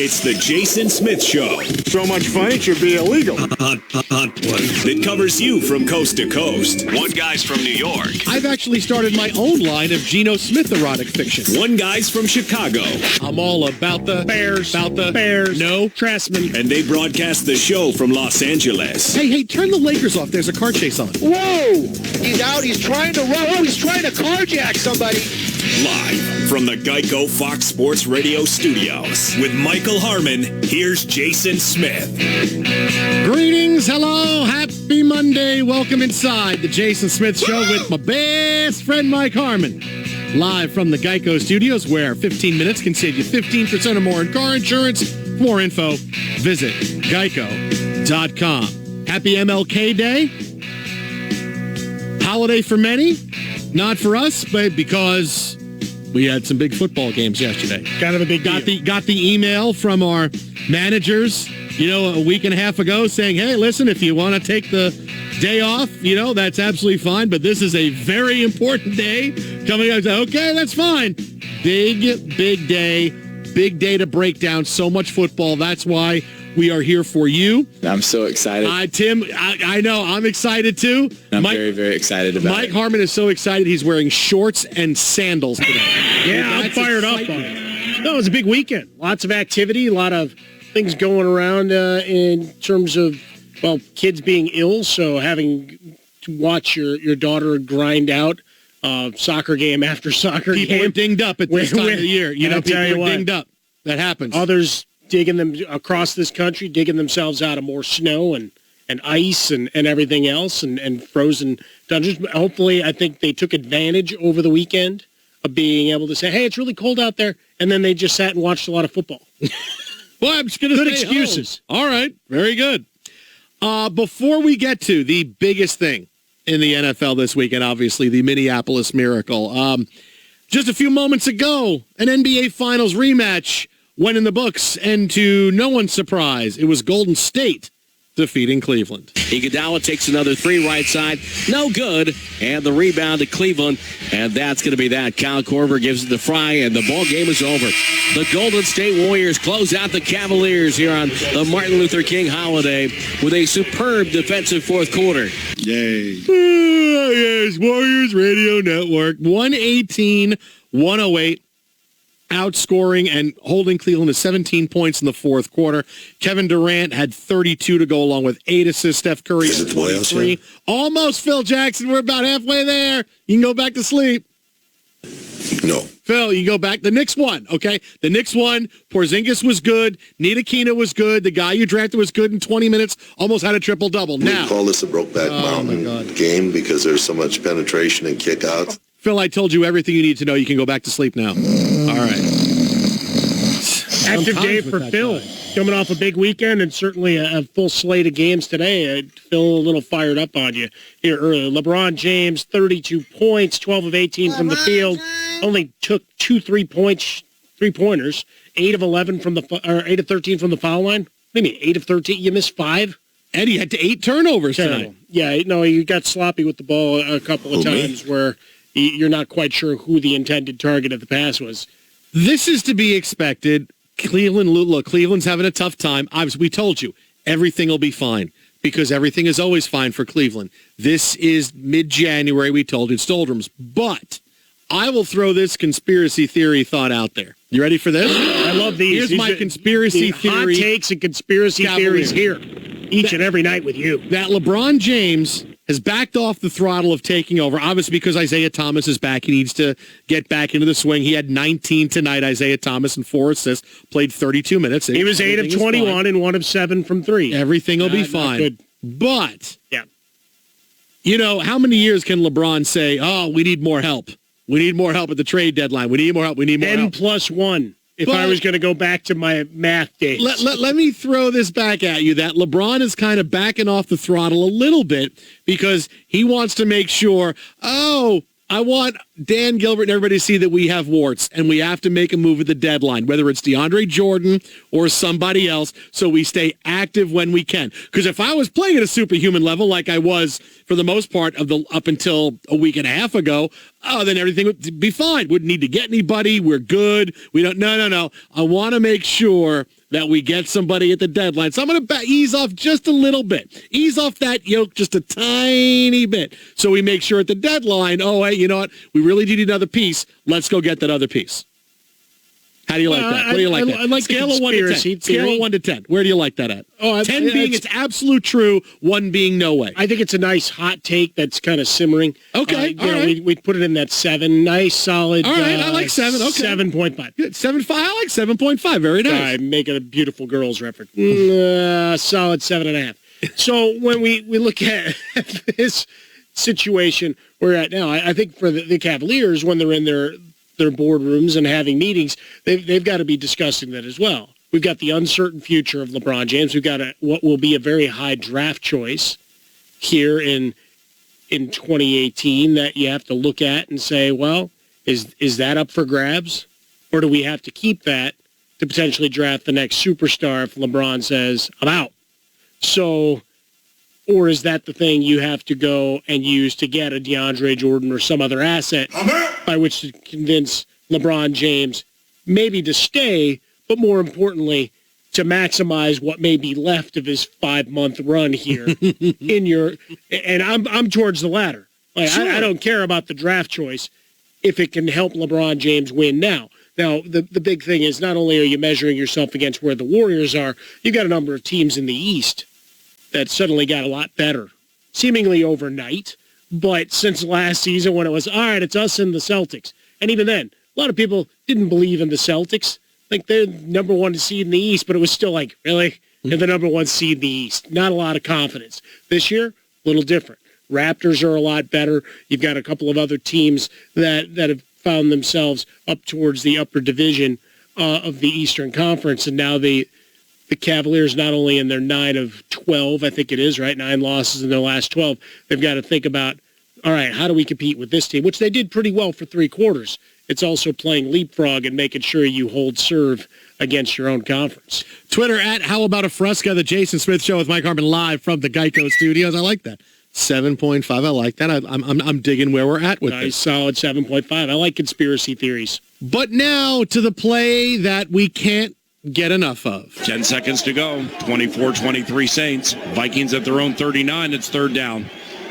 It's the Jason Smith Show. So much fun, it should be illegal. That covers you from coast to coast. One guy's from New York. I've actually started my own line of Geno Smith erotic fiction. One guy's from Chicago. I'm all about the Bears. About the Bears. No. Tressman. And they broadcast the show from Los Angeles. Hey, turn the Lakers off. There's a car chase on. Whoa! He's out. He's trying to run. Oh, he's trying to carjack somebody. Live from the Geico Fox Sports Radio studios. With Michael Harmon, here's Jason Smith. Greetings, hello, happy Monday. Welcome inside the Jason Smith Show with my best friend Mike Harmon. Live from the Geico studios where 15 minutes can save you 15% or more in car insurance. For more info, visit geico.com. Happy MLK Day. Holiday for many, not for us, but because we had some big football games yesterday. Kind of a big deal. Got the email from our managers, a week and a half ago saying, hey, listen, if you want to take the day off, that's absolutely fine. But this is a very important day coming up. Okay, that's fine. Big day to break down so much football. That's why we are here for you. I'm so excited. Tim, I know. I'm excited, too. I'm very, very excited about it. Mike Harmon is so excited he's wearing shorts and sandals today. Yeah, I'm fired up on it. No, it was a big weekend. Lots of activity, a lot of things going around in terms of, kids being ill, so having to watch your daughter grind out soccer game after soccer game. People are dinged up at this time of the year. People are dinged up. That happens. Others digging them across this country, digging themselves out of more snow and ice and everything else and frozen dungeons. But hopefully, I think they took advantage over the weekend of being able to say, hey, it's really cold out there. And then they just sat and watched a lot of football. Well, I'm just going to say good excuses. All right. Very good. Before we get to the biggest thing in the NFL this weekend, obviously, the Minneapolis Miracle. Just a few moments ago, an NBA Finals rematch went in the books, and to no one's surprise, it was Golden State defeating Cleveland. Iguodala takes another three right side. No good. And the rebound to Cleveland. And that's going to be that. Kyle Korver gives it to Fry, and the ball game is over. The Golden State Warriors close out the Cavaliers here on the Martin Luther King holiday with a superb defensive fourth quarter. Yay. Yes, Warriors Radio Network. 118-108. Outscoring and holding Cleveland to 17 points in the fourth quarter. Kevin Durant had 32 to go along with 8 assists. Steph Curry had 23. Almost, Phil Jackson. We're about halfway there. You can go back to sleep. No. Phil, you go back. The Knicks won, okay? The Knicks won. Porzingis was good. Ntilikina was good. The guy you drafted was good in 20 minutes. Almost had a triple-double. Now, we call this a Brokeback Mountain game because there's so much penetration and kickouts. Phil, I told you everything you need to know. You can go back to sleep now. All right. Active day for Phil. Coming off a big weekend and certainly a full slate of games today. I feel a little fired up on you here earlier. LeBron James, 32 points, 12 of 18 from the field. Only took 2 3-pointers. 8 of 11 from 8 of 13 from the foul line. What do you mean, 8 of 13? You missed 5? Eddie had 8 turnovers tonight. Yeah, no, you got sloppy with the ball a couple of times where you're not quite sure who the intended target of the pass was. This is to be expected. Cleveland's having a tough time. We told you, everything will be fine because everything is always fine for Cleveland. This is mid-January, we told you, it's doldrums. But I will throw this conspiracy theory thought out there. You ready for this? I love these. Here's my conspiracy theory. Hot takes and conspiracy theories here each and every night with you. That LeBron James has backed off the throttle of taking over, obviously because Isaiah Thomas is back. He needs to get back into the swing. He had 19 tonight, Isaiah Thomas, and 4 assists, played 32 minutes. He was 8 of 21 and 1 of 7 from 3. Everything will be fine. But, how many years can LeBron say, we need more help? We need more help at the trade deadline. We need more help. We need more help. 10 plus 1. If I was going to go back to my math days. Let me throw this back at you, that LeBron is kind of backing off the throttle a little bit because he wants to make sure, I want Dan Gilbert and everybody to see that we have warts and we have to make a move at the deadline, whether it's DeAndre Jordan or somebody else, so we stay active when we can. Because if I was playing at a superhuman level like I was for the most part of up until a week and a half ago, then everything would be fine. Wouldn't need to get anybody. We're good. We don't. No. I want to make sure that we get somebody at the deadline. So I'm going to ease off just a little bit. Ease off that yoke just a tiny bit. So we make sure at the deadline, oh, hey, you know what? We really do need another piece. Let's go get that other piece. How do you like that? What do you like that? I like Scale of 1 to 10. Scale of 1 to 10. Where do you like that at? 10 being it's absolute true, 1 being no way. I think it's a nice hot take that's kind of simmering. Okay, all right. We put it in that 7. Nice, solid. All right, I like 7. Okay. 7.5. Good. 7.5. I like 7.5. Very nice. I'm making a beautiful girls reference. Solid 7.5. So when we look at this situation we're at now, I think for the Cavaliers, when they're in their boardrooms and having meetings, they've got to be discussing that as well. We've got the uncertain future of LeBron James. We've got what will be a very high draft choice here in 2018 that you have to look at and say, well, is that up for grabs? Or do we have to keep that to potentially draft the next superstar if LeBron says, I'm out? So, or is that the thing you have to go and use to get a DeAndre Jordan or some other asset by which to convince LeBron James maybe to stay, but more importantly, to maximize what may be left of his 5-month run here and I'm towards the latter. Like, sure. I don't care about the draft choice if it can help LeBron James win now. Now, the big thing is not only are you measuring yourself against where the Warriors are, you've got a number of teams in the East that suddenly got a lot better, seemingly overnight. But since last season when it was, all right, it's us and the Celtics. And even then, a lot of people didn't believe in the Celtics. Like, they're number 1 seed in the East, but it was still like, really? They're the number 1 seed in the East. Not a lot of confidence. This year, a little different. Raptors are a lot better. You've got a couple of other teams that have found themselves up towards the upper division of the Eastern Conference. And now the Cavaliers, not only in their 9 of 12, I think it is, right? 9 losses in their last 12. They've got to think about, all right, how do we compete with this team? Which they did pretty well for 3 quarters. It's also playing leapfrog and making sure you hold serve against your own conference. Twitter at How About a Fresca, the Jason Smith Show with Mike Harmon live from the Geico Studios. I like that. 7.5. I like that. I'm digging where we're at with nice, this. Solid 7.5. I like conspiracy theories. But now to the play that we can't get enough of. 10 seconds to go. 24-23 Saints. Vikings at their own 39. It's 3rd down.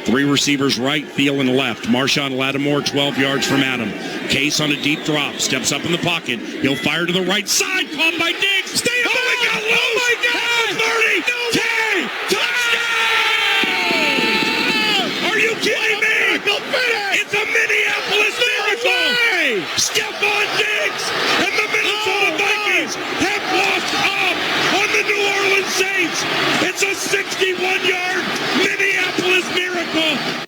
3 receivers right, Thielen left. Marshawn Lattimore 12 yards from Adam. Case on a deep drop. Steps up in the pocket. He'll fire to the right side. Caught by Diggs. Stay up. Oh, he got loose. Oh, my God. 30. 10. Touchdown. Are you kidding me? It's a Minneapolis miracle. Stephon Diggs and the Minnesota Vikings have walked up on the New Orleans Saints. It's a 61-yard Minneapolis miracle.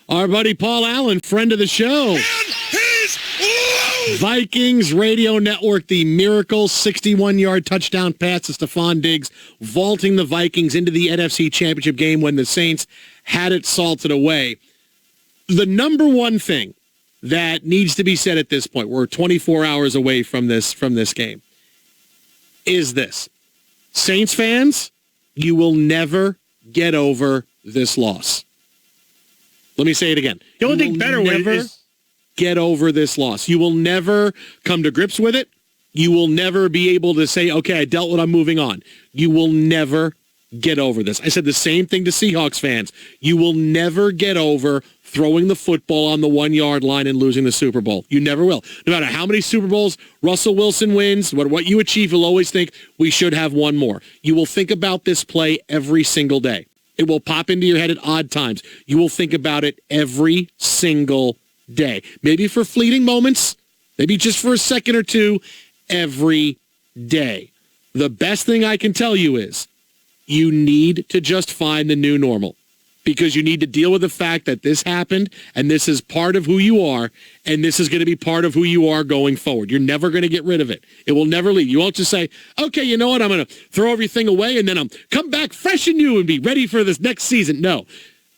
Our buddy Paul Allen, friend of the show. And he's loose. Vikings Radio Network, the miracle 61-yard touchdown pass to Stephon Diggs, vaulting the Vikings into the NFC Championship game when the Saints had it salted away. The number one thing that needs to be said at this point, we're 24 hours away from this game, is this. Saints fans, you will never get over this loss. Let me say it again. The only thing better is get over this loss. You will never come to grips with it. You will never be able to say, okay, I dealt with it, I'm moving on. You will never get over this. I said the same thing to Seahawks fans. You will never get over throwing the football on the 1-yard line and losing the Super Bowl. You never will. No matter how many Super Bowls Russell Wilson wins, what you achieve, you'll always think we should have one more. You will think about this play every single day. It will pop into your head at odd times. You will think about it every single day. Maybe for fleeting moments, maybe just for a second or two, every day. The best thing I can tell you is you need to just find the new normal, because you need to deal with the fact that this happened and this is part of who you are, and this is going to be part of who you are going forward. You're never going to get rid of it. It will never leave. You won't just say, okay, you know what, I'm going to throw everything away and then I'm come back fresh and new and be ready for this next season. No.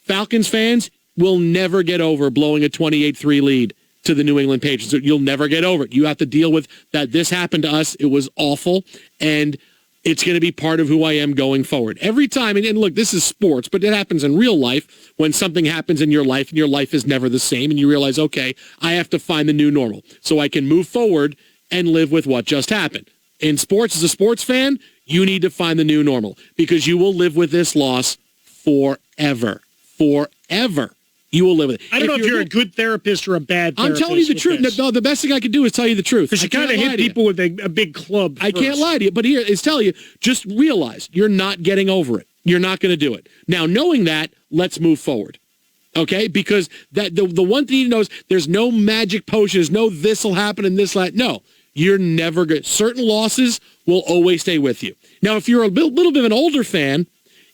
Falcons fans will never get over blowing a 28-3 lead to the New England Patriots. You'll never get over it. You have to deal with that. This happened to us. It was awful, and it's going to be part of who I am going forward. Every time, and look, this is sports, but it happens in real life when something happens in your life and your life is never the same and you realize, okay, I have to find the new normal so I can move forward and live with what just happened. in sports, as a sports fan, you need to find the new normal because you will live with this loss forever. Forever. You will live with it. I don't know if you're a good therapist or a bad therapist. I'm telling you the truth. No, the best thing I can do is tell you the truth. Because you kind of hit people with a big club I can't lie to you, but here is tell you, just realize you're not getting over it. You're not going to do it. Now, knowing that, let's move forward. Okay? Because that the one thing you know is there's no magic potion. There's no this will happen and this, that. No. You're never good. Certain losses will always stay with you. Now, if you're a little bit of an older fan,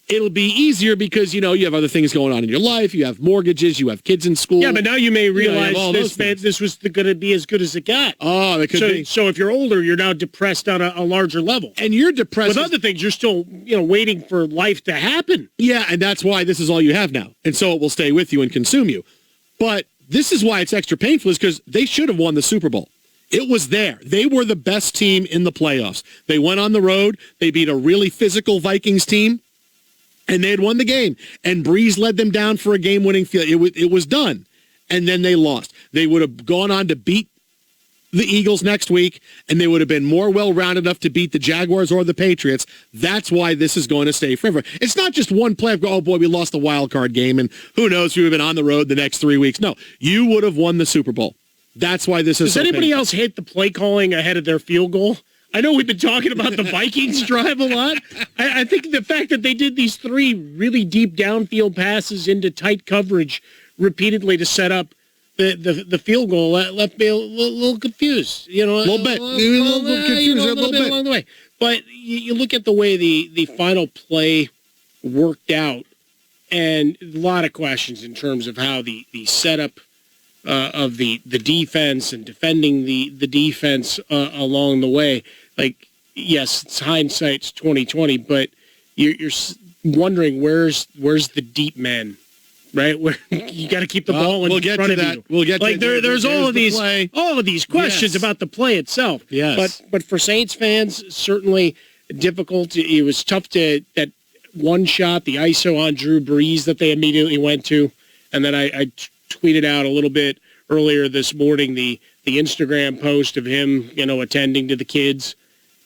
it'll be easier because, you have other things going on in your life. You have mortgages. You have kids in school. Yeah, but now you may realize this was going to be as good as it got. Oh, that could be. So if you're older, you're now depressed on a larger level. And you're depressed. With other things, you're still, waiting for life to happen. Yeah, and that's why this is all you have now. And so it will stay with you and consume you. But this is why it's extra painful is because they should have won the Super Bowl. It was there. They were the best team in the playoffs. They went on the road. They beat a really physical Vikings team. And they had won the game. And Breeze led them down for a game-winning field. It was done. And then they lost. They would have gone on to beat the Eagles next week, and they would have been more well-rounded enough to beat the Jaguars or the Patriots. That's why this is going to stay forever. It's not just one play of, oh, boy, we lost the wild card game, and who knows, we would have been on the road the next 3 weeks. No, you would have won the Super Bowl. That's why this is Does anybody else hate the play calling ahead of their field goal? I know we've been talking about the Vikings drive a lot. I think the fact that they did these 3 really deep downfield passes into tight coverage repeatedly to set up the field goal left me a little confused. A little bit. A little bit along the way. But you look at the way the final play worked out, and a lot of questions in terms of how the setup of the defense and defending the defense along the way. Like, yes, it's hindsight's 20/20, but you're wondering where's the deep men, right? Where you got to keep the ball in front of you. We'll get like to there's all of these questions about the play itself. Yes. But for Saints fans, certainly difficult. It was tough to that one shot, the ISO on Drew Brees that they immediately went to, and then I tweeted out a little bit earlier this morning the Instagram post of him, attending to the kids.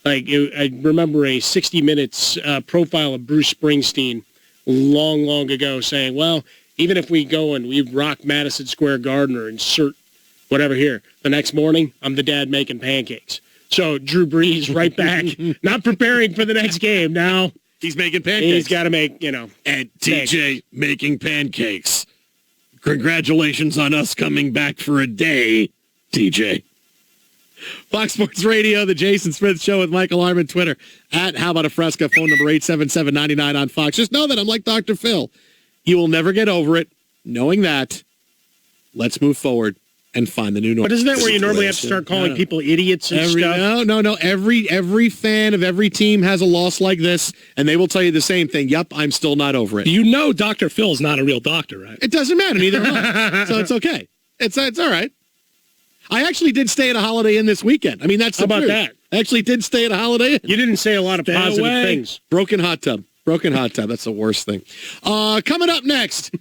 I remember a 60 Minutes profile of Bruce Springsteen long ago saying, well, even if we go and we rock Madison Square Garden or insert whatever here, the next morning, I'm the dad making pancakes. So Drew Brees right back, not preparing for the next game. Now he's making pancakes. He's got to make, And TJ making pancakes. Congratulations on us coming back for a day, TJ. Fox Sports Radio, the Jason Smith Show with Michael Harmon, Twitter, at How About a Fresca, phone number 877-99 on Fox. Just know that I'm like Dr. Phil. You will never get over it. Knowing that, let's move forward and find the new normal. But isn't that where you normally have to start calling people idiots and stuff? No. Every fan of every team has a loss like this, and they will tell you the same thing. Yep, I'm still not over it. You know Dr. Phil's not a real doctor, right? It doesn't matter. Neither am I. So it's okay. It's all right. I actually did stay at a Holiday Inn this weekend. I mean, that's How about that? I actually did stay at a Holiday Inn. You didn't say a lot of positive things. Broken hot tub. That's the worst thing. Coming up next,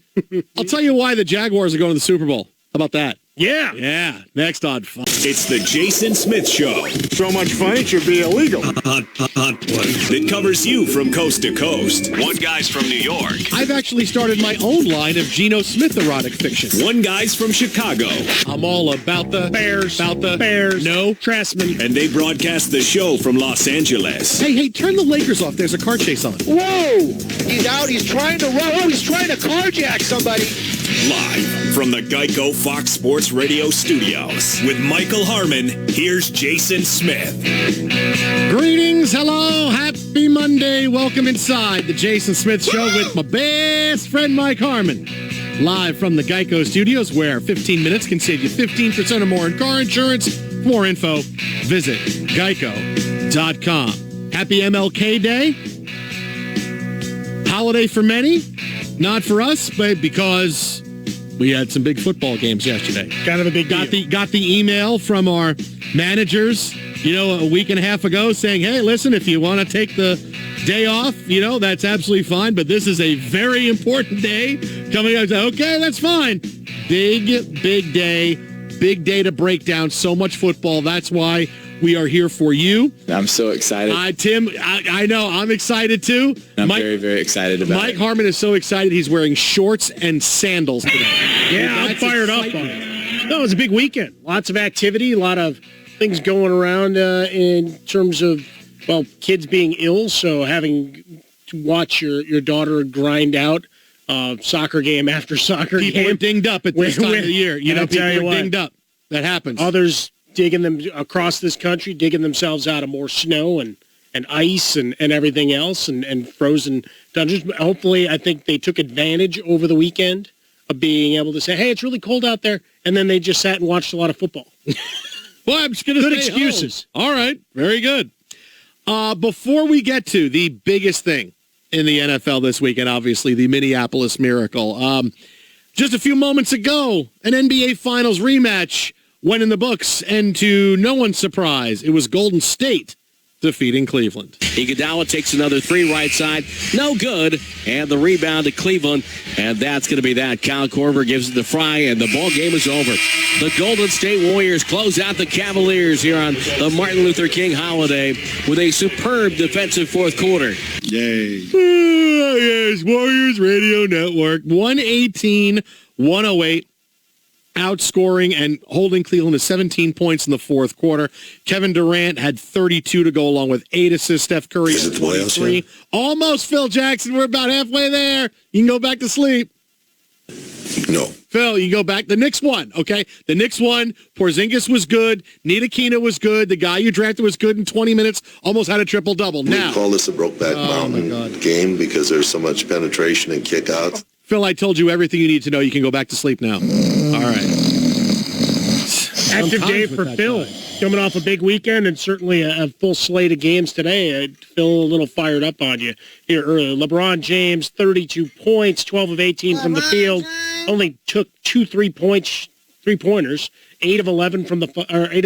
I'll tell you why the Jaguars are going to the Super Bowl. How about that? Yeah. Next on Fox. It's the Jason Smith Show. So much fun, it should be illegal. That covers you from coast to coast. One guy's from New York. I've actually started my own line of Geno Smith erotic fiction. One guy's from Chicago. I'm all about the Bears. Bears. No. Tressman. And they broadcast the show from Los Angeles. Hey, turn the Lakers off. There's a car chase on. Whoa! He's out. He's trying to run. Oh, he's trying to carjack somebody. Live from the Geico Fox Sports Radio studios with Michael Harmon, here's Jason Smith. Greetings, hello, happy Monday. Welcome inside the Jason Smith Show with my best friend Mike Harmon. Live from the Geico studios where 15 minutes can save you 15% or more in car insurance. For more info, visit geico.com. Happy MLK Day. Holiday for many, not for us, but because we had some big football games yesterday. Kind of a big deal. Got the email from our managers, a week and a half ago saying, hey, listen, if you want to take the day off, that's absolutely fine, but this is a very important day coming up. Okay, that's fine. Big day to break down so much football. That's why We are here for you. I'm so excited. Tim, I know. I'm excited, too. I'm very, very excited about Mike it. Harmon is so excited he's wearing shorts and sandals today. Yeah, I'm fired up on it. No, it's a big weekend. Lots of activity, a lot of things going around in terms of, well, kids being ill, so having to watch your daughter grind out soccer game after soccer game. People are dinged up at this time of the year. You know, people are dinged up. That happens. Others digging them across this country, digging themselves out of more snow and ice and everything else and frozen dungeons. But hopefully, I think they took advantage over the weekend of being able to say, hey, it's really cold out there. And then they just sat and watched a lot of football. Well, I'm just going to say good excuses. Home. All right. Very good. Before we get to the biggest thing in the NFL this weekend, obviously, the Minneapolis Miracle. Just a few moments ago, an NBA Finals rematch went in the books, and to no one's surprise, it was Golden State defeating Cleveland. Iguodala takes another three right side. No good. And the rebound to Cleveland. And that's going to be that. Kyle Korver gives it to Fry, and the ball game is over. The Golden State Warriors close out the Cavaliers here on the Martin Luther King holiday with a superb defensive fourth quarter. Yay. Yes, Warriors Radio Network. 118-108. Outscoring and holding Cleveland to 17 points in the fourth quarter. Kevin Durant had 32 to go along with 8 assists. Steph Curry had 23. Almost, Phil Jackson. We're about halfway there. You can go back to sleep. No. Phil, you go back. The Knicks won, okay? The Knicks won. Porzingis was good. Ntilikina was good. The guy you drafted was good in 20 minutes. Almost had a triple-double. Now, we call this a Brokeback Mountain game because there's so much penetration and kick-outs. Phil, I told you everything you need to know. You can go back to sleep now. All right. Active day for Phil. Coming off a big weekend and certainly a full slate of games today. Phil, a little fired up on you here earlier. LeBron James, 32 points, 12 of 18 from the field. Only took 2 3-pointers, 8 of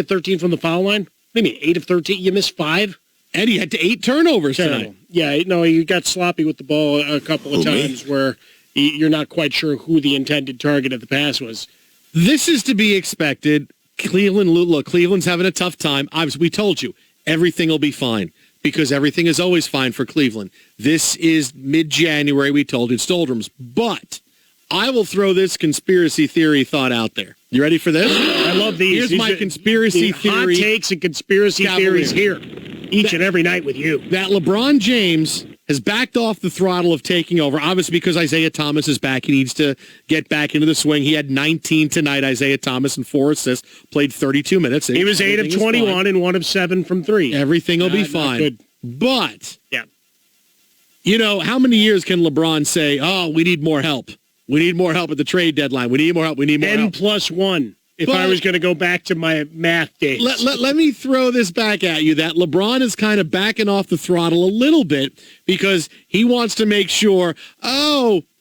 13 from the foul line. What do you mean, 8 of 13? You missed 5? And he had 8 turnovers tonight. Yeah, no, you got sloppy with the ball a couple of times where you're not quite sure who the intended target of the pass was. This is to be expected. Cleveland's having a tough time. Obviously, we told you, everything will be fine because everything is always fine for Cleveland. This is mid-January, we told you, it's doldrums. But I will throw this conspiracy theory thought out there. You ready for this? I love these. Here's my conspiracy theory. Hot takes and conspiracy theories here each and every night with you. That LeBron James has backed off the throttle of taking over, obviously because Isaiah Thomas is back. He needs to get back into the swing. He had 19 tonight, Isaiah Thomas, and 4 assists, played 32 minutes. He was 8 of 21 and 1 of 7 from 3. Everything will be fine. Good. But, yeah, you know, how many years can LeBron say, oh, we need more help? We need more help at the trade deadline. We need more help. We need more help. N+1. If I was going to go back to my math days. Let me throw this back at you, that LeBron is kind of backing off the throttle a little bit because he wants to make sure,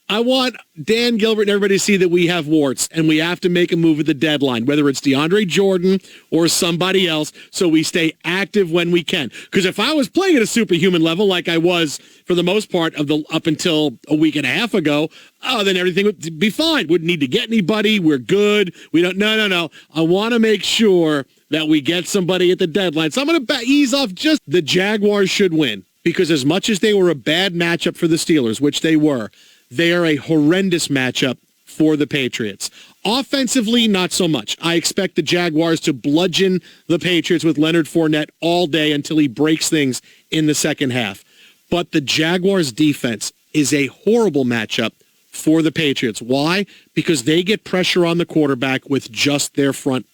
I want Dan Gilbert and everybody to see that we have warts and we have to make a move at the deadline, whether it's DeAndre Jordan or somebody else, so we stay active when we can. Because if I was playing at a superhuman level like I was for the most part of up until a week and a half ago, then everything would be fine. Wouldn't need to get anybody. We're good. We don't. No. I want to make sure that we get somebody at the deadline. So I'm going to ease off. Just the Jaguars should win because as much as they were a bad matchup for the Steelers, which they were, they are a horrendous matchup for the Patriots. Offensively, not so much. I expect the Jaguars to bludgeon the Patriots with Leonard Fournette all day until he breaks things in the second half. But the Jaguars' defense is a horrible matchup for the Patriots. Why? Because they get pressure on the quarterback with just their front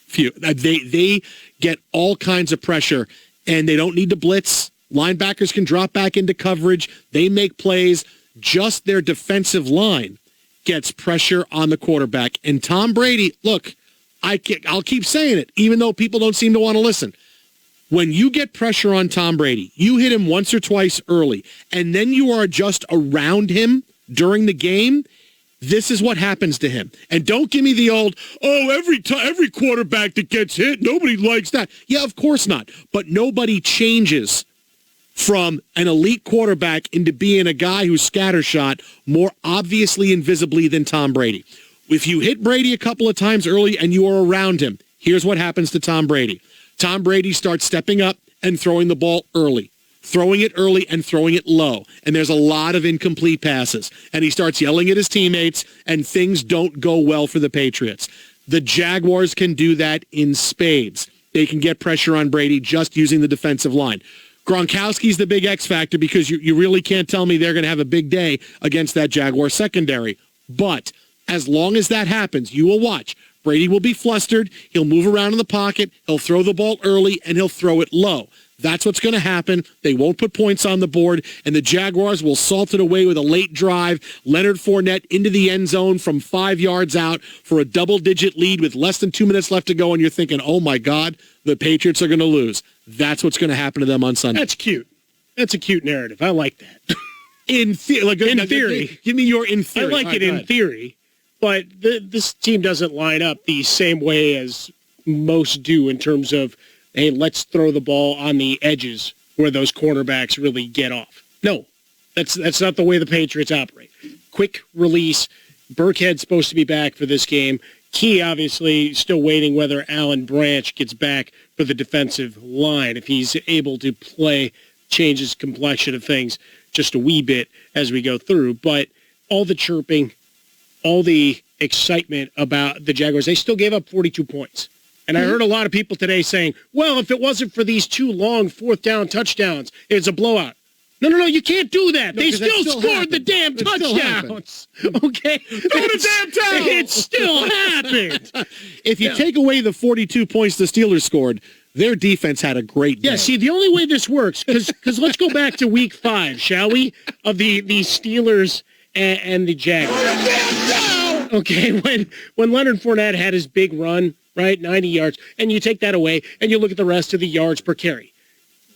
few. They get all kinds of pressure, and they don't need to blitz. Linebackers can drop back into coverage. They make plays. Just their defensive line gets pressure on the quarterback. And Tom Brady, look, I'll keep saying it, even though people don't seem to want to listen. When you get pressure on Tom Brady, you hit him once or twice early, and then you are just around him during the game, this is what happens to him. And don't give me the old, every quarterback that gets hit, nobody likes that. Yeah, of course not. But nobody changes from an elite quarterback into being a guy who's scattershot more obviously and visibly than Tom Brady. If you hit Brady a couple of times early and you are around him, here's what happens to Tom Brady. Tom Brady starts stepping up and throwing the ball early. Throwing it early and throwing it low. And there's a lot of incomplete passes. And he starts yelling at his teammates, and things don't go well for the Patriots. The Jaguars can do that in spades. They can get pressure on Brady just using the defensive line. Gronkowski's the big X factor because you really can't tell me they're going to have a big day against that Jaguar secondary. But as long as that happens, you will watch. Brady will be flustered. He'll move around in the pocket. He'll throw the ball early, and he'll throw it low. That's what's going to happen. They won't put points on the board, and the Jaguars will salt it away with a late drive. Leonard Fournette into the end zone from 5 yards out for a double-digit lead with less than 2 minutes left to go, and you're thinking, oh, my God, the Patriots are going to lose. That's what's going to happen to them on Sunday. That's cute. That's a cute narrative. I like that. In theory. Give me your in theory. I like it in theory, but this team doesn't line up the same way as most do in terms of, hey, let's throw the ball on the edges where those cornerbacks really get off. No, that's not the way the Patriots operate. Quick release. Burkhead's supposed to be back for this game. Key, obviously, still waiting whether Alan Branch gets back for the defensive line. If he's able to play, changes complexion of things just a wee bit as we go through. But all the chirping, all the excitement about the Jaguars, they still gave up 42 points. And I heard a lot of people today saying, well, if it wasn't for these 2 long fourth down touchdowns, it's a blowout. No, you can't do that. No, they still scored happened. the damn touchdowns. Okay? Go to damn town. It still happened. If you take away the 42 points the Steelers scored, their defense had a great day. Yeah, see, the only way this works, because let's go back to week 5, shall we, of the Steelers and the Jaguars. Okay, when Leonard Fournette had his big run, right, 90 yards, and you take that away, and you look at the rest of the yards per carry.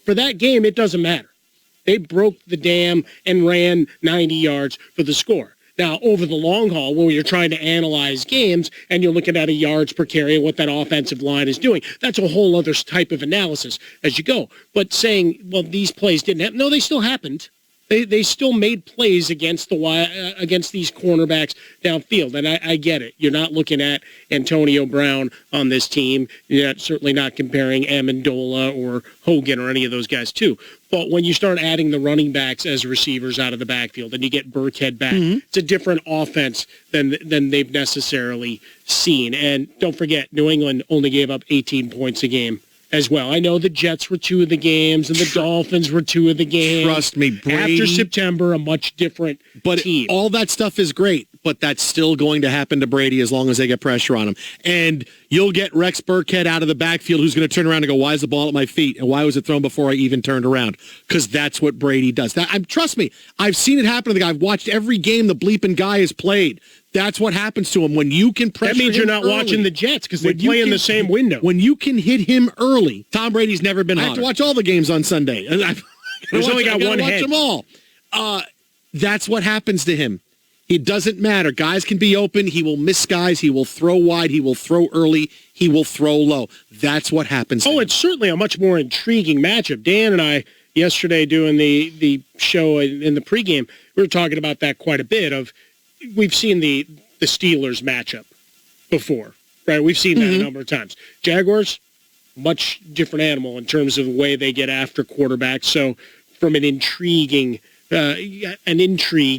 For that game, it doesn't matter. They broke the dam and ran 90 yards for the score. Now, over the long haul, when you're trying to analyze games and you're looking at a yards per carry and what that offensive line is doing, that's a whole other type of analysis as you go. But saying, well, these plays didn't happen. No, they still happened. They still made plays against these cornerbacks downfield, and I get it. You're not looking at Antonio Brown on this team. You're certainly not comparing Amendola or Hogan or any of those guys, too. But when you start adding the running backs as receivers out of the backfield and you get Burkhead back, it's a different offense than they've necessarily seen. And don't forget, New England only gave up 18 points a game as well. I know the Jets were 2 of the games and the Dolphins were 2 of the games. Trust me, Brady. After September, a much different team. All that stuff is great, but that's still going to happen to Brady as long as they get pressure on him. And you'll get Rex Burkhead out of the backfield who's going to turn around and go, why is the ball at my feet? And why was it thrown before I even turned around? Because that's what Brady does. Trust me, I've seen it happen to the guy. I've watched every game the bleeping guy has played. That's what happens to him when you can pressure him. That means you're not watching the Jets because they play in the same window. When you can hit him early, Tom Brady's never been hotter. I have to watch all the games on Sunday. He's only got one head. Watch them all. That's what happens to him. It doesn't matter. Guys can be open. He will miss guys. He will throw wide. He will throw early. He will throw low. That's what happens to him. It's certainly a much more intriguing matchup. Dan and I, yesterday doing the show in the pregame, we were talking about that quite a bit we've seen the Steelers matchup before, right? We've seen that a number of times. Jaguars, much different animal in terms of the way they get after quarterbacks. So from an intrigue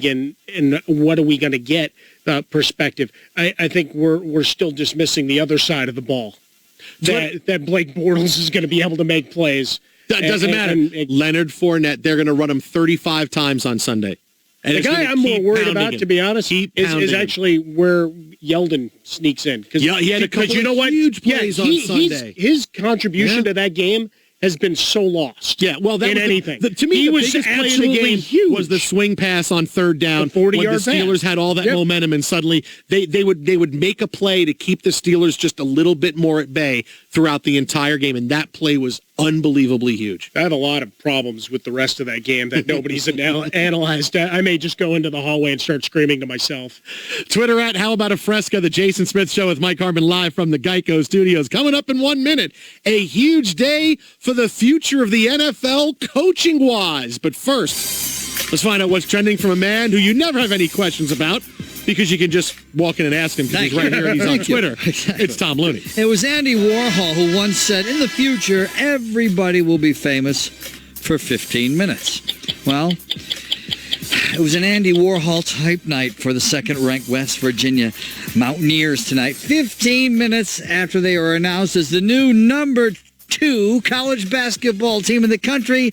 and what are we going to get perspective, I think we're still dismissing the other side of the ball. That Blake Bortles is going to be able to make plays. That doesn't matter. Leonard Fournette, they're going to run him 35 times on Sunday. And the guy I'm more worried about, to be honest, is actually where Yeldon sneaks in. He had a couple of huge plays on Sunday. His contribution to that game has been so lost. Yeah, well, that in was anything. To me, the biggest play in the game was the swing pass on third down. The 40-yard when the Steelers had all that momentum, and suddenly they would make a play to keep the Steelers just a little bit more at bay throughout the entire game, and that play was unbelievably huge. I had a lot of problems with the rest of that game that nobody's analyzed. I may just go into the hallway and start screaming to myself. Twitter at How About a Fresca, the Jason Smith Show with Mike Harmon live from the Geico Studios. Coming up in 1 minute, a huge day for the future of the NFL coaching-wise. But first, let's find out what's trending from a man who you never have any questions about. because you can just walk in and ask him because he's right here and he's on Twitter. Exactly. It's Tom Looney. It was Andy Warhol who once said, in the future, everybody will be famous for 15 minutes. Well, it was an Andy Warhol-type night for the second-ranked West Virginia Mountaineers tonight. 15 minutes after they were announced as the new number 2 college basketball team in the country,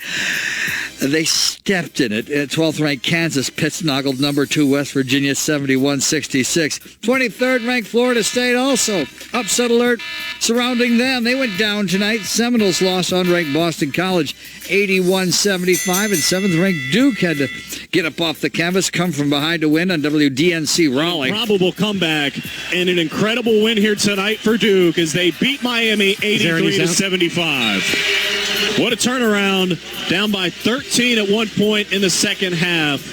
they stepped in it. 12th-ranked Kansas pit-snoggled number 2 West Virginia 71-66. 23rd-ranked Florida State also. Upset alert surrounding them. They went down tonight. Seminoles lost unranked Boston College 81-75. And 7th-ranked Duke had to get up off the canvas, come from behind to win on WDNC Raleigh. Probable comeback and an incredible win here tonight for Duke as they beat Miami 83-75. What a turnaround. Down by 13 at one point in the second half.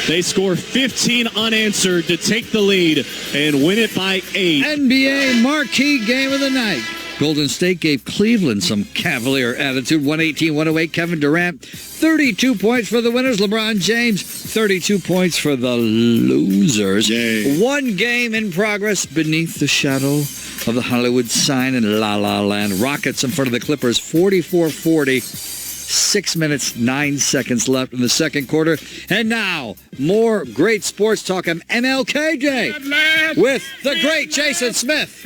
They score 15 unanswered to take the lead and win it by 8. NBA marquee game of the night. Golden State gave Cleveland some cavalier attitude. 118-108. Kevin Durant, 32 points for the winners. LeBron James, 32 points for the losers. Yay. One game in progress beneath the shadow of the Hollywood sign in La La Land. Rockets in front of the Clippers, 44-40. 6 minutes, 9 seconds left in the second quarter. And now, more great sports talk on MLKJ with the great Jason Smith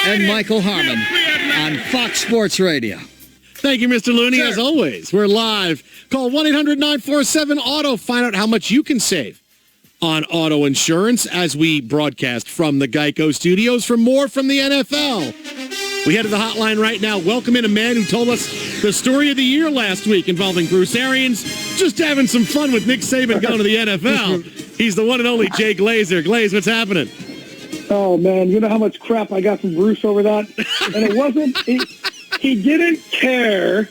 and Michael Harmon on Fox Sports Radio. Thank you, Mr. Looney. As always, we're live. Call 1-800-947-AUTO. Find out how much you can save on auto insurance as we broadcast from the Geico Studios for more from the NFL. We head to the hotline right now. Welcome in a man who told us the story of the year last week involving Bruce Arians. Just having some fun with Nick Saban going to the NFL. He's the one and only Jay Glazer. Glaze, what's happening? Oh, man, you know how much crap I got from Bruce over that? And it wasn't, he didn't care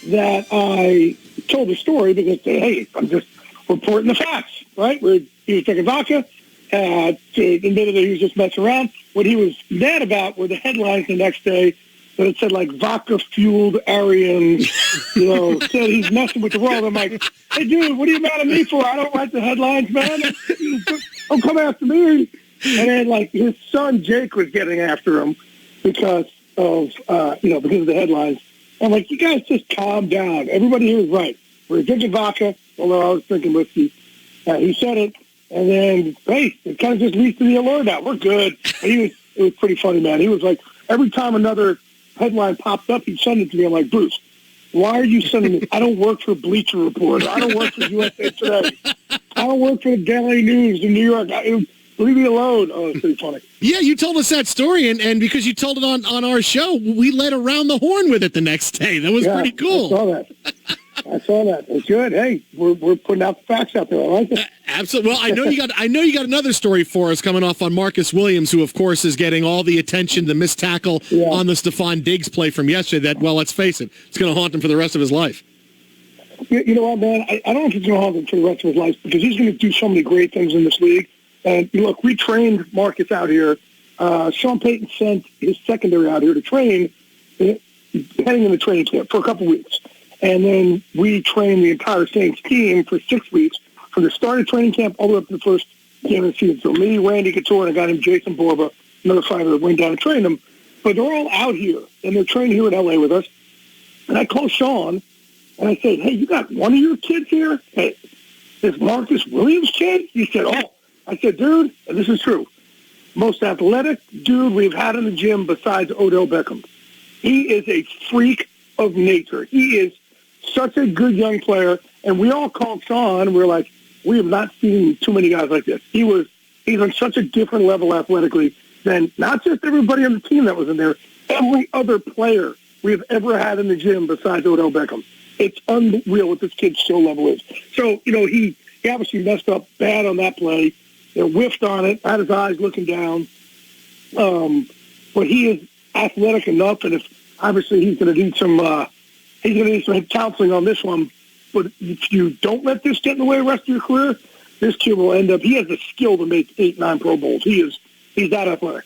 that I told the story because, hey, I'm just reporting the facts, right? He was taking vodka, admitted that he was just messing around. What he was mad about were the headlines the next day that it said, like, vodka-fueled Arians, said he's messing with the world. I'm like, hey, dude, what are you mad at me for? I don't write the headlines, man. Don't come after me. And then, like, his son Jake was getting after him because of the headlines. I'm like, you guys just calm down. Everybody here is right. We're drinking vodka, although I was drinking whiskey. He said it, and then, hey, it kind of just leads to the alert now. We're good. And it was pretty funny, man. He was like, every time another headline popped up, he'd send it to me. I'm like, Bruce, why are you sending it? I don't work for Bleacher Report. I don't work for USA Today. I don't work for the Daily News in New York. Leave me alone. Oh, it's pretty funny. Yeah, you told us that story, and because you told it on our show, we led around the horn with it the next day. That was pretty cool. I saw that. It's good. Hey, we're putting out the facts out there. I like it. Absolutely. Well, I know you got another story for us coming off on Marcus Williams, who of course is getting all the attention, the missed tackle on the Stephon Diggs play from yesterday. That, well, let's face it, it's going to haunt him for the rest of his life. You know what, man? I don't know if it's going to haunt him for the rest of his life because he's going to do so many great things in this league. And look, we trained Marcus out here. Sean Payton sent his secondary out here to train, heading into training camp for a couple weeks. And then we trained the entire Saints team for 6 weeks, from the start of training camp all the way up to the first game of the season. So me, Randy Couture, and a guy named Jason Borba, another fighter that went down and trained them. But they're all out here, and they're training here in L.A. with us. And I called Sean, and I said, hey, you got one of your kids here? Hey, this Marcus Williams kid? He said, oh. I said, dude, and this is true, most athletic dude we've had in the gym besides Odell Beckham. He is a freak of nature. He is such a good young player, and we all called Sean. We're like, we have not seen too many guys like this. He's on such a different level athletically than not just everybody on the team that was in there, every other player we have ever had in the gym besides Odell Beckham. It's unreal what this kid's skill level is. So, he obviously messed up bad on that play. Whiffed on it, had his eyes looking down. But he is athletic enough, and obviously he's going to need some counseling on this one. But if you don't let this get in the way of the rest of your career, this kid will end up. He has the skill to make 8-9 Pro Bowls. He's that athletic.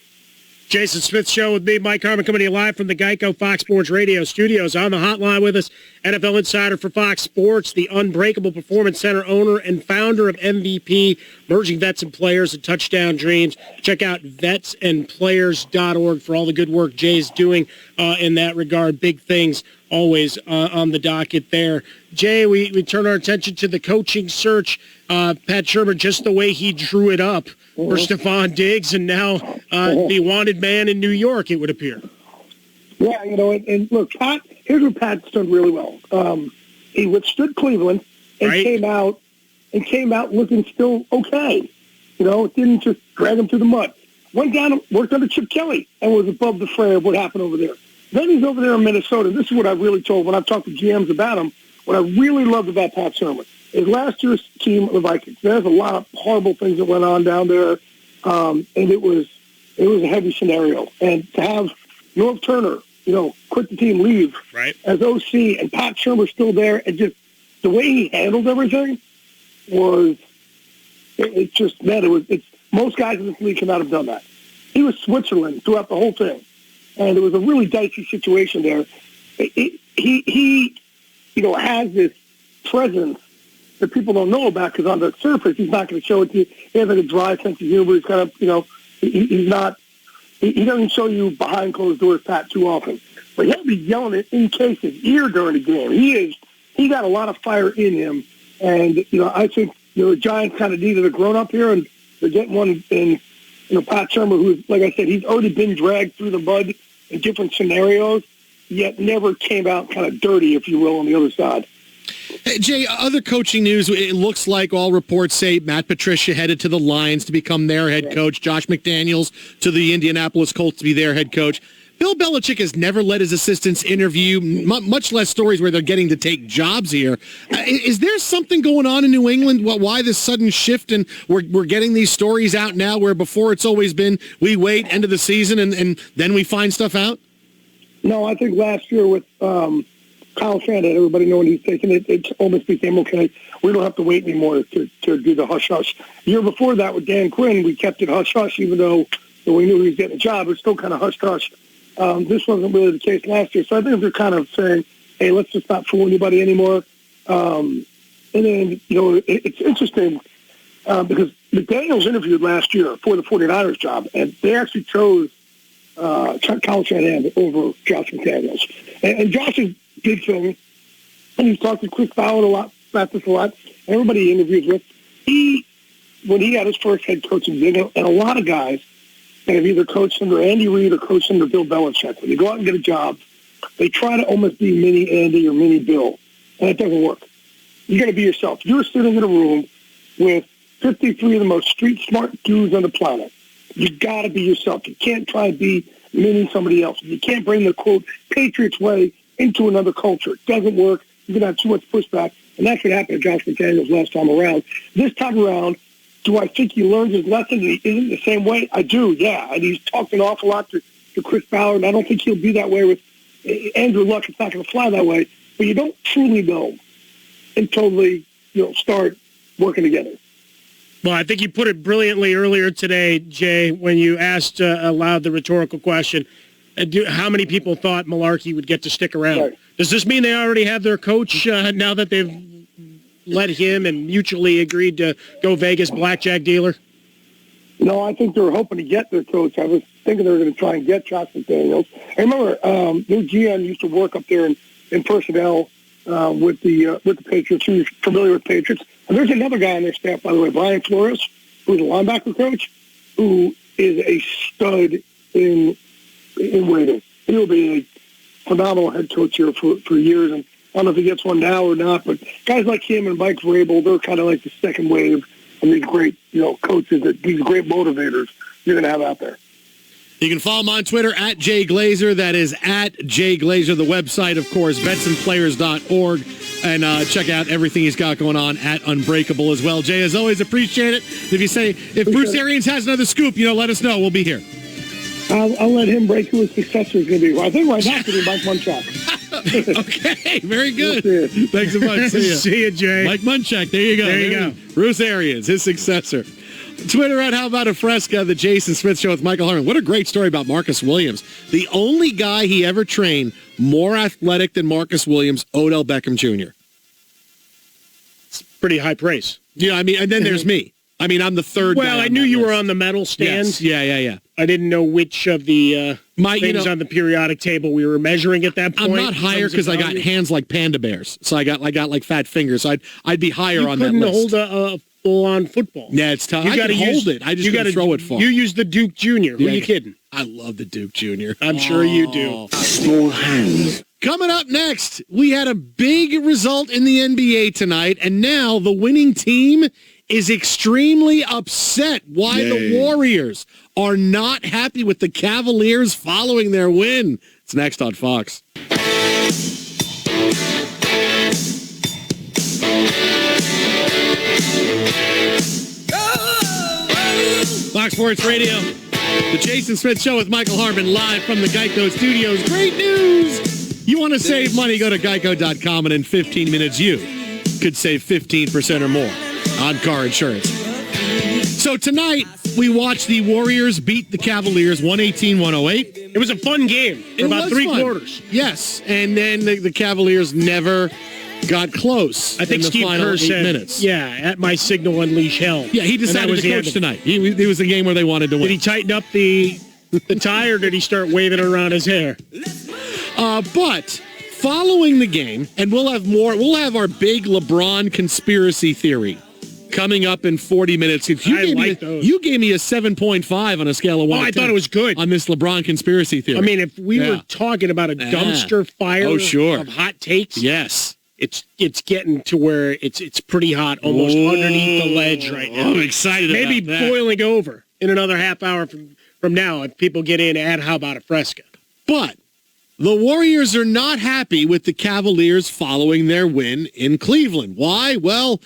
Jason Smith Show with me, Mike Harmon, coming to you live from the Geico Fox Sports Radio studios. On the hotline with us, NFL insider for Fox Sports, the Unbreakable Performance Center owner and founder of MVP, Merging Vets and Players and Touchdown Dreams. Check out vetsandplayers.org for all the good work Jay's doing in that regard. Big things always on the docket there. Jay, we turn our attention to the coaching search. Pat Shurmur, just the way he drew it up for Stephon Diggs, and now the wanted man in New York, it would appear. Yeah, and look, Pat. Here's what Pat's done really well. He withstood Cleveland and came out looking still okay. It didn't just drag him through the mud. Went down and worked under Chip Kelly and was above the fray of what happened over there. Then he's over there in Minnesota. This is what I really told when I've talked to GMs about him. What I really loved about Pat Shurmur is last year's team, the Vikings. There's a lot of horrible things that went on down there, and it was a heavy scenario. And to have Norv Turner, quit the team, leave as OC, and Pat Shurmur still there, and just the way he handled everything was, it just meant it's most guys in this league cannot have done that. He was Switzerland throughout the whole thing, and it was a really dicey situation there. He has this presence that people don't know about because on the surface he's not going to show it to you. He has like a dry sense of humor. He's kind of, he's not. He doesn't show you behind closed doors, Pat, too often. But he'll be yelling it in Case's ear during the game. He got a lot of fire in him, and I think the Giants kind of needed a grown up here, and they're getting one in Pat Shurmur, who's, like I said, he's already been dragged through the mud in different scenarios, yet never came out kind of dirty, if you will, on the other side. Hey, Jay, other coaching news, it looks like all reports say Matt Patricia headed to the Lions to become their head coach, Josh McDaniels to the Indianapolis Colts to be their head coach. Bill Belichick has never let his assistants interview, much less stories where they're getting to take jobs here. Is there something going on in New England? Why this sudden shift, and we're getting these stories out now where before it's always been we wait, end of the season, and then we find stuff out? No, I think last year with Kyle Shanahan, everybody knowing he's taking it, it almost became okay. We don't have to wait anymore to do the hush-hush. The year before that with Dan Quinn, we kept it hush-hush, even though we knew he was getting a job. It was still kind of hush-hush. This wasn't really the case last year. So I think they're kind of saying, hey, let's just not fool anybody anymore. And then, it's interesting because McDaniels interviewed last year for the 49ers job, and they actually chose Kyle Shanahan over Josh McDaniels. And Josh's big thing, and he's talked to Chris Fowler about this a lot, and everybody he interviews with, when he had his first head coaching gig, and a lot of guys that have either coached under Andy Reid or coached under Bill Belichick, when they go out and get a job, they try to almost be mini Andy or mini Bill, and it doesn't work. You got to be yourself. You're sitting in a room with 53 of the most street-smart dudes on the planet. You got to be yourself. You can't try to be mini somebody else. You can't bring the, quote, Patriots way into another culture. It doesn't work. You're going to have too much pushback, and that's what happened to Josh McDaniels last time around. This time around, do I think he learned his lesson and he isn't the same way? I do, yeah. And he's talked an awful lot to Chris Fowler, and I don't think he'll be that way with Andrew Luck. It's not going to fly that way. But you don't truly know until they start working together. Well, I think you put it brilliantly earlier today, Jay, when you asked aloud the rhetorical question, how many people thought Malarkey would get to stick around? Right. Does this mean they already have their coach now that they've let him and mutually agreed to go Vegas blackjack dealer? No, I think they were hoping to get their coach. I was thinking they were going to try and get Josh McDaniels. I remember their GM used to work up there in personnel with the Patriots. He was familiar with Patriots. And there's another guy on their staff, by the way, Brian Flores, who's a linebacker coach, who is a stud in waiting. He'll be a phenomenal head coach here for years. And I don't know if he gets one now or not, but guys like him and Mike Vrabel, they're kind of like the second wave of these great, coaches, these great motivators you're going to have out there. You can follow him on Twitter at Jay Glazer. That is at Jay Glazer. The website, of course, vetsandplayers.org. And check out everything he's got going on at Unbreakable as well. Jay, as always, appreciate it. If Bruce Arians has another scoop, let us know. We'll be here. I'll let him break who his successor is going to be. I think right now it's going to be Mike Munchak. Okay, very good. Thanks so much. See ya. See you, Jay. Mike Munchak, there you go. There you go. Bruce Arians, his successor. Twitter at How About a Fresca, the Jason Smith Show with Michael Harmon. What a great story about Marcus Williams. The only guy he ever trained more athletic than Marcus Williams, Odell Beckham Jr. It's pretty high praise. Yeah, I mean, and then there's me. I mean, I'm the third guy. Well, I knew you were on the medal stand. Yes. Yeah. I didn't know which of the things on the periodic table we were measuring at that point. I'm not higher because I got hands like panda bears. So I got like fat fingers. So I'd be higher on that list. You couldn't hold a full-on football. Yeah, it's tough. I can hold it. I just got to throw it far. You use the Duke Jr. Who are you kidding? I love the Duke Jr. I'm sure you do. Small hands. Coming up next, we had a big result in the NBA tonight, and now the winning team is extremely upset why the Warriors are not happy with the Cavaliers following their win. It's next on Fox. Fox Sports Radio, the Jason Smith Show with Michael Harmon, live from the Geico Studios. Great news! You want to save money, go to geico.com, and in 15 minutes you could save 15% or more on car insurance. So tonight, we watched the Warriors beat the Cavaliers 118-108. It was a fun game for about three quarters. Yes, and then the Cavaliers never got close. I think in the Steve final Kerr 8 said, minutes. "Yeah, at my signal, unleash hell." Yeah, he decided to coach tonight. It was a game where they wanted to win. Did he tighten up the tie, or did he start waving around his hair? But following the game, and we'll have more. We'll have our big LeBron conspiracy theory coming up in 40 minutes. Those. You gave me a 7.5 on a scale of 1 to 10. I thought it was good on this LeBron conspiracy theory. I mean, if we were talking about a dumpster fire of hot takes, yes. It's getting to where it's pretty hot, almost underneath the ledge right now. I'm excited Maybe about that. boiling over in another half hour from now if people get in at How About a Fresca. But the Warriors are not happy with the Cavaliers following their win in Cleveland. Why? Well,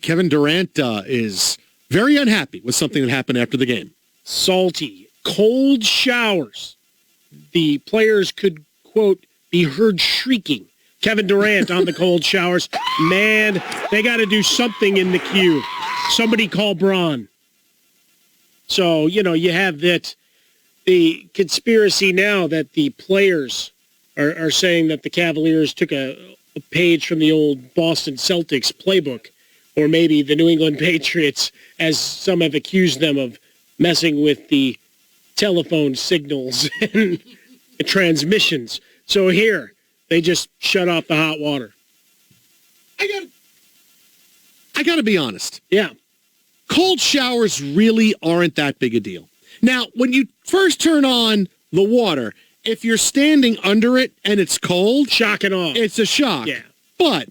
Kevin Durant is very unhappy with something that happened after the game. Salty, cold showers. The players could, quote, be heard shrieking. Kevin Durant on the cold showers. Man, they got to do something in the queue. Somebody call Braun. So, you have that, the conspiracy now that the players are saying that the Cavaliers took a page from the old Boston Celtics playbook, or maybe the New England Patriots, as some have accused them of messing with the telephone signals and transmissions. So here, they just shut off the hot water. I got to be honest. Yeah. Cold showers really aren't that big a deal. Now, when you first turn on the water, if you're standing under it and it's cold, shock and awe. It's a shock. Yeah. But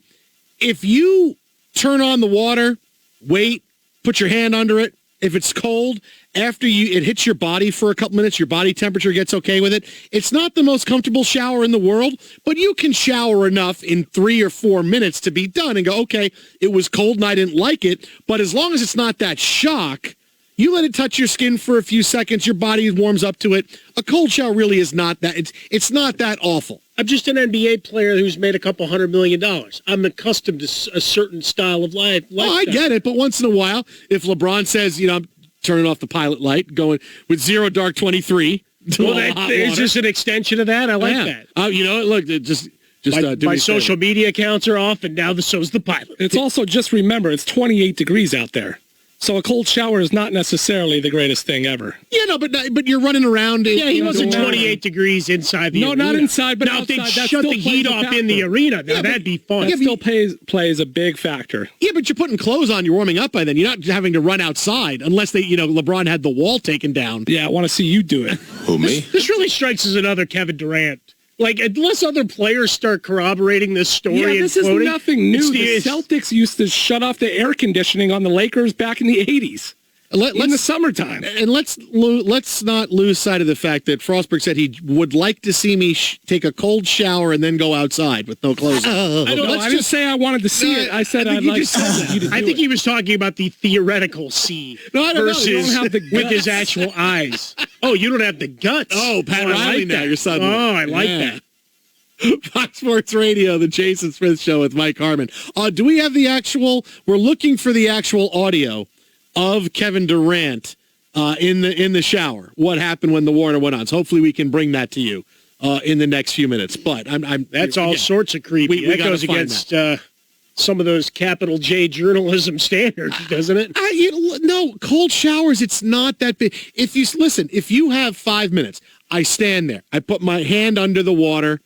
if you turn on the water, wait, put your hand under it, if it's cold, after it hits your body for a couple minutes, your body temperature gets okay with it. It's not the most comfortable shower in the world, but you can shower enough in 3 or 4 minutes to be done and go, okay, it was cold and I didn't like it, but as long as it's not that shock, you let it touch your skin for a few seconds, your body warms up to it. A cold shower really is not that, it's not that awful. I'm just an NBA player who's made a couple $100 million. I'm accustomed to a certain style of life. Oh, I get it, but once in a while, if LeBron says, I'm turning off the pilot light, going with zero dark 23. Well, is this an extension of that? I like that. Look, just my social media accounts are off, and now so's the pilot. It's also, just remember, it's 28 degrees out there. So a cold shower is not necessarily the greatest thing ever. Yeah, no, but you're running around. He wasn't 28 degrees inside the arena. No, not inside, but now outside. Now, if they shut the heat off in the arena, now that'd be fun. That still plays a big factor. Yeah, but you're putting clothes on. You're warming up by then. You're not having to run outside unless LeBron had the wall taken down. Yeah, I want to see you do it. Who, me? This really strikes as another Kevin Durant. Like, unless other players start corroborating this story and this is nothing new. The Celtics used to shut off the air conditioning on the Lakers back in the 80s. In the summertime. And let's not lose sight of the fact that Frostberg said he would like to see me take a cold shower and then go outside with no clothes on. I didn't say I wanted to see it. I said I'd like you to do I think he was talking about the theoretical see versus with his actual eyes. Oh, you don't have the guts. Oh, Pat Riley now. You're suddenly. Oh, I like that. Fox Sports Radio, the Jason Smith Show with Mike Harmon. Do we have the actual? We're looking for the actual audio of Kevin Durant in the shower. What happened when the water went on? So hopefully we can bring that to you in the next few minutes. But that's all sorts of creepy. That goes against some of those capital J journalism standards, doesn't it? No, cold showers, it's not that big. If you have 5 minutes, I stand there. I put my hand under the water.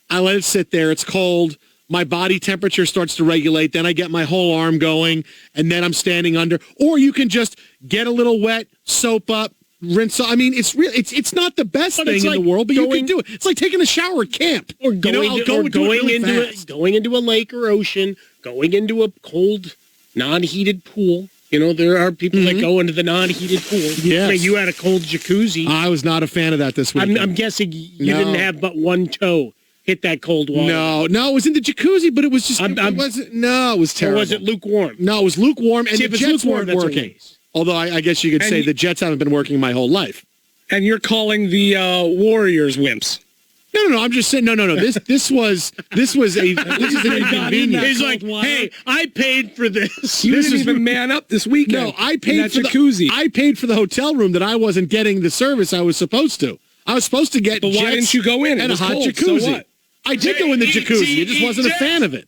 I let it sit there. It's cold. My body temperature starts to regulate. Then I get my whole arm going, and then I'm standing under. Or you can just get a little wet, soap up, rinse. I mean, it's not the best thing in the world, but you can do it. It's like taking a shower at camp. Or going into a lake or ocean, going into a cold, non-heated pool. There are people that go into the non-heated pool. Yes. I mean, you had a cold jacuzzi. I was not a fan of that this week. I'm guessing you didn't have but one toe hit that cold water. No, it was in the jacuzzi, but it was just, it was terrible. Or was it lukewarm? No, it was lukewarm, and the Jets weren't working. This Although I guess you could say the Jets haven't been working my whole life. And you're calling the Warriors wimps. No. I'm just saying. No. This was an inconvenience. He's like, hey, I paid for this. You didn't even man up this weekend. No, I paid for jacuzzi. I paid for the hotel room that I wasn't getting the service I was supposed to. I was supposed to get. But why didn't you go in? And a hot jacuzzi. So what? I did go in the jacuzzi. I just wasn't a fan of it.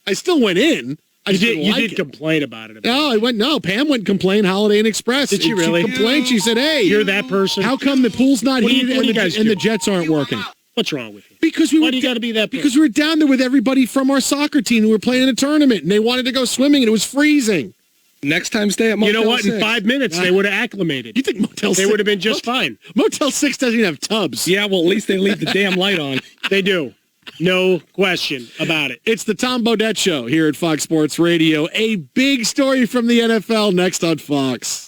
I still went in. You did complain about it. No, Pam went and complained Holiday Inn Express. Did she really? She complained. She said, hey. You're that person? How come the pool's not heated and the Jets aren't working? What's wrong with you? Why do you got to be that person? Because we were down there with everybody from our soccer team who were playing in a tournament, and they wanted to go swimming, and it was freezing. Next time, stay at Motel 6. You know what? In 5 minutes, they would have acclimated. You think Motel 6? They would have been just fine. Motel 6 doesn't even have tubs. Yeah, well, at least they leave the damn light on. They do. No question about it. It's the Tom Bodett Show here at Fox Sports Radio. A big story from the NFL next on Fox.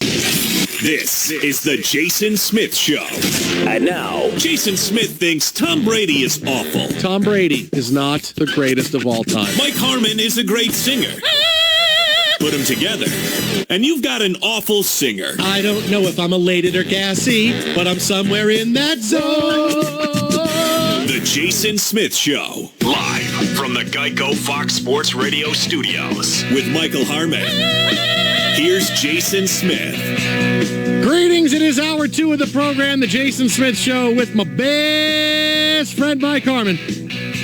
This is the Jason Smith Show. And now, Jason Smith thinks Tom Brady is awful. Tom Brady is not the greatest of all time. Mike Harmon is a great singer. Put them together, and you've got an awful singer. I don't know if I'm elated or gassy, but I'm somewhere in that zone. The Jason Smith Show. Live from the Geico Fox Sports Radio studios. With Michael Harmon. Here's Jason Smith. Greetings. It is hour 2 of the program, The Jason Smith Show, with my best friend, Mike Harmon.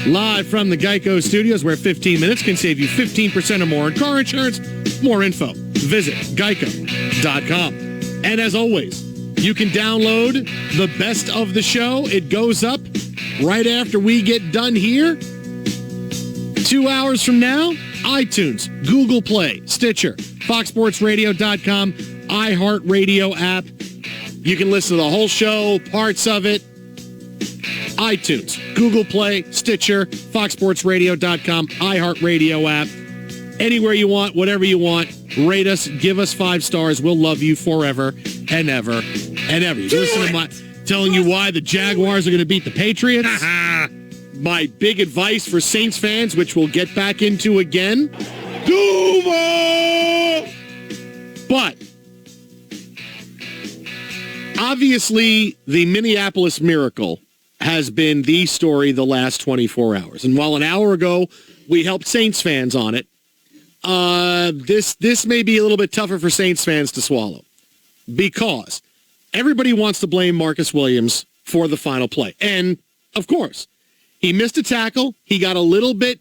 Live from the Geico studios, where 15 minutes can save you 15% or more in car insurance. More info, visit geico.com. And as always, you can download the best of the show. It goes up right after we get done here. 2 hours from now, iTunes, Google Play, Stitcher, foxsportsradio.com, iHeartRadio app. You can listen to the whole show, parts of it. iTunes, Google Play, Stitcher, foxsportsradio.com, iHeartRadio app. Anywhere you want, whatever you want. Rate us, give us 5 stars. We'll love you forever and ever and ever. You listen to my telling you why the Jaguars are going to beat the Patriots. My big advice for Saints fans, which we'll get back into again. Duval! But obviously, the Minneapolis Miracle has been the story the last 24 hours. And while an hour ago we helped Saints fans on it, this may be a little bit tougher for Saints fans to swallow, because everybody wants to blame Marcus Williams for the final play. And, of course, he missed a tackle. He got a little bit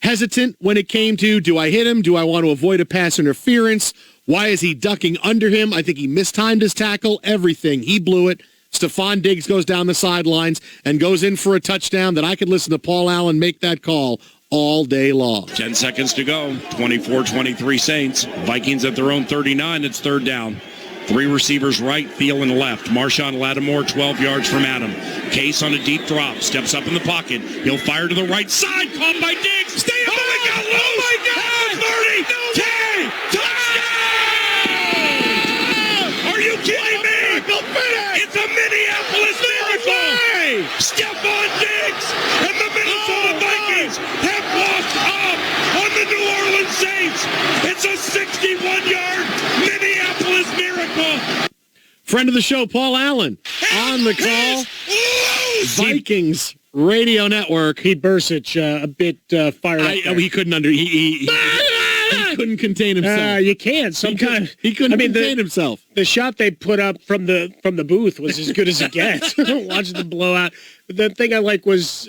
hesitant when it came to, do I hit him? Do I want to avoid a pass interference? Why is he ducking under him? I think he mistimed his tackle. Everything. He blew it. Stephon Diggs goes down the sidelines and goes in for a touchdown that I could listen to Paul Allen make that call all day long. 10 seconds to go. 24-23 Saints. Vikings at their own 39. It's third down. 3 receivers right, Thielen left. Marshawn Lattimore 12 yards from Adam. Case on a deep drop. Steps up in the pocket. He'll fire to the right side. Caught by Diggs. Stay up. Oh, he got loose. Oh, my God. 30. 10. Touchdown. Are you kidding me? It's a Minneapolis Miracle. Stephon Diggs and the Minnesota Vikings have walked up on the New Orleans Saints. It's a 61-yard Minneapolis Miracle. Friend of the show, Paul Allen, on the call. Vikings Radio Network. Pete Bursich a bit fired up. He couldn't under. He He couldn't contain himself. You can't. Sometimes he couldn't contain himself. The shot they put up from the booth was as good as it gets. Watching the blowout. The thing I like was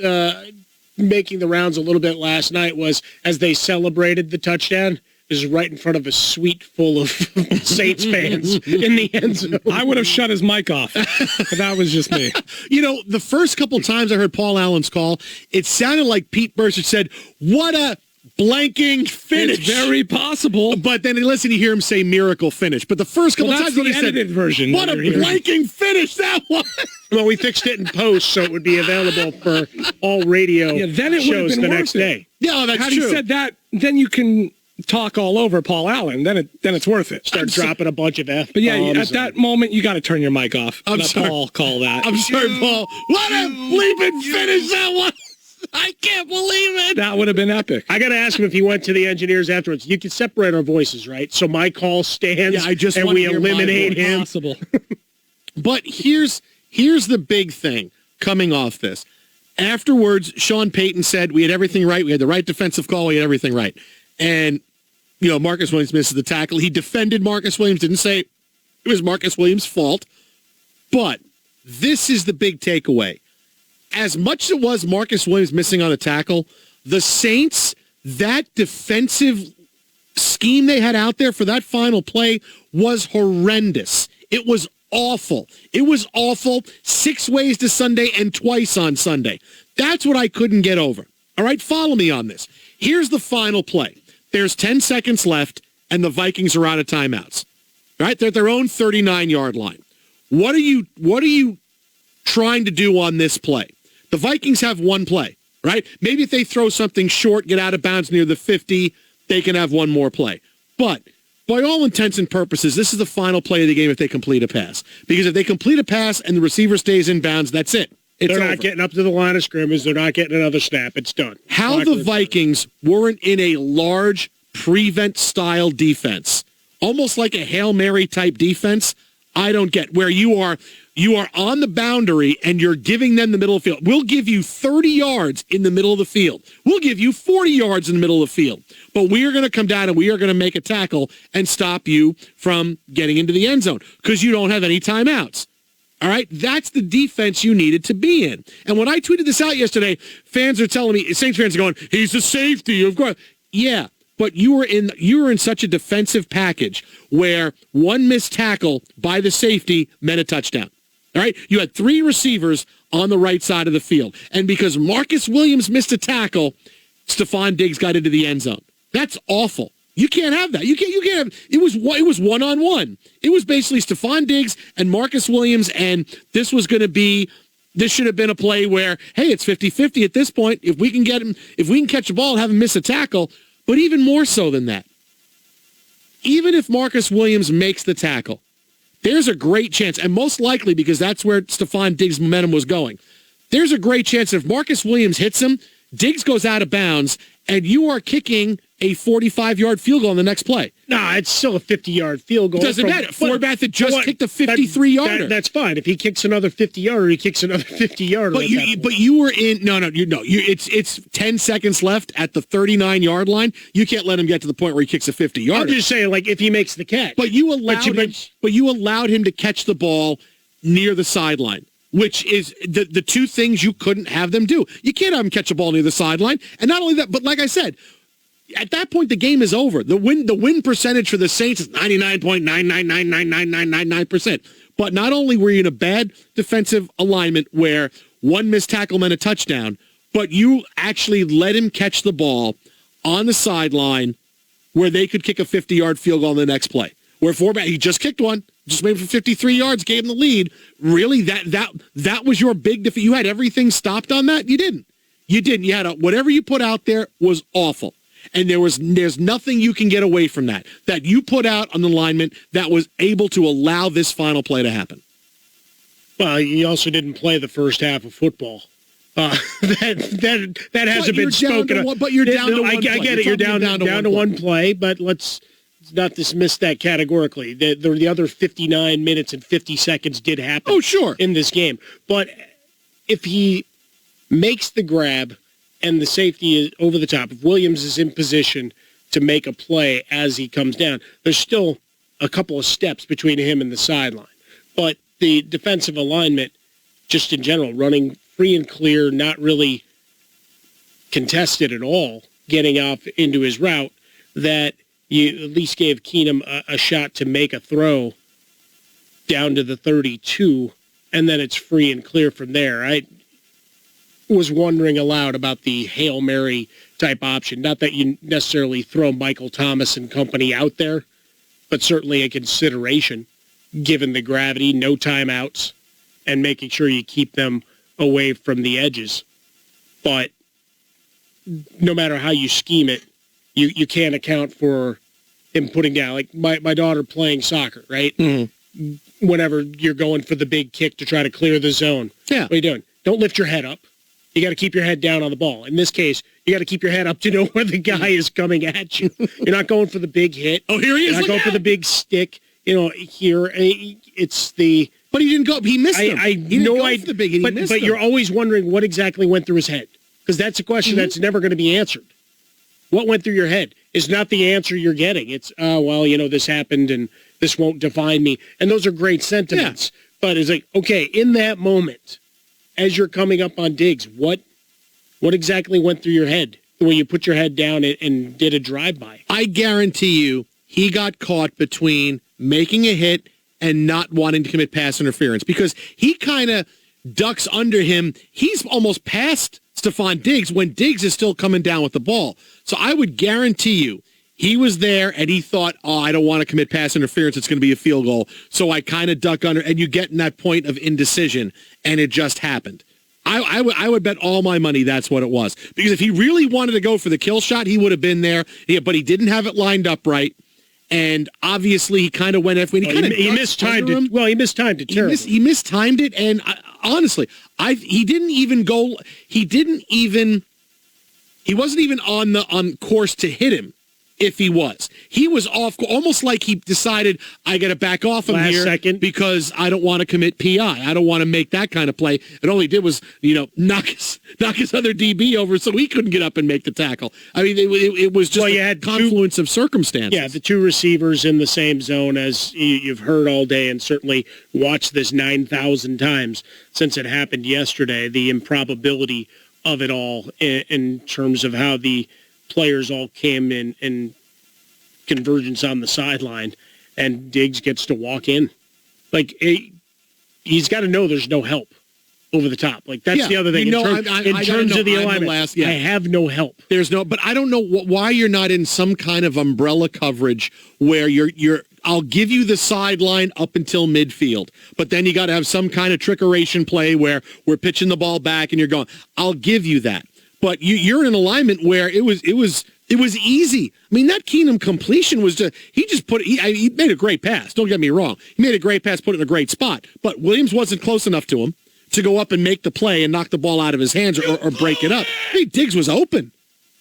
making the rounds a little bit last night was as they celebrated the touchdown. Is right in front of a suite full of Saints fans in the end zone. I would have shut his mic off. But that was just me. You know, the first couple times I heard Paul Allen's call, it sounded like Pete Burchett said, "What a blanking finish." It's very possible. But then, listen, you hear him say miracle finish. But the first couple times when he said, version "What a blanking finish that was." Well, we fixed it in post, so it would be available for all radio then it shows been the worth next day. Yeah, that's Had true. he said that, then you can talk all over Paul Allen. Then it's worth it. Start dropping a bunch of F-bombs. But yeah, at that moment, you got to turn your mic off. I'm Let sorry. Paul call that. I'm sorry, Paul. What a bleeping finish that was. I can't believe it. That would have been epic. I got to ask him if he went to the engineers afterwards. You can separate our voices, right? So my call stands, and we eliminate him. Possible. But here's the big thing coming off this. Afterwards, Sean Payton said we had everything right. We had the right defensive call. We had everything right. And, Marcus Williams misses the tackle. He defended Marcus Williams, didn't say it was Marcus Williams' fault. But this is the big takeaway. As much as it was Marcus Williams missing on a tackle, the Saints, that defensive scheme they had out there for that final play was horrendous. It was awful. It was awful 6 ways to Sunday and twice on Sunday. That's what I couldn't get over. All right, follow me on this. Here's the final play. There's 10 seconds left, and the Vikings are out of timeouts. All right, they're at their own 39-yard line. What are you trying to do on this play? The Vikings have one play, right? Maybe if they throw something short, get out of bounds near the 50, they can have one more play. But by all intents and purposes, this is the final play of the game if they complete a pass. Because if they complete a pass and the receiver stays in bounds, that's it. They're not getting up to the line of scrimmage. They're not getting another snap. It's done. How the Vikings weren't in a large prevent-style defense, almost like a Hail Mary type defense, I don't get. Where you are on the boundary and you're giving them the middle of the field. We'll give you 30 yards in the middle of the field. We'll give you 40 yards in the middle of the field. But we are going to come down and we are going to make a tackle and stop you from getting into the end zone because you don't have any timeouts. All right, that's the defense you needed to be in. And when I tweeted this out yesterday, fans are telling me, Saints fans are going, he's the safety, of course. Yeah, but you were in such a defensive package where one missed tackle by the safety meant a touchdown. All right, you had 3 receivers on the right side of the field. And because Marcus Williams missed a tackle, Stephon Diggs got into the end zone. That's awful. You can't have that. You can't have it was one-on-one. It was basically Stephon Diggs and Marcus Williams, and this should have been a play where, hey, it's 50-50 at this point. If we can catch the ball and have him miss a tackle, but even more so than that. Even if Marcus Williams makes the tackle, there's a great chance, and most likely because that's where Stephon Diggs' momentum was going, there's a great chance if Marcus Williams hits him, Diggs goes out of bounds, and you are kicking a 45-yard field goal on the next play. Nah, it's still a 50-yard field goal. It doesn't matter. Forbat that just kicked a 53-yarder. That's fine. If he kicks another 50-yarder, he kicks another 50-yarder. But you were in. It's 10 seconds left at the 39-yard line. You can't let him get to the point where he kicks a 50-yarder. I'm just saying, like if he makes the catch. But you allowed him to catch the ball near the sideline, which is the two things you couldn't have them do. You can't have them catch a ball near the sideline, and not only that, but like I said. At that point, the game is over. The win percentage for the Saints is 99.9999999%. But not only were you in a bad defensive alignment where one missed tackle meant a touchdown, but you actually let him catch the ball on the sideline where they could kick a 50-yard field goal on the next play. Where he just kicked one, just made it for 53 yards, gave him the lead. Really, that was your big defeat. You had everything stopped on that? You didn't. You had whatever you put out there was awful. And there's nothing you can get away from that you put out on the lineman that was able to allow this final play to happen. Well, he also didn't play the first half of football. That hasn't been spoken of. But you're down to one play. I get it. You're down to one play, but let's not dismiss that categorically. The other 59 minutes and 50 seconds did happen. Oh, sure. In this game. But if he makes the grab and the safety is over the top, if Williams is in position, to make a play as he comes down. There's still a couple of steps between him and the sideline. But the defensive alignment, just in general, running free and clear, not really contested at all, getting off into his route, that you at least gave Keenum a shot to make a throw down to the 32, and then it's free and clear from there. I was wondering aloud about the Hail Mary type option. Not that you necessarily throw Michael Thomas and company out there, but certainly a consideration given the gravity, no timeouts, and making sure you keep them away from the edges. But no matter how you scheme it, you can't account for him putting down. Like my daughter playing soccer, right? Mm-hmm. Whenever you're going for the big kick to try to clear the zone. Yeah. What are you doing? Don't lift your head up. You got to keep your head down on the ball. In this case, you got to keep your head up to know where the guy is coming at you. You're not going for the big hit. Oh, here he is. You're not going for the big stick. Here, it's the... But he didn't go. He missed him. He didn't go for the big hit. But you're always wondering what exactly went through his head. Because that's a question that's never going to be answered. What went through your head is not the answer you're getting. It's, this happened and this won't define me. And those are great sentiments. Yeah. But it's like, okay, in that moment, as you're coming up on Diggs, what exactly went through your head when you put your head down and did a drive-by? I guarantee you he got caught between making a hit and not wanting to commit pass interference because he kind of ducks under him. He's almost past Stephon Diggs when Diggs is still coming down with the ball. So I would guarantee you he was there and he thought, I don't want to commit pass interference. It's going to be a field goal. So I kind of duck under, and you get in that point of indecision, and it just happened. I would bet all my money that's what it was. Because if he really wanted to go for the kill shot, he would have been there. Yeah, but he didn't have it lined up right. And obviously, he kind of went after. He mistimed it. Well, he mistimed it terribly. He mistimed it, and honestly, he didn't even go. He wasn't even on course to hit him. If he was off, almost like he decided, I got to back off him here second. Because I don't want to commit PI. I don't want to make that kind of play. And all he did was, knock his other DB over so he couldn't get up and make the tackle. I mean, it was just a confluence of circumstances. Yeah, the two receivers in the same zone, as you've heard all day and certainly watched this 9,000 times since it happened yesterday, the improbability of it all in terms of how the players all came in convergence on the sideline, and Diggs gets to walk in. Like, he's got to know there's no help over the top. Like, that's the other thing. In terms of the alignment, I have no help. There's no, but I don't know why you're not in some kind of umbrella coverage where I'll give you the sideline up until midfield, but then you got to have some kind of trickeration play where we're pitching the ball back and you're going, I'll give you that. But you're in an alignment where it was easy. I mean, that Keenum completion was he made a great pass. Don't get me wrong. He made a great pass, put it in a great spot. But Williams wasn't close enough to him to go up and make the play and knock the ball out of his hands or break it up. I mean, Diggs was open.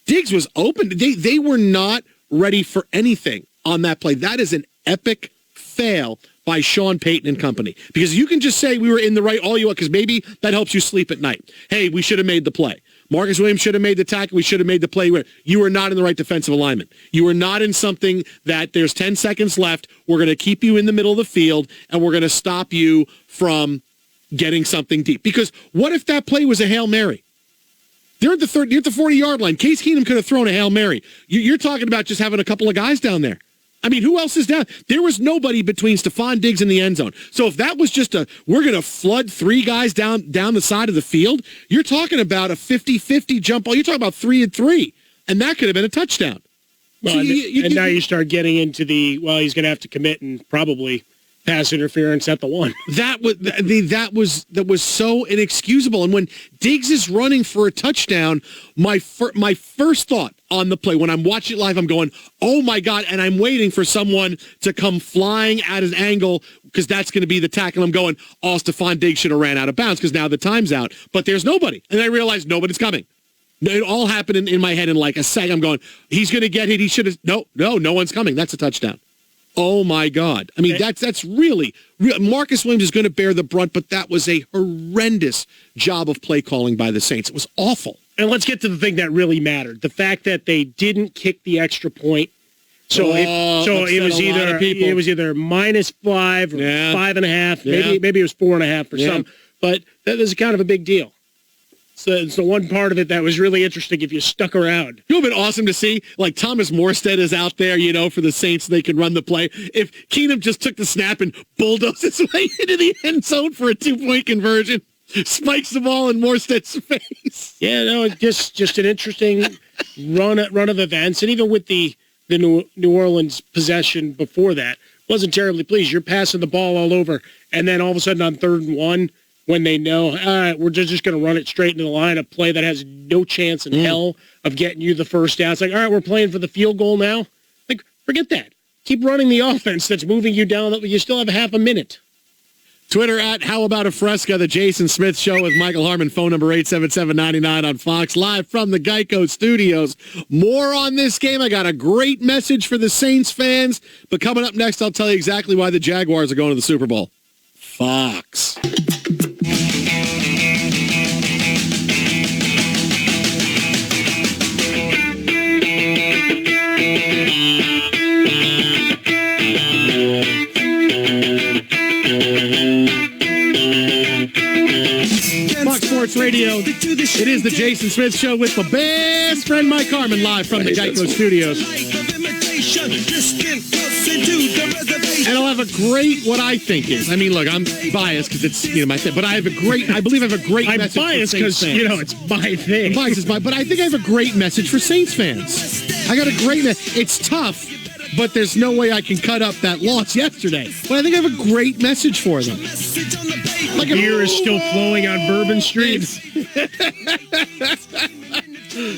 They were not ready for anything on that play. That is an epic fail by Sean Payton and company. Because you can just say we were in the right all you want, because maybe that helps you sleep at night. Hey, we should have made the play. Marcus Williams should have made the tackle. We should have made the play. Where you were not in the right defensive alignment. You were not in something that there's 10 seconds left. We're going to keep you in the middle of the field, and we're going to stop you from getting something deep. Because what if that play was a Hail Mary? They're at the 40-yard line. Case Keenum could have thrown a Hail Mary. You're talking about just having a couple of guys down there. I mean, who else is down? There was nobody between Stephon Diggs and the end zone. So if that was just we're going to flood three guys down the side of the field, you're talking about a 50-50 jump ball. You're talking about 3-3, and that could have been a touchdown. Well, so now you start getting into he's going to have to commit and probably pass interference at the one. That was so inexcusable. And when Diggs is running for a touchdown, my first thought on the play, when I'm watching it live, I'm going, oh my God, and I'm waiting for someone to come flying at an angle because that's going to be the tackle. I'm going, Stephon Diggs should have ran out of bounds because now the time's out. But there's nobody. And I realized nobody's coming. It all happened in my head in like a second. I'm going, he's going to get hit. He should have. No one's coming. That's a touchdown. Oh, my God. I mean, that's really Marcus Williams is going to bear the brunt, but that was a horrendous job of play calling by the Saints. It was awful. And let's get to the thing that really mattered. The fact that they didn't kick the extra point. So it was either -5 or 5.5. Maybe it was 4.5 for some. But that is kind of a big deal. So it's the one part of it that was really interesting if you stuck around. It would have been awesome to see, like Thomas Morstead is out there, for the Saints, they could run the play. If Keenum just took the snap and bulldozed his way into the end zone for a 2-point conversion, spikes the ball in Morstead's face. Yeah, no, just an interesting run of events. And even with the New Orleans possession before that, wasn't terribly pleased. You're passing the ball all over, and then all of a sudden on 3rd and 1, when they know, all right, we're just going to run it straight into the line, a play that has no chance in hell of getting you the first down. It's like, all right, we're playing for the field goal now. Like, forget that. Keep running the offense that's moving you down. You still have half a minute. Twitter at How About a Fresca, the Jason Smith Show with Michael Harmon. Phone number 877-99 on Fox, live from the Geico Studios. More on this game. I got a great message for the Saints fans. But coming up next, I'll tell you exactly why the Jaguars are going to the Super Bowl. Fox. Fox Sports Radio. It is the Jason Smith Show with my best friend Mike Harmon, live from the Geico Studios. And I'll have a great, what I think is, look, I'm biased because it's, my thing, but I believe I have a great message for Saints fans. I'm biased because, it's my thing. I'm biased, but I think I have a great message for Saints fans. I got a great message. It's tough, but there's no way I can cut up that loss yesterday. But I think I have a great message for them. Like beer is still flowing on Bourbon Street.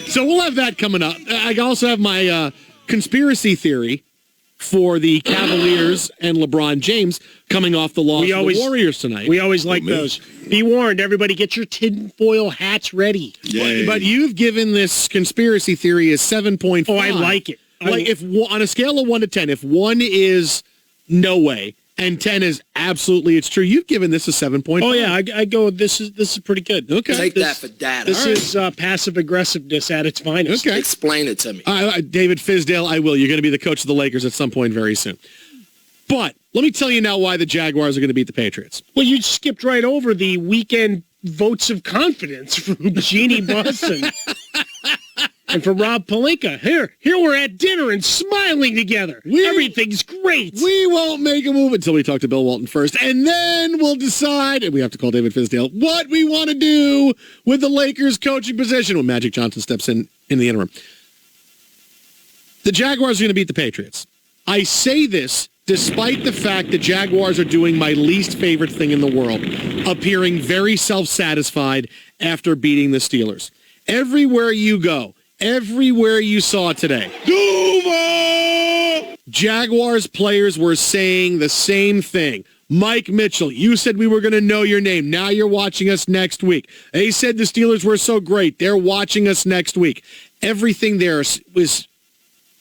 So we'll have that coming up. I also have my conspiracy theory for the Cavaliers and LeBron James coming off the loss of the Warriors tonight. We always like those. Be warned, everybody, get your tinfoil hats ready. But you've given this conspiracy theory a 7.5. Oh, I like it. If on a scale of 1 to 10, if 1 is no way and 10 is absolutely it's true, you've given this a 7.5. Oh yeah, I go. This is pretty good. Okay, take that for data. This is passive aggressiveness at its finest. Okay, explain it to me. David Fizdale, I will. You're going to be the coach of the Lakers at some point very soon. But let me tell you now why the Jaguars are going to beat the Patriots. Well, you skipped right over the weekend votes of confidence from Jeannie Boston. And for Rob Pelinka, here we're at dinner and smiling together. Everything's great. We won't make a move until we talk to Bill Walton first, and then we'll decide, and we have to call David Fizdale, what we want to do with the Lakers coaching position when Magic Johnson steps in the interim. The Jaguars are going to beat the Patriots. I say this despite the fact the Jaguars are doing my least favorite thing in the world, appearing very self-satisfied after beating the Steelers. Everywhere you go, everywhere you saw today, Duval! Jaguars players were saying the same thing. Mike Mitchell, you said we were going to know your name. Now you're watching us next week. They said the Steelers were so great. They're watching us next week. Everything there was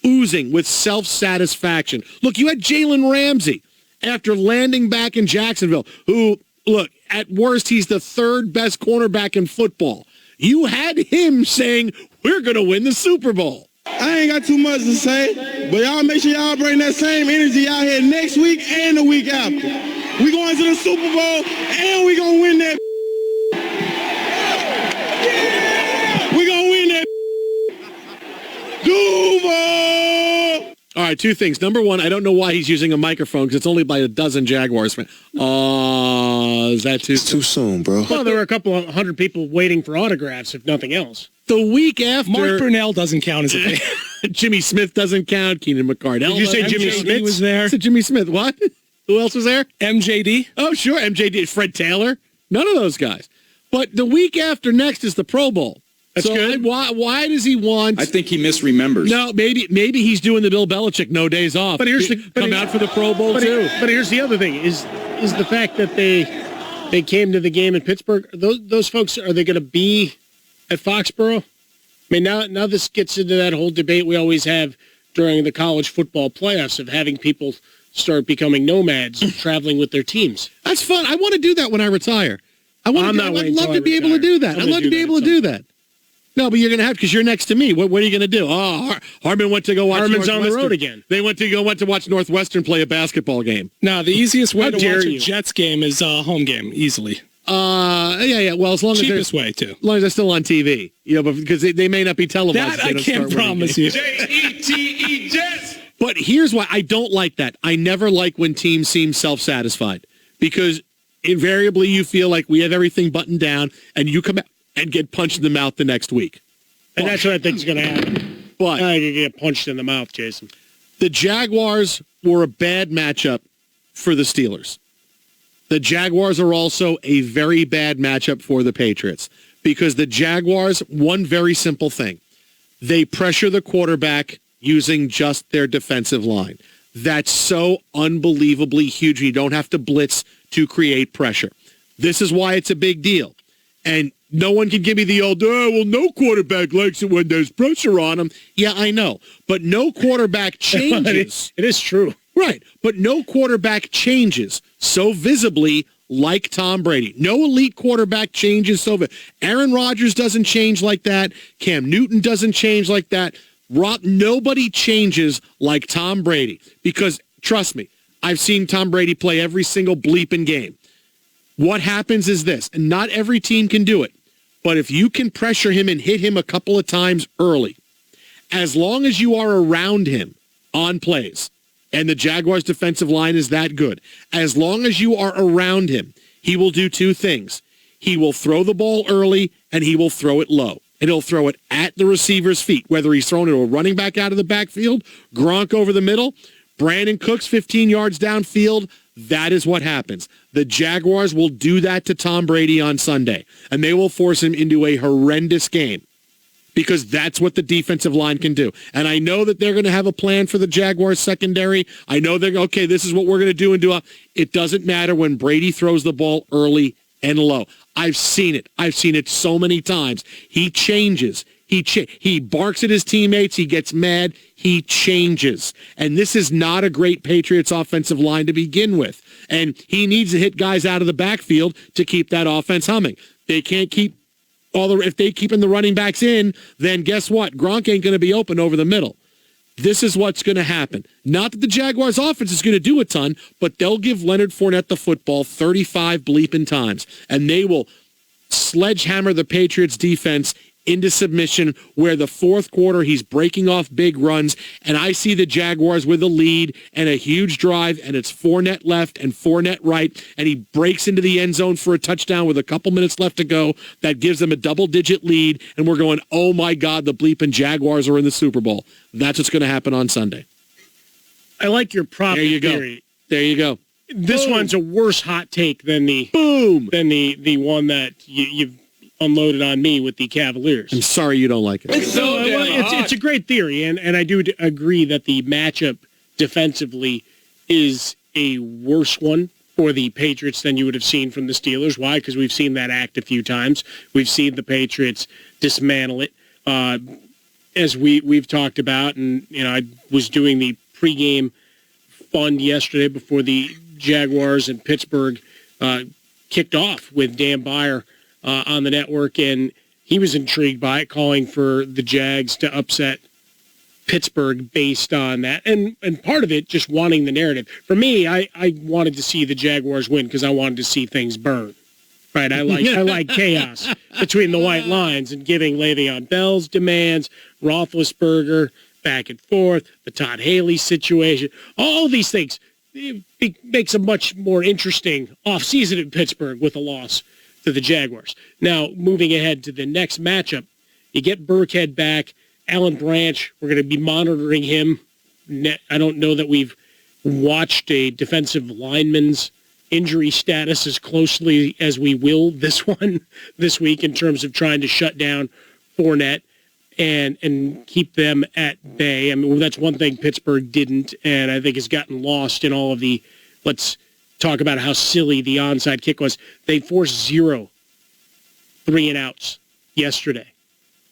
oozing with self-satisfaction. Look, you had Jalen Ramsey after landing back in Jacksonville, who, look, at worst, he's the 3rd best cornerback in football. You had him saying, we're going to win the Super Bowl. I ain't got too much to say, but y'all make sure y'all bring that same energy out here next week and the week after. We going to the Super Bowl, and we going to win that. We going to win that. Duval! All right, 2 things. Number 1, I don't know why he's using a microphone because it's only by a dozen Jaguars fans. Is that too? It's too soon, bro. Well, there were a couple of 100 people waiting for autographs, if nothing else. The week after, Mark Brunell doesn't count as a fan. Jimmy Smith doesn't count. Keenan McCardell. Did you say Jimmy Smith was there? I said Jimmy Smith. What? Who else was there? MJD. Oh, sure, MJD. Fred Taylor. None of those guys. But the week after next is the Pro Bowl. That's good. Why does he want? I think he misremembers. No, maybe he's doing the Bill Belichick no days off. But here's come out for the Pro Bowl too. But here's the other thing: is the fact that they came to the game in Pittsburgh. Those folks, are they going to be at Foxborough? I mean, now this gets into that whole debate we always have during the college football playoffs of having people start becoming nomads, traveling with their teams. That's fun. I want to do that when I retire. I'd love to be able to do that. I'd love to be able to do that. No, but you're going to have, because you're next to me. What are you going to do? Oh, Harmon went to go watch Harmon's on the Northwestern. road again. They went to watch Northwestern play a basketball game. No, the easiest way How to dare watch you. a Jets game is a home game, easily. Yeah. Well, as long Cheapest as way, too. as long as they're still on TV, but because they may not be televised. That I can't promise you. J-E-T-E, Jets. But here's why I don't like that. I never like when teams seem self-satisfied, because invariably you feel like we have everything buttoned down, and you come out and get punched in the mouth the next week. And that's what I think is going to happen. But I could get punched in the mouth, Jason. The Jaguars were a bad matchup for the Steelers. The Jaguars are also a very bad matchup for the Patriots, because the Jaguars, one very simple thing, they pressure the quarterback using just their defensive line. That's so unbelievably huge. You don't have to blitz to create pressure. This is why it's a big deal. And no one can give me the old, no quarterback likes it when there's pressure on him. Yeah, I know. But no quarterback changes. It is true. Right. But no quarterback changes so visibly like Tom Brady. No elite quarterback changes so Aaron Rodgers doesn't change like that. Cam Newton doesn't change like that. Nobody changes like Tom Brady. Because, trust me, I've seen Tom Brady play every single bleeping game. What happens is this, and not every team can do it, but if you can pressure him and hit him a couple of times early, as long as you are around him on plays, and the Jaguars' defensive line is that good, as long as you are around him, he will do two things. He will throw the ball early, and he will throw it low. And he'll throw it at the receiver's feet, whether he's throwing it to a running back out of the backfield, Gronk over the middle, Brandon Cooks 15 yards downfield. That is what happens. The Jaguars will do that to Tom Brady on Sunday, and they will force him into a horrendous game, because that's what the defensive line can do. And I know that they're going to have a plan for the Jaguars secondary. I know they're, okay, this is what we're going to do and do. It doesn't matter when Brady throws the ball early and low. I've seen it. I've seen it so many times. He changes. He barks at his teammates. He gets mad. He changes. And this is not a great Patriots offensive line to begin with. And he needs to hit guys out of the backfield to keep that offense humming. They can't keep if they keeping the running backs in, then guess what? Gronk ain't going to be open over the middle. This is what's going to happen. Not that the Jaguars offense is going to do a ton, but they'll give Leonard Fournette the football 35 bleeping times, and they will sledgehammer the Patriots defense into submission, where the fourth quarter he's breaking off big runs, and I see the Jaguars with a lead and a huge drive, and it's Fournette left and Fournette right, and he breaks into the end zone for a touchdown with a couple minutes left to go. That gives them a double-digit lead, and we're going, oh my God, the bleeping Jaguars are in the Super Bowl. That's what's going to happen on Sunday. I like your prop theory. There you go. This one's a worse hot take than the one that you've unloaded on me with the Cavaliers. I'm sorry you don't like it. It's a great theory, and I do agree that the matchup defensively is a worse one for the Patriots than you would have seen from the Steelers. Why? Because we've seen that act a few times. We've seen the Patriots dismantle it, as we've talked about. And I was doing the pregame fund yesterday before the Jaguars and Pittsburgh kicked off with Dan Byer on the network, and he was intrigued by it, calling for the Jags to upset Pittsburgh based on that. And part of it, just wanting the narrative. For me, I wanted to see the Jaguars win because I wanted to see things burn. Right? I like chaos between the white lines and giving Le'Veon Bell's demands, Roethlisberger, back and forth, the Todd Haley situation, all these things. It makes a much more interesting offseason in Pittsburgh with a loss to the Jaguars. Now, moving ahead to the next matchup, you get Burkhead back. Alan Branch, we're going to be monitoring him. I don't know that we've watched a defensive lineman's injury status as closely as we will this week in terms of trying to shut down Fournette and keep them at bay. I mean, that's one thing Pittsburgh didn't, and I think has gotten lost in all of the, let's talk about how silly the onside kick was. They forced 0 3-and-outs yesterday.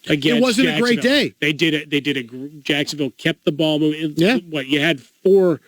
It wasn't a great day. They did it. Jacksonville kept the ball moving. Yeah. You had four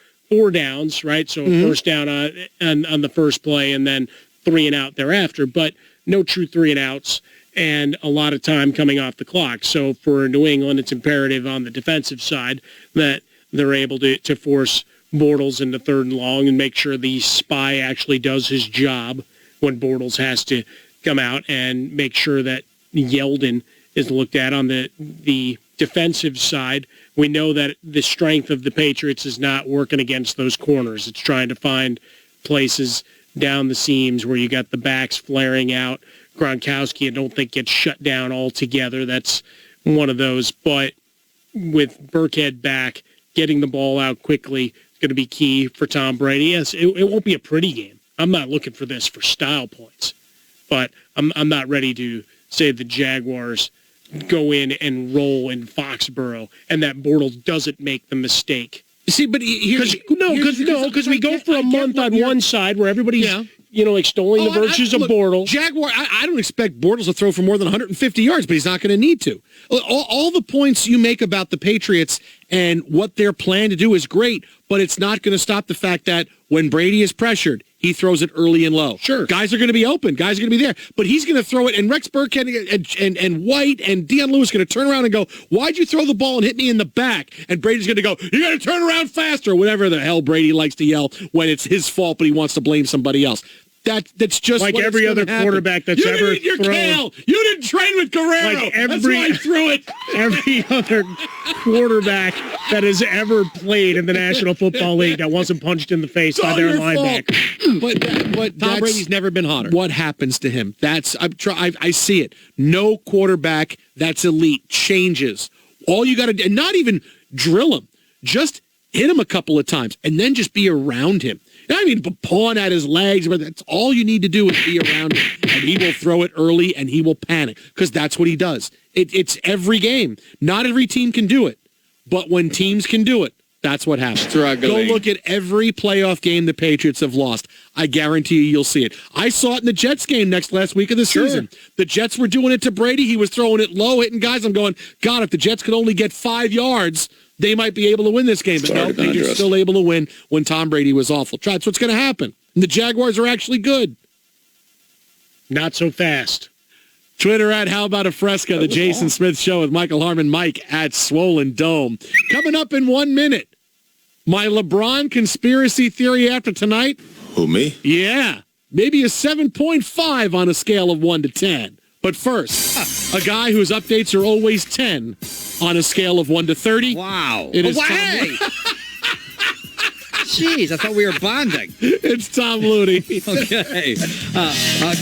downs, right? So first down on the first play, and then 3-and-out thereafter. But no true 3-and-outs. and a lot of time coming off the clock. So for New England, it's imperative on the defensive side that they're able to force Bortles into 3rd and long and make sure the spy actually does his job when Bortles has to come out, and make sure that Yeldon is looked at on the defensive side. We know that the strength of the Patriots is not working against those corners. It's trying to find places down the seams where you got the backs flaring out. Gronkowski, I don't think gets shut down altogether. That's one of those. But with Burkhead back, getting the ball out quickly is going to be key for Tom Brady. Yes, it won't be a pretty game. I'm not looking for this for style points, but I'm not ready to say the Jaguars go in and roll in Foxborough and that Bortles doesn't make the mistake. See, but because we go for a month on one side where everybody's extolling the virtues of Bortles. Jaguar, I don't expect Bortles to throw for more than 150 yards, but he's not going to need to. All the points you make about the Patriots and what their plan to do is great, but it's not going to stop the fact that when Brady is pressured, he throws it early and low. Sure. Guys are going to be open. Guys are going to be there. But he's going to throw it, and Rex Burkhead and White and Deion Lewis going to turn around and go, why'd you throw the ball and hit me in the back? And Brady's going to go, you got to turn around faster, whatever the hell Brady likes to yell when it's his fault, but he wants to blame somebody else. That's just like every other quarterback that's ever thrown. Kale. You didn't train with Guerrero. Like that's why I threw it. Every other quarterback that has ever played in the National Football League that wasn't punched in the face by their linebacker. But Tom Brady's never been hotter. What happens to him? I see it. No quarterback that's elite changes. All you got to do, and not even drill him, just hit him a couple of times, and then just be around him. I mean, pawing at his legs, but that's all you need to do is be around him, and he will throw it early, and he will panic, because that's what he does. It's every game. Not every team can do it, but when teams can do it, that's what happens. Struggling. Go look at every playoff game the Patriots have lost. I guarantee you'll see it. I saw it in the Jets game last week of the season. The Jets were doing it to Brady. He was throwing it low, hitting guys. I'm going, God, if the Jets could only get 5 yards, they might be able to win this game. But no, they were still able to win when Tom Brady was awful. That's what's going to happen. And the Jaguars are actually good. Not so fast. Twitter at How About a Fresca, the Jason Smith Show with Michael Harmon, Mike at Swollen Dome. Coming up in 1 minute, my LeBron conspiracy theory after tonight. Who, me? Yeah, maybe a 7.5 on a scale of 1 to 10. But first, a guy whose updates are always 10 on a scale of 1 to 30. Wow. It is hey! Jeez, I thought we were bonding. It's Tom Looney. Okay.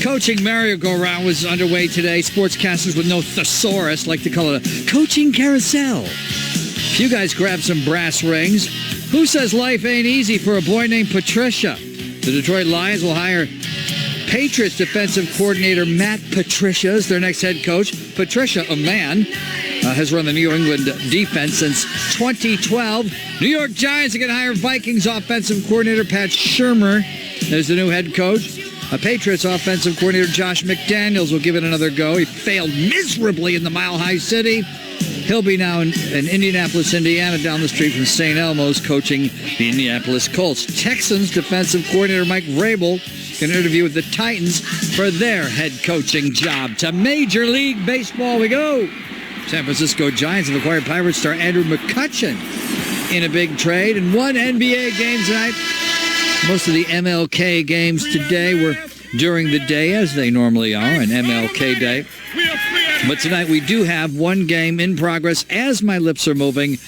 Coaching merry-go-round was underway today. Sportscasters with no thesaurus like to call it a coaching carousel. A few guys grabbed some brass rings. Who says life ain't easy for a boy named Patricia? The Detroit Lions will hire Patriots defensive coordinator Matt Patricia as their next head coach. Patricia, a man, has run the New England defense since 2012. New York Giants are going to hire Vikings offensive coordinator Pat Shurmur as the new head coach. Patriots offensive coordinator Josh McDaniels will give it another go. He failed miserably in the Mile High City. He'll be now in Indianapolis, Indiana, down the street from St. Elmo's, coaching the Indianapolis Colts. Texans defensive coordinator Mike Vrabel can interview with the Titans for their head coaching job. To Major League Baseball we go. San Francisco Giants have acquired Pirates star Andrew McCutchen in a big trade. And one NBA game tonight. Most of the MLK games today were during the day, as they normally are, an MLK day. But tonight we do have one game in progress as my lips are moving,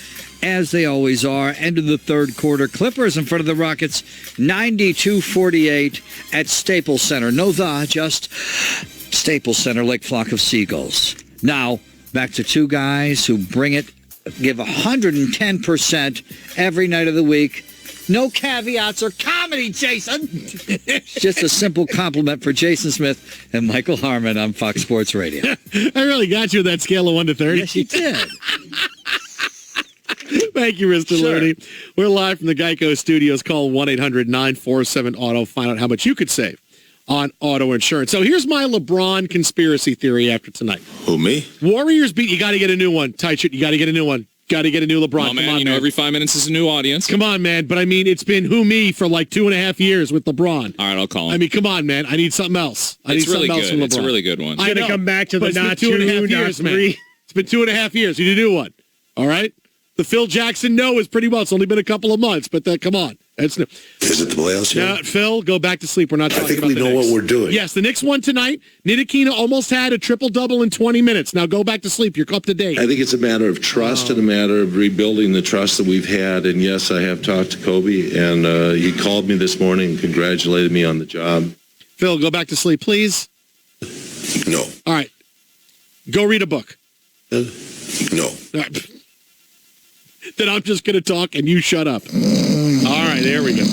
as they always are. End of the third quarter. Clippers in front of the Rockets, 92-48 at Staples Center. No just Staples Center, like flock of seagulls. Now, back to two guys who bring it, give 110% every night of the week. No caveats or comedy, Jason. Just a simple compliment for Jason Smith and Michael Harmon on Fox Sports Radio. I really got you with that scale of 1 to 30. Yes, you did. Thank you, Mr. Looney. We're live from the Geico Studios. Call 1-800-947-AUTO. Find out how much you could save on auto insurance. So here's my LeBron conspiracy theory after tonight. Who, me? Warriors beat. You got to get a new one. Tight shirt. You got to get a new one. Got to get a new LeBron. Oh, man, every 5 minutes is a new audience. Come on, man. But, I mean, it's been me for like 2.5 years with LeBron. All right, I'll call him. I mean, come on, man. I need something else. It's really good. It's a really good one. I'm going to come back to the not 2.5 years, man. It's been 2.5 years. You need to do one. All right? The Phil Jackson no is pretty well. It's only been a couple of months, but come on. Is it the playoffs yet? Phil, go back to sleep. We're not talking about the Knicks. I think we know what we're doing. Yes, the Knicks won tonight. Ntilikina almost had a triple-double in 20 minutes. Now go back to sleep. You're up to date. I think it's a matter of trust and a matter of rebuilding the trust that we've had. And, yes, I have talked to Kobe, and he called me this morning and congratulated me on the job. Phil, go back to sleep, please. No. All right. Go read a book. No. All right. Then I'm just going to talk and you shut up. All right, there we go.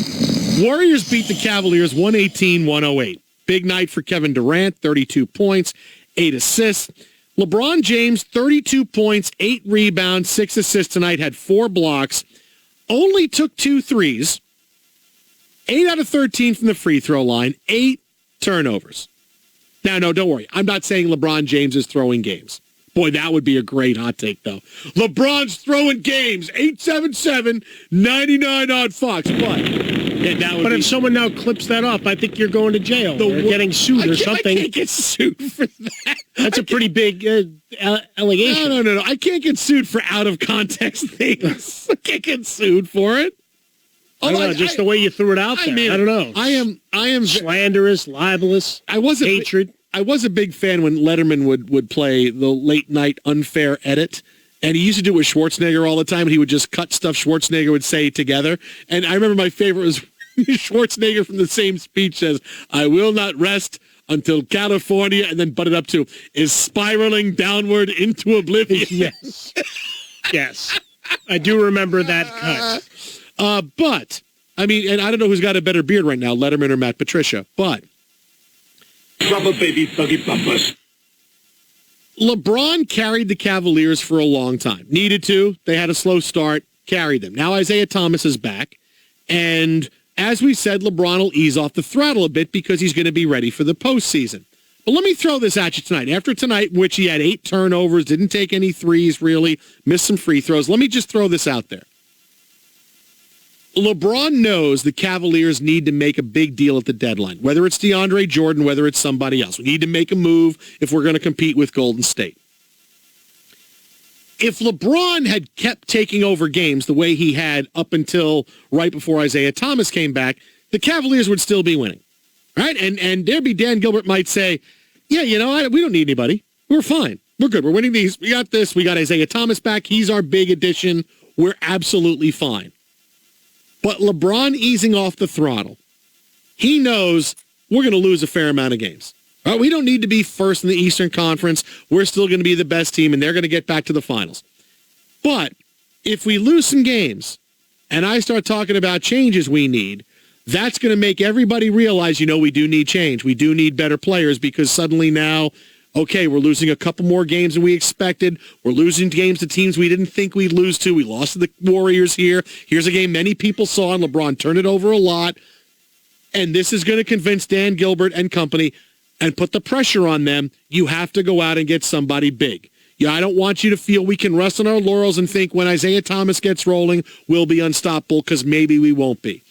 Warriors beat the Cavaliers 118-108. Big night for Kevin Durant, 32 points, 8 assists. LeBron James, 32 points, 8 rebounds, 6 assists tonight, had 4 blocks, only took 2 threes, 8 out of 13 from the free throw line, 8 turnovers. Now, no, don't worry. I'm not saying LeBron James is throwing games. Boy, that would be a great hot take, though. LeBron's throwing games, 877, 99 on Fox. But if someone now clips that up, I think you're going to jail or getting sued or something. I can't get sued for that. That's a pretty big allegation. No. I can't get sued for out-of-context things. I can't get sued for it. I don't know, just the way you threw it out there. I don't know. I am slanderous, libelous, hatred. I was a big fan when Letterman would play the late-night unfair edit, and he used to do it with Schwarzenegger all the time, and he would just cut stuff Schwarzenegger would say together. And I remember my favorite was Schwarzenegger from the same speech says, "I will not rest until California," and then butt it up to, "is spiraling downward into oblivion." Yes. Yes. I do remember that cut. But, I mean, and I don't know who's got a better beard right now, Letterman or Matt Patricia, but Rubber baby buggy bumpers. LeBron carried the Cavaliers for a long time. Needed to. They had a slow start. Carried them. Now Isaiah Thomas is back. And as we said, LeBron will ease off the throttle a bit because he's going to be ready for the postseason. But let me throw this at you tonight. After tonight, in which he had 8 turnovers, didn't take any threes really, missed some free throws, let me just throw this out there. LeBron knows the Cavaliers need to make a big deal at the deadline, whether it's DeAndre Jordan, whether it's somebody else. We need to make a move if we're going to compete with Golden State. If LeBron had kept taking over games the way he had up until right before Isaiah Thomas came back, the Cavaliers would still be winning. Right? And there'd be Dan Gilbert might say, yeah, we don't need anybody. We're fine. We're good. We're winning these. We got this. We got Isaiah Thomas back. He's our big addition. We're absolutely fine. But LeBron easing off the throttle, he knows we're going to lose a fair amount of games. Right? We don't need to be first in the Eastern Conference. We're still going to be the best team, and they're going to get back to the finals. But if we lose some games, and I start talking about changes we need, that's going to make everybody realize, we do need change. We do need better players because suddenly now, okay, we're losing a couple more games than we expected. We're losing games to teams we didn't think we'd lose to. We lost to the Warriors here. Here's a game many people saw, and LeBron turned it over a lot. And this is going to convince Dan Gilbert and company and put the pressure on them. You have to go out and get somebody big. Yeah, I don't want you to feel we can rest on our laurels and think when Isaiah Thomas gets rolling, we'll be unstoppable, because maybe we won't be.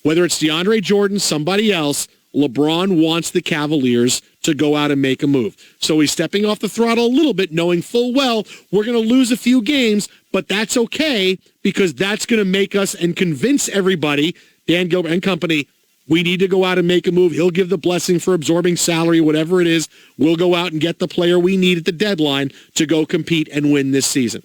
Whether it's DeAndre Jordan, somebody else, LeBron wants the Cavaliers to go out and make a move. So he's stepping off the throttle a little bit, knowing full well we're going to lose a few games, but that's okay because that's going to make us and convince everybody, Dan Gilbert and company, we need to go out and make a move. He'll give the blessing for absorbing salary, whatever it is. We'll go out and get the player we need at the deadline to go compete and win this season.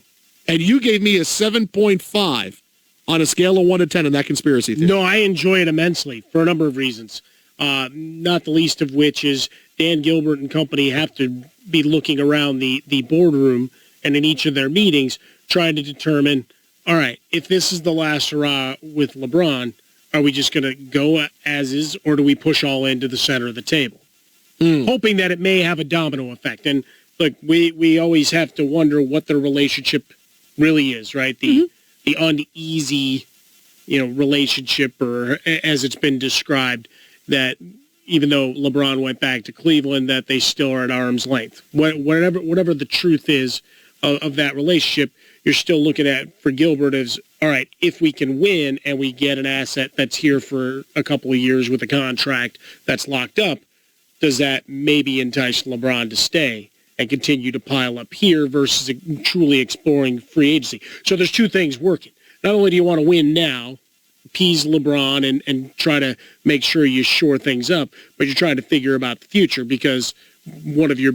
And you gave me a 7.5 on a scale of 1 to 10 in that conspiracy theory. No, I enjoy it immensely for a number of reasons. Not the least of which is Dan Gilbert and company have to be looking around the boardroom and in each of their meetings trying to determine, all right, if this is the last hurrah with LeBron, are we just going to go as is, or do we push all into the center of the table? Hoping that it may have a domino effect. And look, we always have to wonder what their relationship really is, right? The uneasy, relationship, or as it's been described, that even though LeBron went back to Cleveland, that they still are at arm's length. Whatever the truth is of that relationship, you're still looking at, for Gilbert, as, all right, if we can win and we get an asset that's here for a couple of years with a contract that's locked up, does that maybe entice LeBron to stay and continue to pile up here versus truly exploring free agency? So there's two things working. Not only do you want to win now, appease LeBron and try to make sure you shore things up, but you're trying to figure about the future because one of your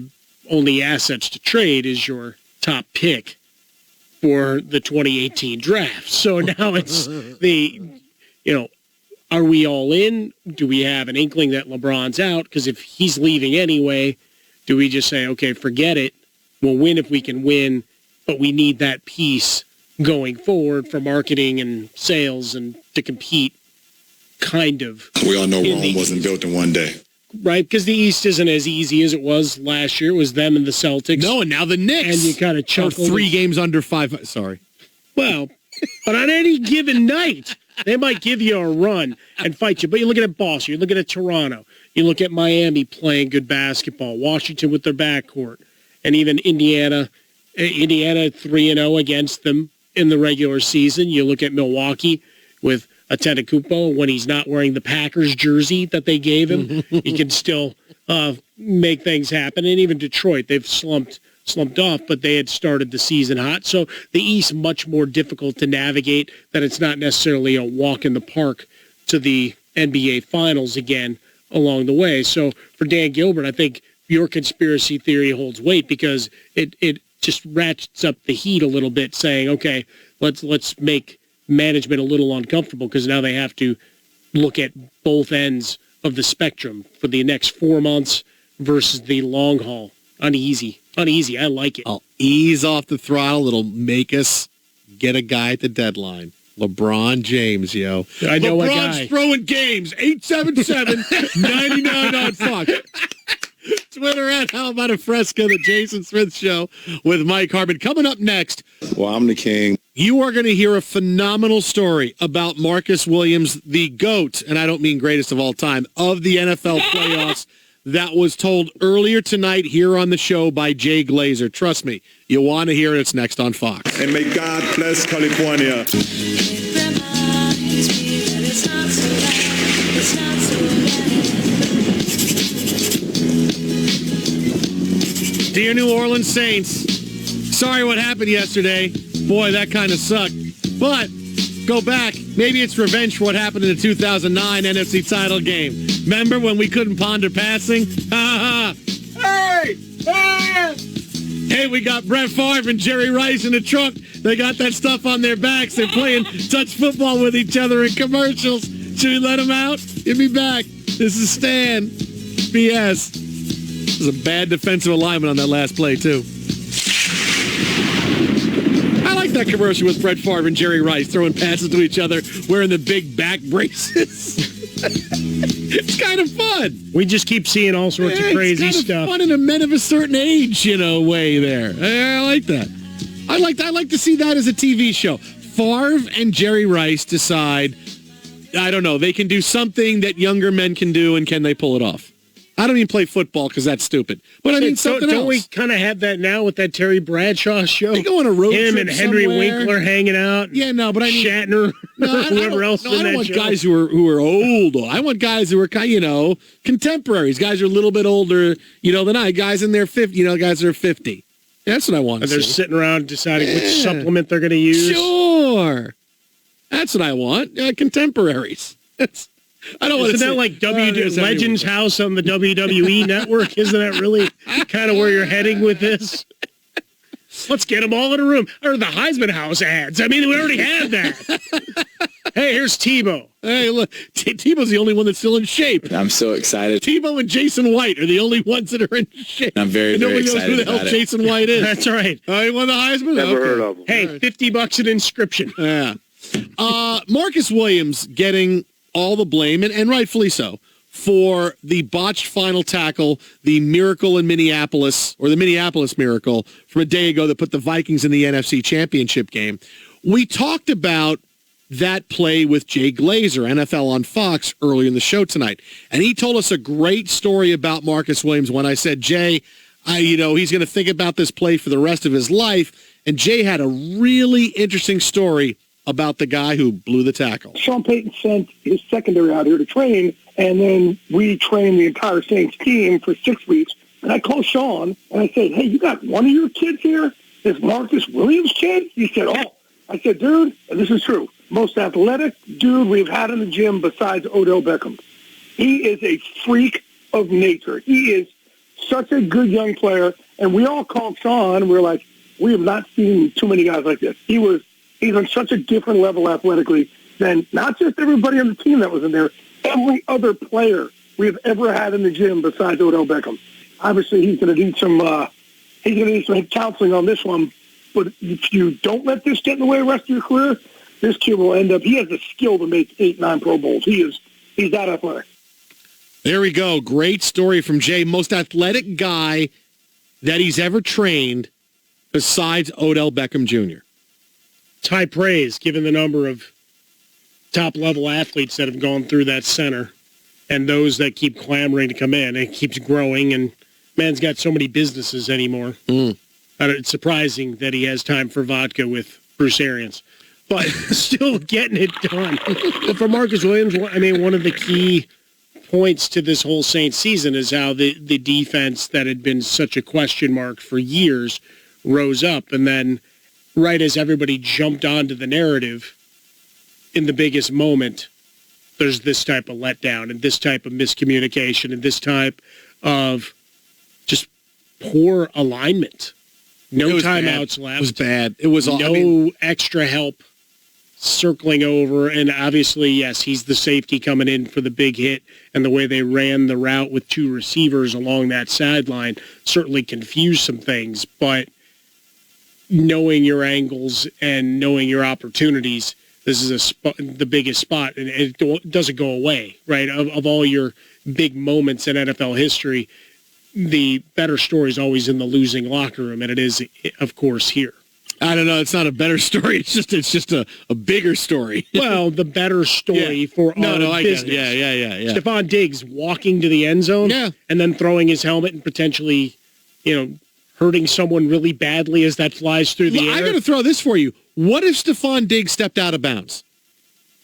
only assets to trade is your top pick for the 2018 draft. So now it's are we all in? Do we have an inkling that LeBron's out? Because if he's leaving anyway, do we just say, okay, forget it. We'll win if we can win, but we need that piece going forward for marketing and sales and to compete, kind of. We all know Rome wasn't built in one day. Right, because the East isn't as easy as it was last year. It was them and the Celtics. No, and now the Knicks. And you kind of chuckle. 3 games under 5. Sorry. Well, but on any given night, they might give you a run and fight you. But you're looking at Boston. You're looking at Toronto. You look at Miami playing good basketball. Washington with their backcourt. And even Indiana 3-0 against them in the regular season. You look at Milwaukee with Antetokounmpo, when he's not wearing the Packers jersey that they gave him, he can still make things happen. And even Detroit, they've slumped off, but they had started the season hot. So the East, much more difficult to navigate, that it's not necessarily a walk in the park to the NBA Finals again along the way. So for Dan Gilbert, I think your conspiracy theory holds weight because it just ratchets up the heat a little bit, saying, okay, let's make management a little uncomfortable because now they have to look at both ends of the spectrum for the next 4 months versus the long haul. Uneasy. I like it. I'll ease off the throttle. It'll make us get a guy at the deadline. LeBron James, yo. I know LeBron's a guy. throwing games. 877-99 on Fox. Twitter at How About a Fresca, the Jason Smith Show with Mike Harmon. Coming up next. Well, I'm the king. You are going to hear a phenomenal story about Marcus Williams, the GOAT, and I don't mean greatest of all time, of the NFL playoffs. That was told earlier tonight here on the show by Jay Glazer. Trust me, you want to hear it. It's next on Fox. And may God bless California. Dear New Orleans Saints, sorry what happened yesterday. Boy, that kind of sucked. But go back. Maybe it's revenge for what happened in the 2009 NFC title game. Remember when we couldn't ponder passing? Ha ha ha. Hey, we got Brett Favre and Jerry Rice in the trunk. They got that stuff on their backs. They're playing touch football with each other in commercials. Should we let them out? Give me back. This is Stan. BS. This is a bad defensive alignment on that last play, too. I like that commercial with Brett Favre and Jerry Rice throwing passes to each other, wearing the big back braces. It's kind of fun. We just keep seeing all sorts of crazy it's stuff. Fun in a men of a certain age, way there. I like that. I like to see that as a TV show. Favre and Jerry Rice decide, I don't know, they can do something that younger men can do, and can they pull it off? I don't even play football because that's stupid. But I mean something else. Don't we kind of have that now with that Terry Bradshaw show? They go on a road trip and Henry somewhere. Winkler hanging out. Yeah, no, but I mean Shatner, whoever else. I don't want guys who are old. I want guys who are contemporaries. Guys who are a little bit older, than I. Guys in their 50, guys that are 50. That's what I want. And they're sitting around deciding which supplement they're going to use. Sure, that's what I want. Contemporaries. I don't want to. Isn't that like Legends House on the WWE network? Isn't that really kind of where you're heading with this? Let's get them all in a room. Or the Heisman House ads. I mean, we already had that. Hey, here's Tebow. Hey, look, Tebow's the only one that's still in shape. I'm so excited. Tebow and Jason White are the only ones that are in shape. I'm very excited. Nobody knows who the hell Jason White is. That's right. Oh, he won the Heisman? Never heard of him. Hey, $50 an inscription. Yeah. Marcus Williams getting all the blame, and rightfully so, for the botched final tackle, the miracle in Minneapolis, or the Minneapolis miracle from a day ago that put the Vikings in the NFC Championship game. We talked about that play with Jay Glazer, NFL on Fox, earlier in the show tonight. And he told us a great story about Marcus Williams when I said, Jay, He's going to think about this play for the rest of his life. And Jay had a really interesting story about the guy who blew the tackle. Sean Payton sent his secondary out here to train, and then we trained the entire Saints team for 6 weeks. And I called Sean, and I said, hey, you got one of your kids here? This Marcus Williams kid? He said, oh. I said, dude, and this is true, most athletic dude we've had in the gym besides Odell Beckham. He is a freak of nature. He is such a good young player. And we all called Sean, and we were like, we have not seen too many guys like this. He's on such a different level athletically than not just everybody on the team that was in there, every other player we have ever had in the gym besides Odell Beckham. Obviously, he's going to need some counseling on this one. But if you don't let this get in the way of the rest of your career, this kid will end up. He has the skill to make 8-9 Pro Bowls. He's that athletic. There we go. Great story from Jay. Most athletic guy that he's ever trained besides Odell Beckham Jr. It's high praise given the number of top-level athletes that have gone through that center and those that keep clamoring to come in. It keeps growing, and man's got so many businesses anymore. It's surprising that he has time for vodka with Bruce Arians, but still getting it done. But for Marcus Williams, I mean, one of the key points to this whole Saints season is how the defense that had been such a question mark for years rose up. And then right as everybody jumped onto the narrative in the biggest moment, there's this type of letdown and this type of miscommunication and this type of just poor alignment. No timeouts left. It was bad. It was no extra help circling over. And obviously, yes, he's the safety coming in for the big hit. And the way they ran the route with two receivers along that sideline certainly confused some things. But knowing your angles and knowing your opportunities, this is the biggest spot. And it doesn't go away, right? Of all your big moments in NFL history, the better story is always in the losing locker room, and it is, of course, here. I don't know. It's not a better story. It's just a bigger story. Well, the better story for our business. Yeah. Stephon Diggs walking to the end zone and then throwing his helmet and potentially, hurting someone really badly as that flies through the air. I'm going to throw this for you. What if Stephon Diggs stepped out of bounds?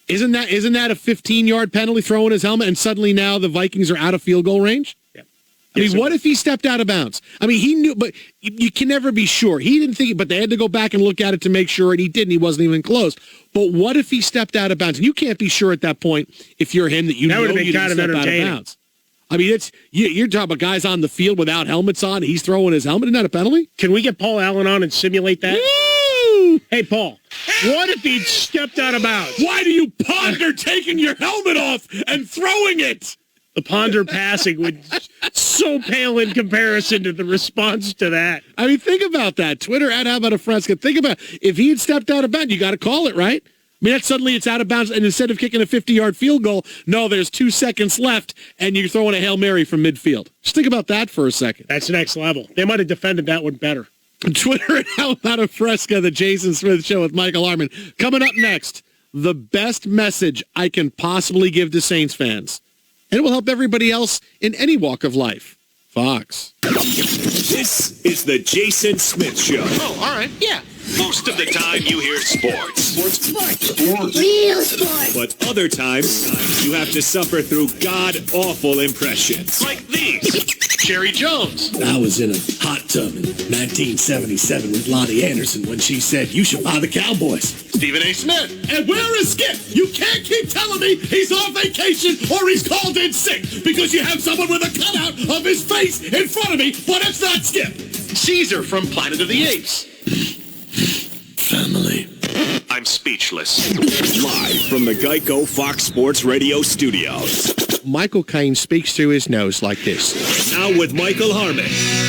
Isn't that a 15-yard penalty throwing his helmet, and suddenly now the Vikings are out of field goal range? I mean, what if he stepped out of bounds? I mean, he knew, but you can never be sure. He didn't think it, but they had to go back and look at it to make sure, and he didn't. He wasn't even close. But what if he stepped out of bounds? And you can't be sure at that point if you're him that you know you didn't step out of bounds. I mean, you're talking about guys on the field without helmets on. He's throwing his helmet. Isn't that a penalty? Can we get Paul Allen on and simulate that? Woo! Hey, Paul, what if he stepped out of bounds? Why do you ponder taking your helmet off and throwing it? The ponder passing would so pale in comparison to the response to that. I mean, think about that. Twitter at How About a Fresca. Think about if he had stepped out of bounds, you got to call it, right? I mean, that suddenly it's out of bounds, and instead of kicking a 50-yard field goal, no, there's 2 seconds left, and you're throwing a Hail Mary from midfield. Just think about that for a second. That's next level. They might have defended that one better. Twitter at How About a Fresca, the Jason Smith Show with Michael Harmon. Coming up next, the best message I can possibly give to Saints fans. And it will help everybody else in any walk of life. Fox. This is the Jason Smith Show. Oh, all right. Yeah. Most of the time you hear sports. Sports. Real sports. But other times you have to suffer through god-awful impressions. Like these. Jerry Jones. I was in a hot tub in 1977 with Lonnie Anderson when she said, you should buy the Cowboys. Stephen A. Smith. And where is Skip? You can't keep telling me he's on vacation or he's called in sick because you have someone with a cutout of his face in front of me, but it's not Skip. Caesar from Planet of the Apes. Family. I'm speechless. Live from the Geico Fox Sports Radio studios. Michael Caine speaks through his nose like this. Now with Michael Harmon,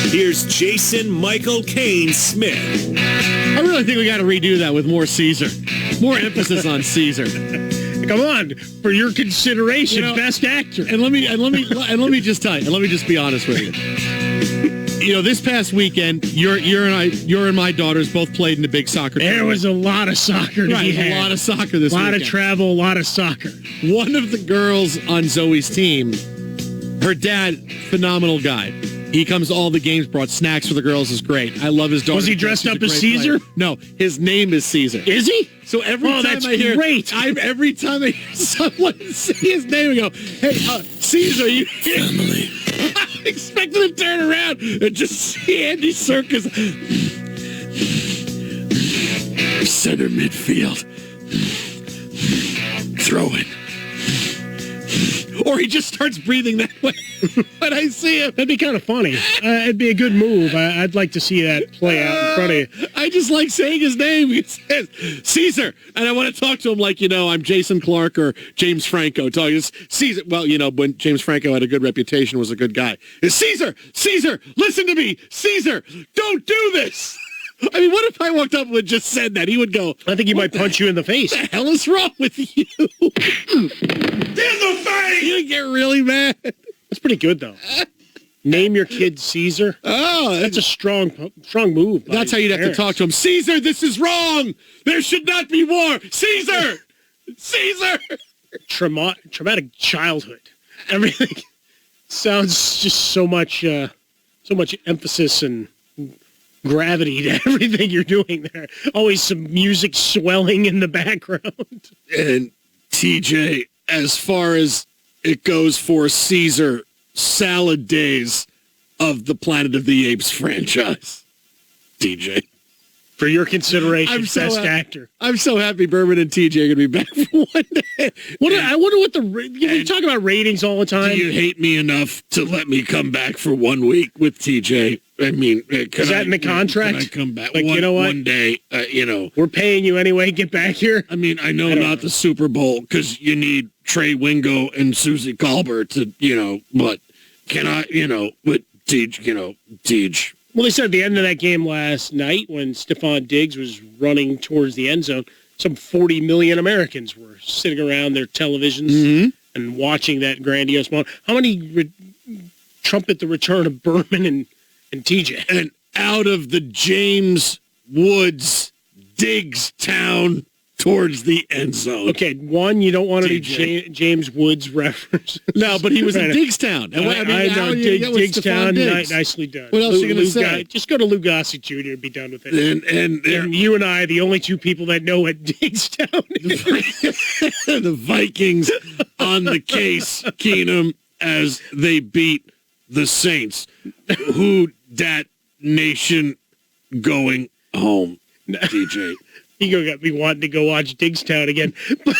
here's Jason Michael Caine Smith. I really think we got to redo that with more Caesar. More emphasis on Caesar. Come on, for your consideration, best actor. And let me just tell you, and let me just be honest with you. This past weekend, your and my daughters both played in the big soccer tournament. There was a lot of soccer to be had. A lot of soccer this weekend. A lot of travel, a lot of soccer. One of the girls on Zoe's team, her dad, phenomenal guy. He comes to all the games, brought snacks for the girls. Is great. I love his daughter. Was he dressed up as Caesar? Player. No, his name is Caesar. Is he? So every time I hear someone say his name, I go, "Hey, Caesar, you family." I expected him to turn around and just see Andy Serkis, center midfield, throw it. Or he just starts breathing that way when I see him. That'd be kind of funny. It'd be a good move. I'd like to see that play out in front of you. I just like saying his name. He says, Caesar. And I want to talk to him like, I'm Jason Clark or James Franco. Talking Caesar. Well, when James Franco had a good reputation, was a good guy. It's Caesar, listen to me. Caesar, don't do this. I mean, what if I walked up and just said that? He would go, I think he might punch you in the face. What the hell is wrong with you? In the face! You get really mad. That's pretty good, though. Name your kid Caesar. Oh, that's a strong move. That's how you'd have to talk to him. Caesar, this is wrong. There should not be war. Caesar! Caesar! Traumatic childhood. Everything sounds just so much emphasis and gravity to everything you're doing there. Always some music swelling in the background. And TJ, as far as it goes for Caesar, salad days of the Planet of the Apes franchise. TJ. For your consideration, best actor. I'm so happy Berman and TJ are going to be back for one day. I wonder what we talk about ratings all the time. Do you hate me enough to let me come back for 1 week with TJ? I mean, is that in the contract? Can I come back? Like, you know what? One day, We're paying you anyway. Get back here. I mean, I know not the Super Bowl because you need Trey Wingo and Susie Colbert to, but can I, but Tej. Well, they said at the end of that game last night when Stephon Diggs was running towards the end zone, some 40 million Americans were sitting around their televisions and watching that grandiose moment. How many trumpet the return of Berman and TJ? And out of the James Woods Diggs town towards the end zone. Okay, one, you don't want to do James Woods reference. No, but he was in Diggstown. I know, Diggstown, nicely done. What else are you going to say? Just go to Lou Gossett Jr. and be done with it. And you and I, the only two people that know what Diggstown is. The Vikings on the case, Keenum, as they beat the Saints. Who dat nation going home, DJ? You got me wanting to go watch Diggstown again. But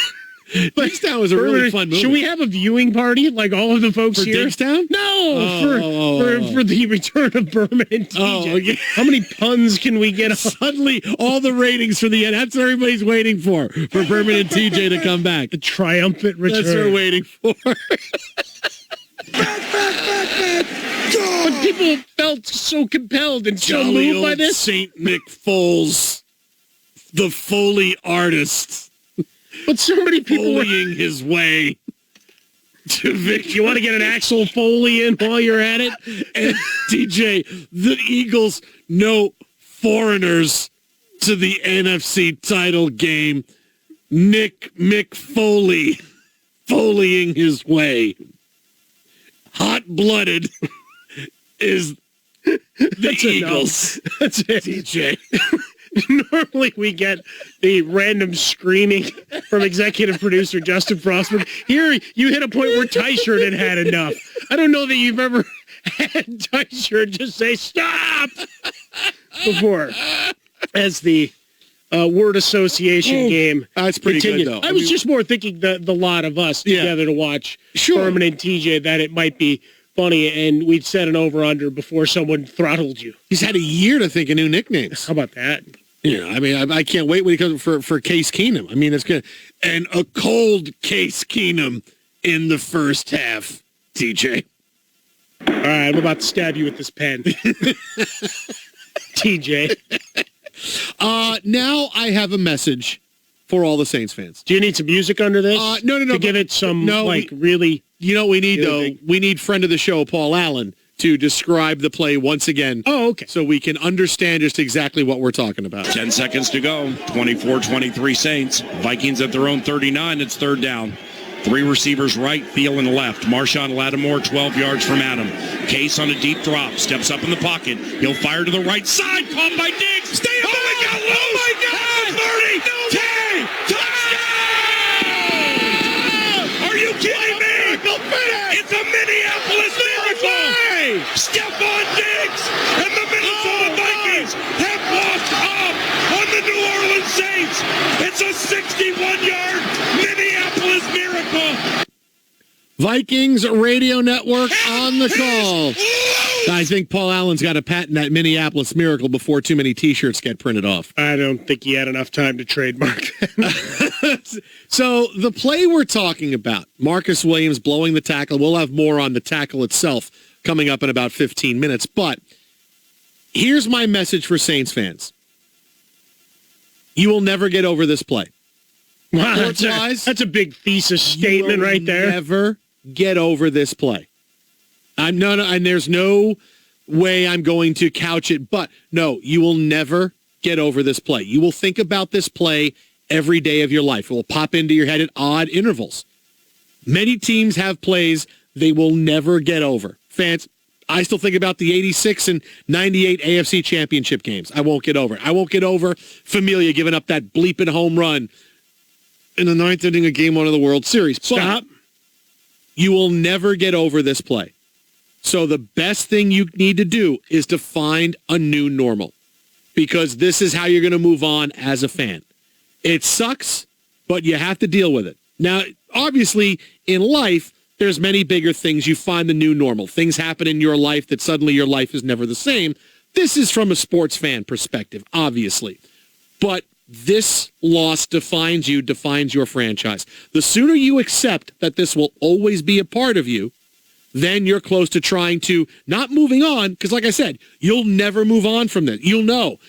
Diggstown was a really fun movie. Should we have a viewing party, like all of the folks for here? Diggstown? No, for the return of Berman and TJ. Okay. How many puns can we get on? Suddenly, all the ratings for the end. That's what everybody's waiting for Berman and TJ to come back. The triumphant return. That's what we're waiting for. But people felt so compelled and so moved by this. St. Nick Foles, the Foley artist. But so many people Foleying his way to victory. You want to get an Axel Foley in while you're at it? And DJ, the Eagles, no foreigners to the NFC title game. Nick McFoley, Foleying his way. Hot-blooded is the Eagles. That's it. DJ. Normally we get the random screaming from executive producer Justin Frostberg. Here, you hit a point where Tyshirt had enough. I don't know that you've ever had Tyshirt just say, stop, before. As the word association game that's pretty continued. good, though. I was just more thinking the lot of us together to watch Berman and TJ, that it might be funny, and we'd set an over-under before someone throttled you. He's had a year to think of new nicknames. How about that? I mean, I can't wait when he comes for Case Keenum. I mean, it's good. And a cold Case Keenum in the first half, TJ. All right, I'm about to stab you with this pen. TJ. Now I have a message for all the Saints fans. Do you need some music under this? No. To give it some, really... You know what we need, though? We need friend of the show, Paul Allen, to describe the play once again. Oh, okay. So we can understand just exactly what we're talking about. 10 seconds to go. 24-23 Saints. Vikings at their own 39. It's third down. Three receivers right, Thielen left. Marshawn Lattimore 12 yards from Adam. Case on a deep drop, steps up in the pocket. He'll fire to the right side, caught by Diggs. Stay up! Oh, he got loose! Oh, my God! 30! 10! Touchdown! Are you kidding me? It's a Minneapolis miracle! Stephon Diggs and the Minnesota Vikings have walked up on the New Orleans Saints. It's a 61-yard Minneapolis miracle. Vikings Radio Network on the call. I think Paul Allen's got to patent that Minneapolis miracle before too many T-shirts get printed off. I don't think he had enough time to trademark that. So the play we're talking about, Marcus Williams blowing the tackle. We'll have more on the tackle itself coming up in about 15 minutes. But here's my message for Saints fans. You will never get over this play. Wow, that's a big thesis statement right there. Never get over this play. And there's no way I'm going to couch it, but no, you will never get over this play. You will think about this play every day of your life. It will pop into your head at odd intervals. Many teams have plays they will never get over. Fans, I still think about the 86 and 98 AFC championship games. I won't get over it. I won't get over Familia giving up that bleeping home run in the ninth inning of Game 1 of the World Series. Stop. But you will never get over this play. So the best thing you need to do is to find a new normal, because this is how you're going to move on as a fan. It sucks, but you have to deal with it. Now, obviously, in life, there's many bigger things. You find the new normal. Things happen in your life that suddenly your life is never the same. This is from a sports fan perspective, obviously. But this loss defines you, defines your franchise. The sooner you accept that this will always be a part of you, then you're close to trying to not moving on, because like I said, you'll never move on from this. You'll know.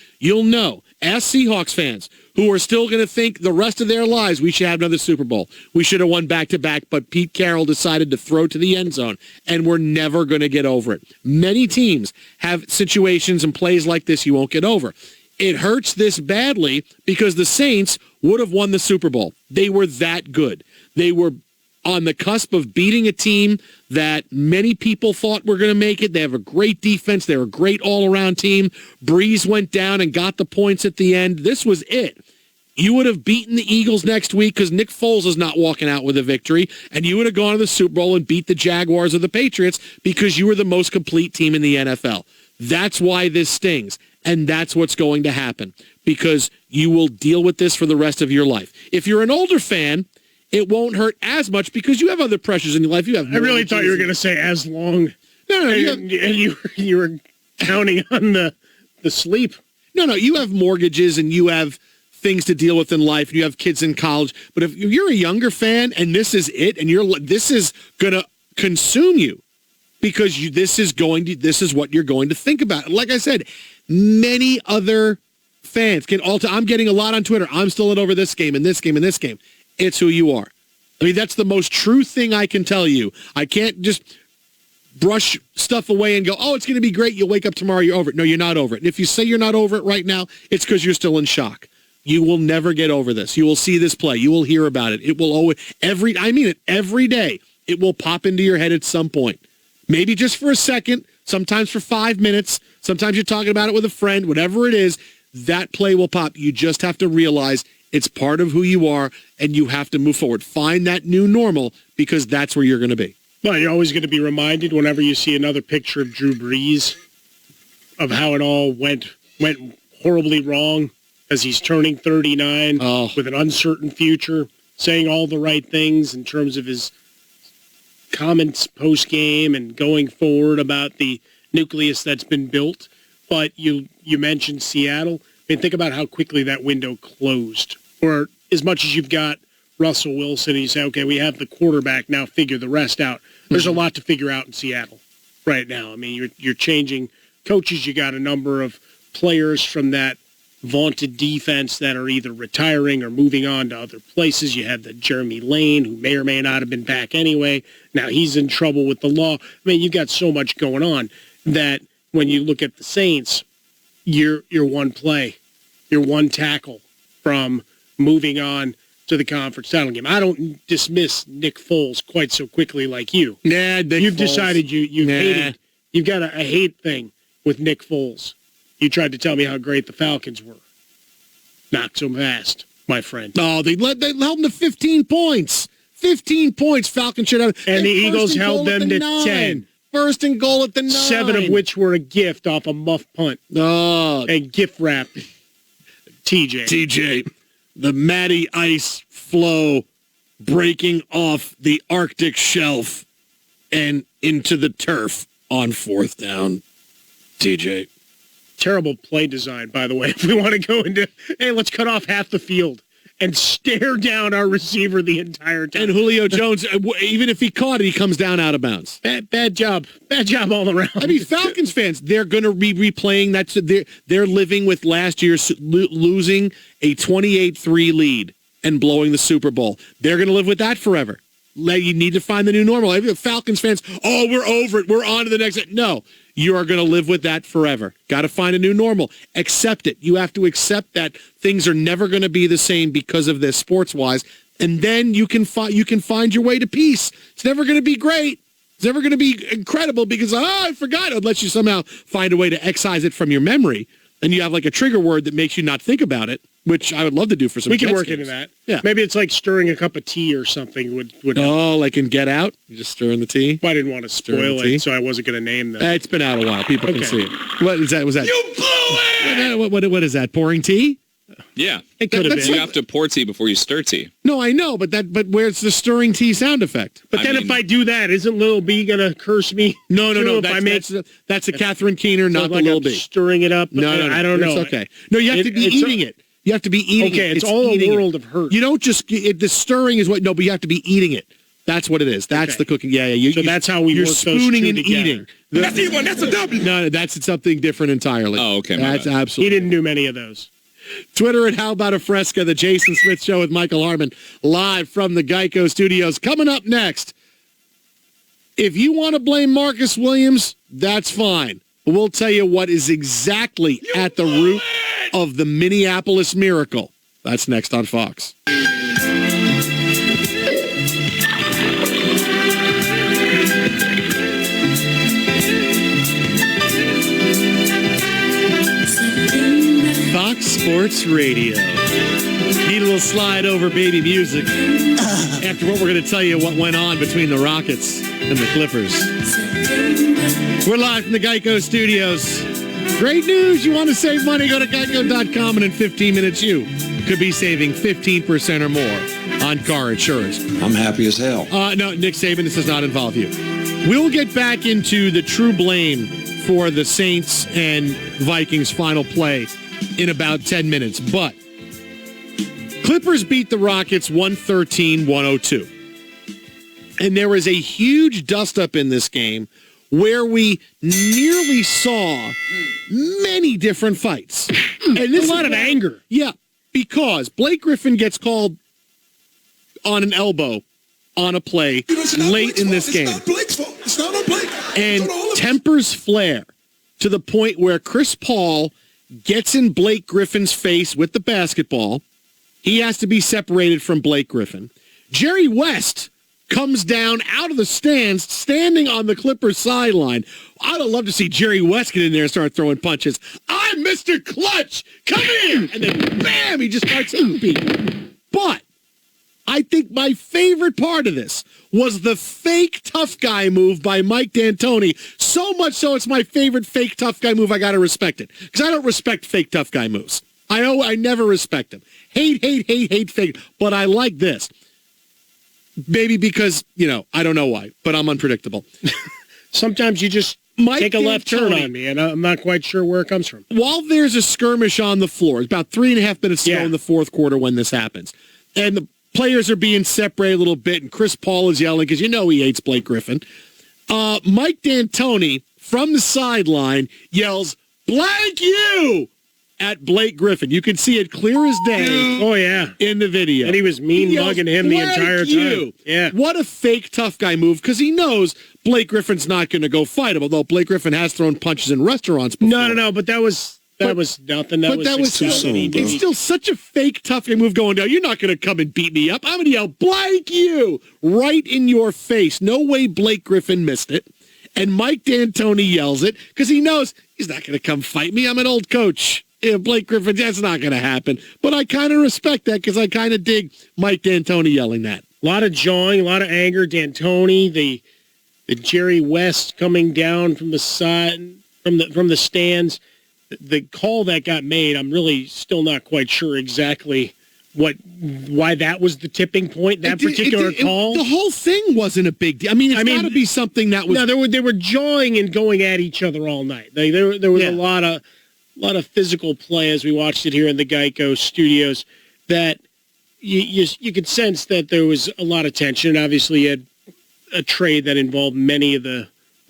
Ask Seahawks fans who are still going to think the rest of their lives we should have another Super Bowl. We should have won back-to-back, but Pete Carroll decided to throw to the end zone, and we're never going to get over it. Many teams have situations and plays like this you won't get over. It hurts this badly because the Saints would have won the Super Bowl. They were that good. They were on the cusp of beating a team that many people thought were going to make it. They have a great defense. They're a great all-around team. Breeze went down and got the points at the end. This was it. You would have beaten the Eagles next week because Nick Foles is not walking out with a victory, and you would have gone to the Super Bowl and beat the Jaguars or the Patriots because you were the most complete team in the NFL. That's why this stings, and that's what's going to happen, because you will deal with this for the rest of your life. If you're an older fan, it won't hurt as much because you have other pressures in your life. You have. I really thought you were going to say as long. No. And you were counting on the sleep. No. You have mortgages and you have things to deal with in life. And you have kids in college. But if you're a younger fan and this is it, and this is going to consume you because this is what you're going to think about. Like I said, many other fans can I'm getting a lot on Twitter. I'm still over this game and this game and this game. It's who you are. I mean, that's the most true thing I can tell you. I can't just brush stuff away and go, oh, it's going to be great. You'll wake up tomorrow, you're over it. No, you're not over it. And if you say you're not over it right now, it's because you're still in shock. You will never get over this. You will see this play. You will hear about it. It will always, every day, it will pop into your head at some point. Maybe just for a second, sometimes for 5 minutes. Sometimes you're talking about it with a friend, whatever it is, that play will pop. You just have to realize it's part of who you are, and you have to move forward. Find that new normal, because that's where you're going to be. Well, you're always going to be reminded whenever you see another picture of Drew Brees of how it all went horribly wrong as he's turning 39 with an uncertain future, saying all the right things in terms of his comments post-game and going forward about the nucleus that's been built. But you mentioned Seattle. I mean, think about how quickly that window closed. Or as much as you've got Russell Wilson and you say, okay, we have the quarterback, now figure the rest out. There's a lot to figure out in Seattle right now. I mean, you're changing coaches. You got a number of players from that vaunted defense that are either retiring or moving on to other places. You have the Jeremy Lane, who may or may not have been back anyway. Now he's in trouble with the law. I mean, you've got so much going on that when you look at the Saints, you're one play, you're one tackle from moving on to the conference title game. I don't dismiss Nick Foles quite so quickly like you. Nah, You've decided you've got a hate thing with Nick Foles. You tried to tell me how great the Falcons were. Not so fast, my friend. No, they held them to 15 points. 15 points, Falcons should have. And the Eagles held them to 10. First and goal at the 9. 7 of which were a gift off a muff punt. Oh. And gift wrap. TJ, the Matty Ice flow breaking off the Arctic shelf and into the turf on 4th down. TJ. Terrible play design, by the way. If we want to go into, hey, let's cut off half the field and stare down our receiver the entire time. And Julio Jones, even if he caught it, he comes down out of bounds. Bad job. Bad job all around. I mean, Falcons fans, they're going to be replaying that. They're living with last year's losing a 28-3 lead and blowing the Super Bowl. They're going to live with that forever. You need to find the new normal. Falcons fans, we're over it. We're on to the next. No, you are going to live with that forever. Got to find a new normal. Accept it. You have to accept that things are never going to be the same because of this sports-wise, and then you can find your way to peace. It's never going to be great. It's never going to be incredible because, I forgot, unless you somehow find a way to excise it from your memory, and you have like a trigger word that makes you not think about it, which I would love to do for some. We can work games. into that. Yeah. Maybe it's like stirring a cup of tea or something would help. Like in Get Out? You just stir in the tea? Well, I didn't want to spoil it, so I wasn't going to name them. It's been out a while. People can see it. What is that? Was that? You blew it! What is that? Pouring tea? Yeah. It could have been. You have to pour tea before you stir tea. No, I know, but where's the stirring tea sound effect? But then if I do that, isn't Lil B going to curse me? No. That's a Catherine Keener, not the Lil B. Stirring it up? No. I don't know. It's okay. No, you have to be eating it. You have to be eating it. Okay, it's all a world of hurt. You don't just, the stirring is what, no, but you have to be eating it. That's what it is. That's the cooking. Yeah. So that's how we you're work those spooning two and together. eating. That's the one. That's a W. No, that's something different entirely. Oh, okay. That's absolutely. He didn't do many of those. Twitter at How About a Fresca, the Jason Smith Show with Michael Harmon, live from the Geico Studios. Coming up next, if you want to blame Marcus Williams, that's fine. But we'll tell you what is exactly at the root of the Minneapolis miracle. That's next on Fox. Fox Sports Radio. Need a little slide over baby music after what we're going to tell you what went on between the Rockets and the Clippers. We're live from the Geico Studios. Great news. You want to save money? Go to geico.com, and in 15 minutes you could be saving 15% or more on car insurance. I'm happy as hell. No, Nick Saban, this does not involve you. We'll get back into the true blame for the Saints and Vikings final play in about 10 minutes. But Clippers beat the Rockets 113-102. And there was a huge dust-up in this game where we nearly saw many different fights. And this a lot of anger. Yeah, because Blake Griffin gets called on an elbow on a play late in this game. It's not Blake's fault. It's not on Blake. And tempers flare to the point where Chris Paul gets in Blake Griffin's face with the basketball. He has to be separated from Blake Griffin. Jerry West comes down out of the stands, standing on the Clippers sideline. I'd love to see Jerry West get in there and start throwing punches. I'm Mr. Clutch! Come here! And then, bam, he just starts hitting people. But I think my favorite part of this was the fake tough guy move by Mike D'Antoni. So much so it's my favorite fake tough guy move. I got to respect it. Because I don't respect fake tough guy moves. I never respect them. Hate fake. But I like this. Maybe because, I don't know why, but I'm unpredictable. Sometimes you just take a left turn on me, and I'm not quite sure where it comes from. While there's a skirmish on the floor, it's about 3.5 minutes to go in the fourth quarter when this happens. And the players are being separated a little bit, and Chris Paul is yelling because he hates Blake Griffin. Mike D'Antoni, from the sideline, yells, "Blank you!" at Blake Griffin. You can see it clear as day. Oh, yeah. In the video. And he was mugging him the entire time. Yeah. What a fake tough guy move, because he knows Blake Griffin's not going to go fight him, although Blake Griffin has thrown punches in restaurants before. No, but that was That was nothing. That was it's still such a fake tough guy move going down. You're not going to come and beat me up. I'm going to yell, Blake, you! Right in your face. No way Blake Griffin missed it. And Mike D'Antoni yells it because he knows he's not going to come fight me. I'm an old coach. Yeah, Blake Griffin, that's not going to happen. But I kind of respect that because I kind of dig Mike D'Antoni yelling that. A lot of jawing, a lot of anger. D'Antoni, the Jerry West coming down from the side, from the stands. The call that got made, I'm really still not quite sure exactly why that was the tipping point, that particular call. The whole thing wasn't a big deal. I mean, it's got to be something that was... No, they were jawing and going at each other all night. There was a lot of physical play as we watched it here in the Geico studios that you could sense that there was a lot of tension. Obviously, you had a trade that involved many of the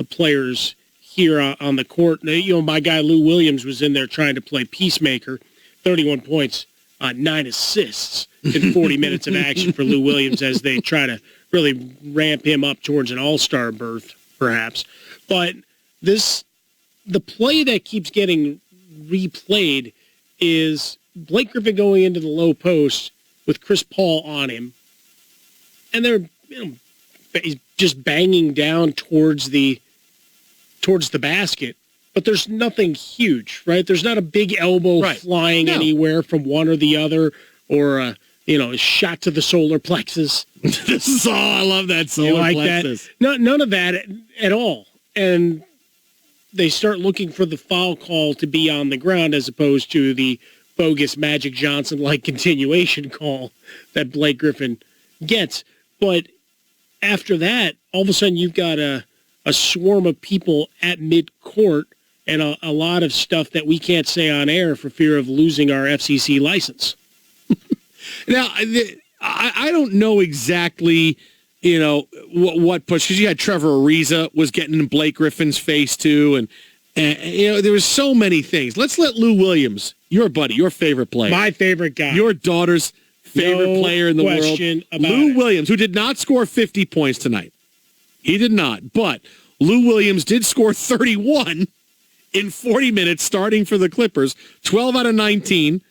players here on the court. My guy Lou Williams was in there trying to play peacemaker, 31 points, 9 assists in 40 minutes of action for Lou Williams as they try to really ramp him up towards an all-star berth, perhaps. But the play that keeps getting replayed is Blake Griffin going into the low post with Chris Paul on him, and they're just banging down towards the basket, but there's nothing huge, right? There's not a big elbow flying anywhere from one or the other, or a shot to the solar plexus. This is all. I love that solar plexus. That? None of that at all. And they start looking for the foul call to be on the ground as opposed to the bogus Magic Johnson-like continuation call that Blake Griffin gets. But after that, all of a sudden you've got a swarm of people at mid-court and a lot of stuff that we can't say on air for fear of losing our FCC license. Now, I don't know exactly, what push, because you had Trevor Ariza was getting in Blake Griffin's face too, and there was so many things. Let's let Lou Williams, your buddy, your favorite player. My favorite guy. Your daughter's favorite player in the world. Lou Williams, who did not score 50 points tonight. He did not, but Lou Williams did score 31 in 40 minutes starting for the Clippers, 12 out of 19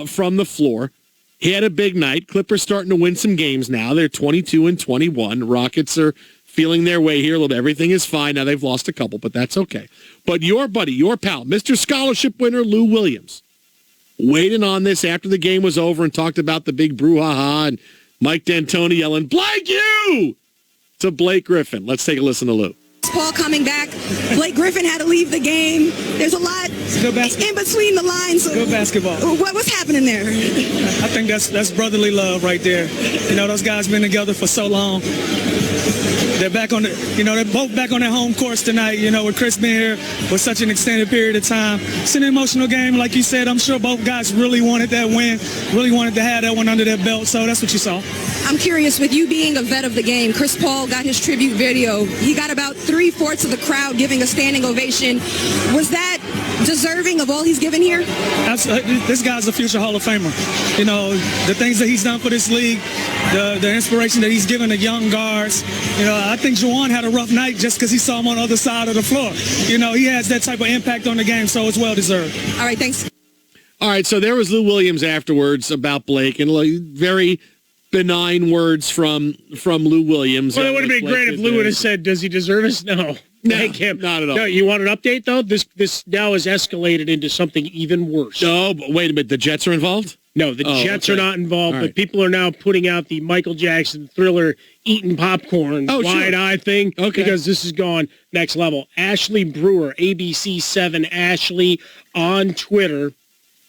from the floor. He had a big night. Clippers starting to win some games now. They're 22-21. Rockets are feeling their way here a little bit. Everything is fine. Now they've lost a couple, but that's okay. But your buddy, your pal, Mr. Scholarship winner Lou Williams, weighed in on this after the game was over and talked about the big brouhaha and Mike D'Antoni yelling, Blake, you! to Blake Griffin. Let's take a listen to Lou. Paul coming back. Blake Griffin had to leave the game. There's a lot in between the lines. Good basketball. What's happening there? I think that's brotherly love right there. Those guys been together for so long. They're back on they're both back on their home course tonight, with Chris being here for such an extended period of time. It's an emotional game, like you said. I'm sure both guys really wanted that win, really wanted to have that one under their belt, so that's what you saw. I'm curious, with you being a vet of the game, Chris Paul got his tribute video. He got about 3/4 of the crowd giving a standing ovation. Was that deserving of all he's given here? This guy's a future Hall of Famer. The things that he's done for this league, the inspiration that he's given the young guards. I think Juwan had a rough night just because he saw him on the other side of the floor. He has that type of impact on the game, so it's well-deserved. All right, thanks. All right, so there was Lou Williams afterwards about Blake, and very benign words from Lou Williams. Well, it would have been great if Lou would have said, does he deserve us? No. Thank him. Not at all. No, you want an update, though? This now has escalated into something even worse. No, but wait a minute. The Jets are involved? No, the Jets are not involved, but people are now putting out the Michael Jackson Thriller eating popcorn wide-eye thing because this has gone next level. Ashley Brewer, ABC7 Ashley on Twitter.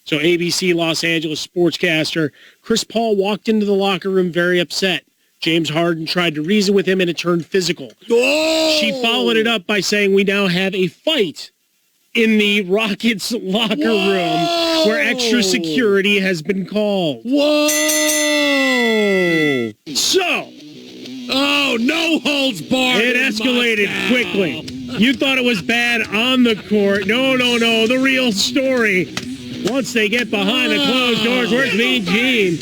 So ABC Los Angeles sportscaster. Chris Paul walked into the locker room very upset. James Harden tried to reason with him, and it turned physical. Oh! She followed it up by saying, we now have a fight in the Rockets locker room where extra security has been called. Whoa! So, no holds barred. It escalated quickly. You thought it was bad on the court. No. The real story. Once they get behind the closed doors, where's Mean Gene?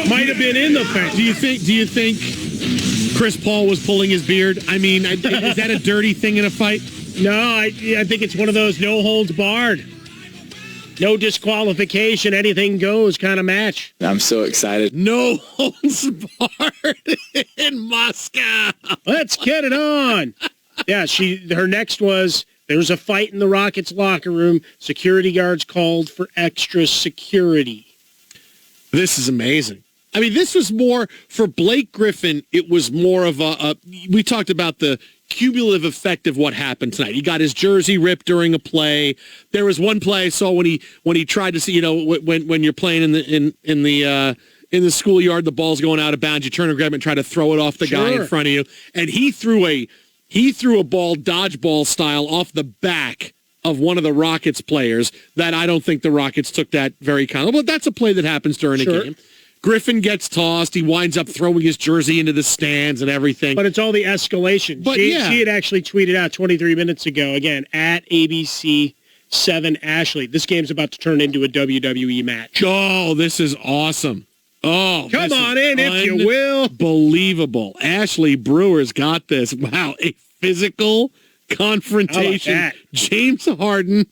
Might have been in the fence. Do you think Chris Paul was pulling his beard? I mean, is that a dirty thing in a fight? No, I think it's one of those no holds barred. No disqualification, anything goes kind of match. I'm so excited. No holds barred in Moscow. Let's get it on. Yeah, her next was, there's a fight in the Rockets locker room. Security guards called for extra security. This is amazing. I mean, this was more, for Blake Griffin, it was more of we talked about the cumulative effect of what happened tonight. He got his jersey ripped during a play. There was one play I saw when he tried to see, when you're playing in the schoolyard, the ball's going out of bounds, you turn and grab it and try to throw it off the guy in front of you. And he threw a ball dodgeball style off the back of one of the Rockets players that I don't think the Rockets took that very kindly. But that's a play that happens during a game. Griffin gets tossed. He winds up throwing his jersey into the stands and everything. But it's all the escalation. But she had actually tweeted out 23 minutes ago, again, at ABC7 Ashley. This game's about to turn into a WWE match. Oh, this is awesome. Oh, come on in, if you will. Unbelievable. Ashley Brewer's got this. Wow, a physical confrontation. James Harden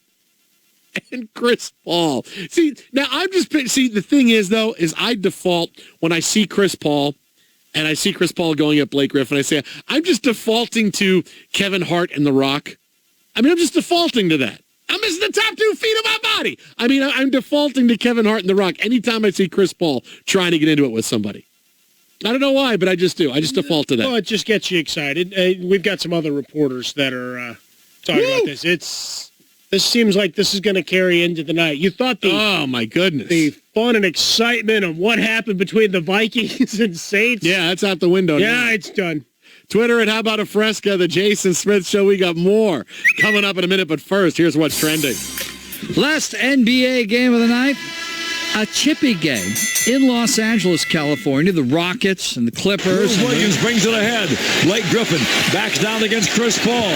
and Chris Paul. See, now the thing is, though, is I default when I see Chris Paul and I see Chris Paul going at Blake Griffin, I say, I'm just defaulting to Kevin Hart and The Rock. I mean, I'm just defaulting to that. I'm missing the top 2 feet of my body. I mean, I'm defaulting to Kevin Hart and The Rock anytime I see Chris Paul trying to get into it with somebody. I don't know why, but I just do. I just default to that. Well, it just gets you excited. We've got some other reporters that are talking about this. This seems like this is going to carry into the night. You thought oh my goodness, the fun and excitement of what happened between the Vikings and Saints. Yeah, that's out the window now. Yeah, it's done. Twitter at How About a Fresca, the Jason Smith Show. We got more coming up in a minute, but first, here's what's trending. Last NBA game of the night, a chippy game in Los Angeles, California. The Rockets and the Clippers. Williams brings it ahead. Blake Griffin backs down against Chris Paul.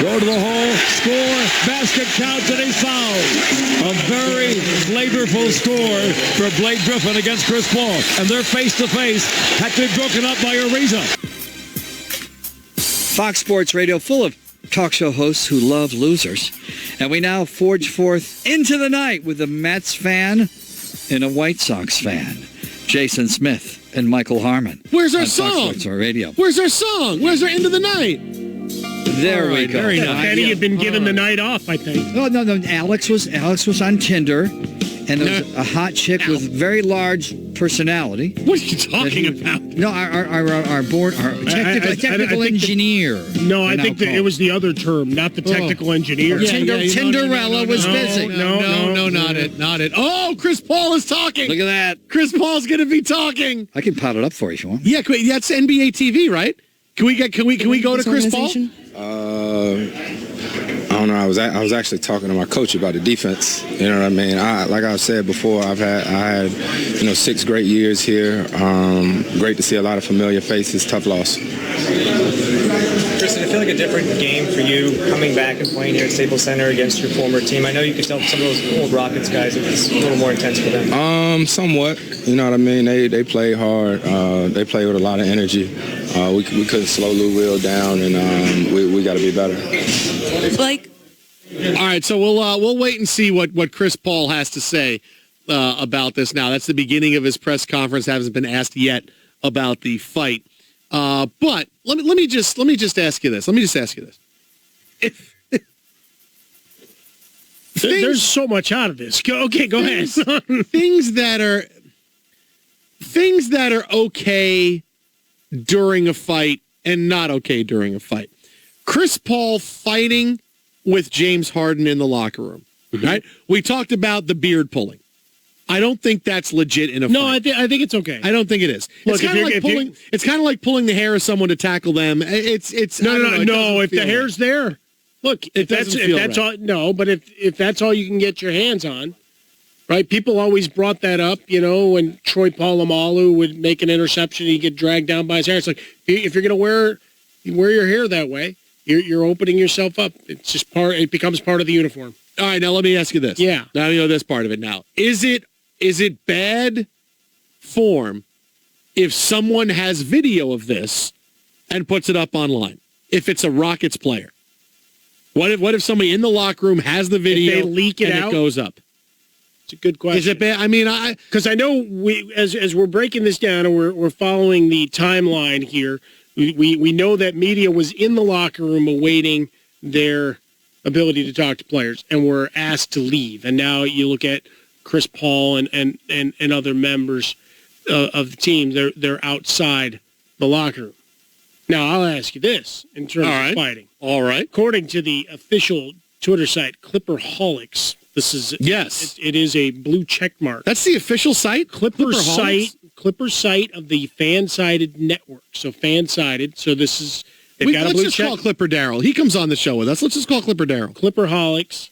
Go to the hole, score, basket counts, and he's fouled. A very flavorful score for Blake Griffin against Chris Paul. And they're face-to-face. Had to be broken up by Ariza. Fox Sports Radio, full of talk show hosts who love losers. And we now forge forth into the night with a Mets fan and a White Sox fan. Jason Smith and Michael Harmon. Where's our song? Fox Sports Radio. Where's our song? Where's our end of the night? There we go. Very nice. Kenny had been given the night off, I think. No. Alex was on Tinder, and there was a hot chick with very large personality. What are you talking about? No, our technical engineer. No, I think that it was the other term, not the technical engineer. Tinderella was busy. No, not it. Oh, Chris Paul is talking. Look at that. Chris Paul's going to be talking. I can pot it up for you if you want. Yeah, that's NBA TV, right? Can we go to Chris Paul? I don't know. I was actually talking to my coach about the defense. You know what I mean? Like I've said before, I had 6 great years here. Great to see a lot of familiar faces. Tough loss. Chris, did it feel like a different game for you coming back and playing here at Staples Center against your former team? I know you could tell some of those old Rockets guys it was a little more intense for them. Somewhat. You know what I mean? They played hard. They played with a lot of energy. We couldn't slow Lou Will down, and we got to be better. Blake. All right, so we'll wait and see what Chris Paul has to say about this. Now, that's the beginning of his press conference. Hasn't been asked yet about the fight. But let me just ask you this. There's so much out of this. Go ahead. things that are okay during a fight and not okay during a fight. Chris Paul fighting with James Harden in the locker room, right? We talked about the beard pulling. I don't think that's legit in a fight. No, I think it's okay. I don't think it is. Look, it's kind of like pulling the hair of someone to tackle them. It's no. If the hair's there, look. If that's all, no. But if that's all you can get your hands on, right? People always brought that up. When Troy Polamalu would make an interception, he'd get dragged down by his hair. It's like if you're going to wear your hair that way, you're opening yourself up. It's just it becomes part of the uniform. All right, now let me ask you this. Yeah. Now you know this part of it now. Is it bad form if someone has video of this and puts it up online? If it's a Rockets player. What if somebody in the locker room has the video if they leak it and out? It goes up? It's a good question. Is it bad? I mean, because I know we as we're breaking this down and we're following the timeline here, we know that media was in the locker room awaiting their ability to talk to players and were asked to leave. And now you look at Chris Paul and other members of the team, they're outside the locker room. Now, I'll ask you this in terms of fighting. All right. According to the official Twitter site, Clipperholics, this is it is a blue check mark. That's the official site? Clipper site of the fan-sided network. So fan-sided. So this is they've got a blue check. Let's just call Clipper Darrell. He comes on the show with us. Let's just call Clipper Darrell. Clipperholics.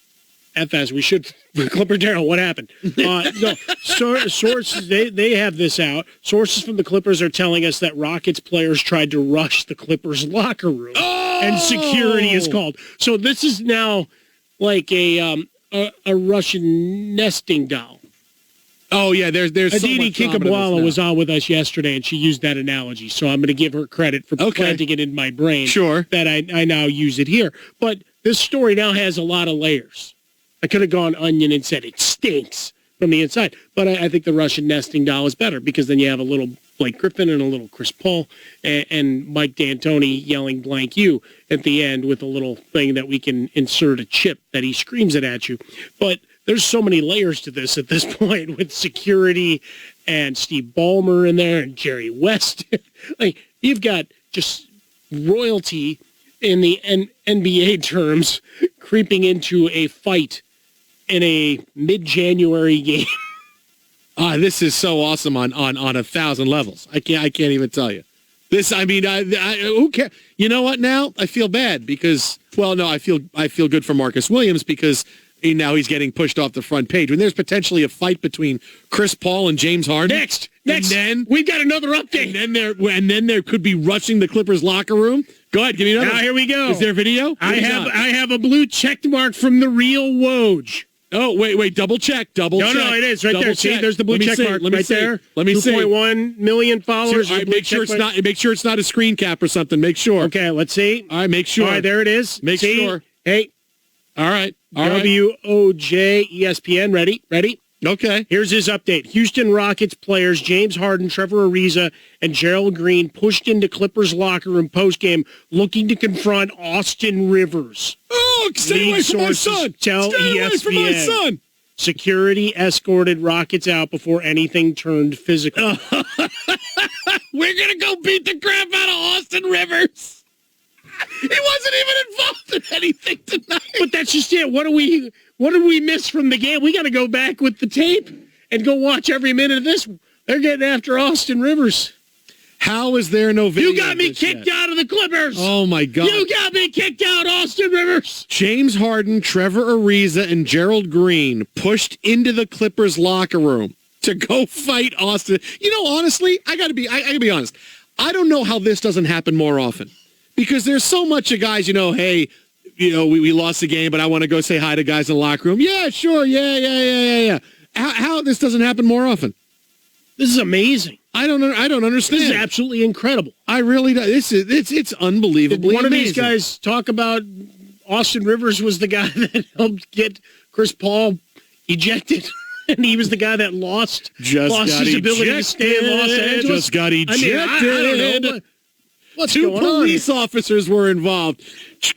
FS. We should Clipper Darrell. What happened? No, sources. They have this out. Sources from the Clippers are telling us that Rockets players tried to rush the Clippers locker room, and security is called. So this is now like a Russian nesting doll. Oh yeah, there's Aditi Kinkabwala was on with us yesterday, and she used that analogy. So I'm going to give her credit for planting it in my brain. Sure, that I now use it here. But this story now has a lot of layers. I could have gone onion and said it stinks from the inside. But I think the Russian nesting doll is better because then you have a little Blake Griffin and a little Chris Paul and Mike D'Antoni yelling blank you at the end with a little thing that we can insert a chip that he screams it at you. But there's so many layers to this at this point with security and Steve Ballmer in there and Jerry West. Like you've got just royalty in the NBA terms creeping into a fight in a mid-January game. This is so awesome on 1,000 levels. I can't even tell you. This, I mean, who cares? You know what? Now I feel bad because, well, no, I feel good for Marcus Williams because now he's getting pushed off the front page when there's potentially a fight between Chris Paul and James Harden. Next, and then we've got another update. And then there could be rushing the Clippers locker room. Go ahead, give me another. Now here we go. Is there video? I have a blue check mark from the real Woj. Oh, wait, double check. No, it is right there. See, there's the blue check mark right there. Let me see. 2.1 million followers. All right, make sure it's not a screen cap or something. Make sure. Okay, let's see. All right, make sure. All right, there it is. Make sure. Hey. All right. WOJ ESPN. Ready? Okay. Here's his update. Houston Rockets players James Harden, Trevor Ariza, and Gerald Green pushed into Clippers locker room postgame looking to confront Austin Rivers. Oh, stay away from my son. Tell stay ESPN. Away from my son. Security escorted Rockets out before anything turned physical. We're going to go beat the crap out of Austin Rivers. He wasn't even involved in anything tonight. But that's just it. What did we miss from the game? We got to go back with the tape and go watch every minute of this. They're getting after Austin Rivers. How is there no video? You got me kicked out of the Clippers. Oh, my God. You got me kicked out, Austin Rivers. James Harden, Trevor Ariza, and Gerald Green pushed into the Clippers locker room to go fight Austin. You know, honestly, I gotta be honest. I don't know how this doesn't happen more often. Because there's so much of guys, hey, we lost the game, but I want to go say hi to guys in the locker room. Yeah, sure. Yeah. How this doesn't happen more often? This is amazing. I don't understand. This is absolutely incredible. I really do. It's unbelievably Did one amazing. of these guys talk about Austin Rivers was the guy that helped get Chris Paul ejected? And he was the guy that lost his ability to stay in Los Angeles? Just got ejected. I don't know. What's Two going police officers were involved.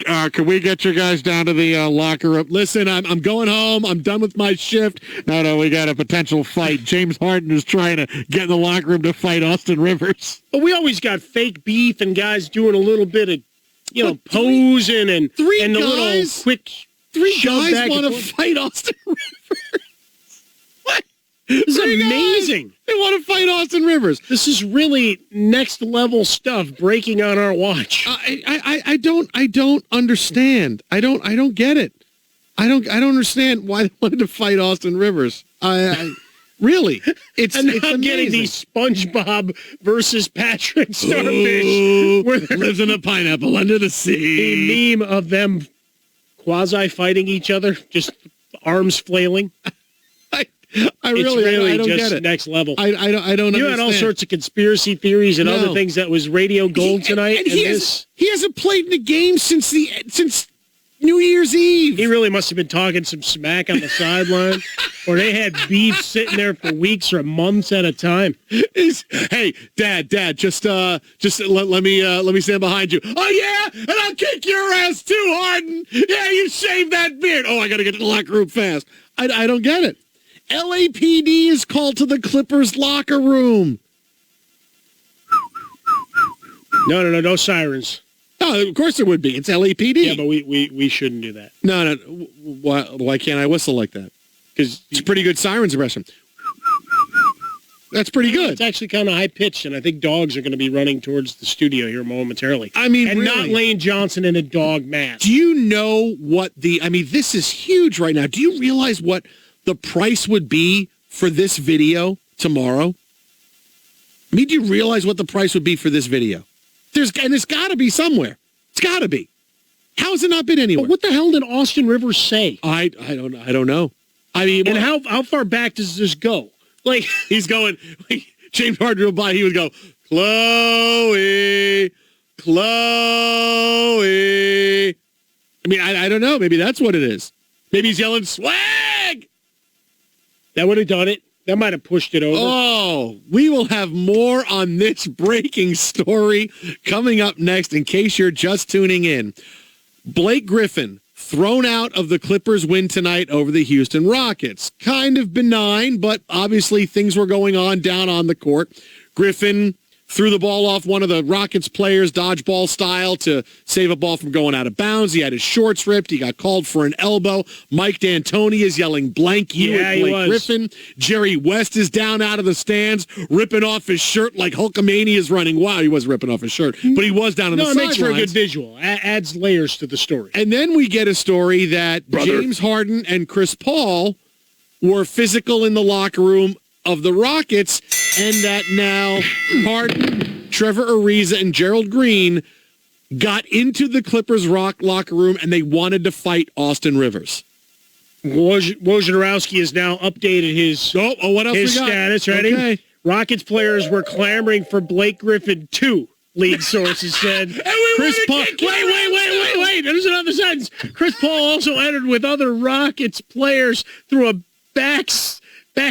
Can we get you guys down to the locker room? Listen, I'm going home. I'm done with my shift. No, we got a potential fight. James Harden is trying to get in the locker room to fight Austin Rivers. But we always got fake beef and guys doing a little bit of posing and a little quick. Three guys want to fight Austin Rivers. What? This is amazing. They want to fight Austin Rivers. This is really next level stuff breaking on our watch. I don't understand. I don't get it. I don't understand why they wanted to fight Austin Rivers. Really, it's I'm getting the SpongeBob versus Patrick Starfish, where lives in a pineapple under the sea. A meme of them quasi fighting each other, just arms flailing. I don't just get it. Next level. I don't understand. You had all sorts of conspiracy theories and other things that was radio gold tonight. And he hasn't played in the game since New Year's Eve. He really must have been talking some smack on the sideline, or they had beef sitting there for weeks or months at a time. Hey, Dad, just let me stand behind you. Oh yeah, and I'll kick your ass too, Harden. Yeah, you shave that beard. Oh, I got to get to the locker room fast. I don't get it. LAPD is called to the Clippers locker room. No sirens. Oh, of course there would be. It's LAPD. Yeah, but we shouldn't do that. No. Why can't I whistle like that? Because it's a pretty good siren suppression. That's pretty good. It's actually kind of high-pitched, and I think dogs are going to be running towards the studio here momentarily. I mean, and really? not Lane Johnson in a dog mask. Do you know what this is huge right now. Do you realize what the price would be for this video tomorrow? I mean, do you realize what the price would be for this video? It's got to be somewhere. It's got to be. How has it not been anywhere? But what the hell did Austin Rivers say? I don't know. I mean, and how far back does this go? Like he's going. James Harden drove by. He would go, Chloe. I mean, I don't know. Maybe that's what it is. Maybe he's yelling swag. That would have done it. That might have pushed it over. Oh, we will have more on this breaking story coming up next in case you're just tuning in. Blake Griffin thrown out of the Clippers win tonight over the Houston Rockets. Kind of benign, but obviously things were going on down on the court. Griffin threw the ball off one of the Rockets players, dodgeball style, to save a ball from going out of bounds. He had his shorts ripped. He got called for an elbow. Mike D'Antoni is yelling blank you at Blake Griffin. Jerry West is down out of the stands, ripping off his shirt like Hulkamania is running. Wow, he was ripping off his shirt, but he was down in the sidelines. No, it makes for a good visual. Adds layers to the story. And then we get a story that James Harden and Chris Paul were physical in the locker room of the Rockets, and that now Harden, Trevor Ariza, and Gerald Green got into the Clippers locker room, and they wanted to fight Austin Rivers. Wojnarowski has now updated his what else his we got? status. Ready? Okay. Rockets players were clamoring for Blake Griffin too, league sources said. Chris Paul. Wait. There's another sentence. Chris Paul also entered with other Rockets players through a back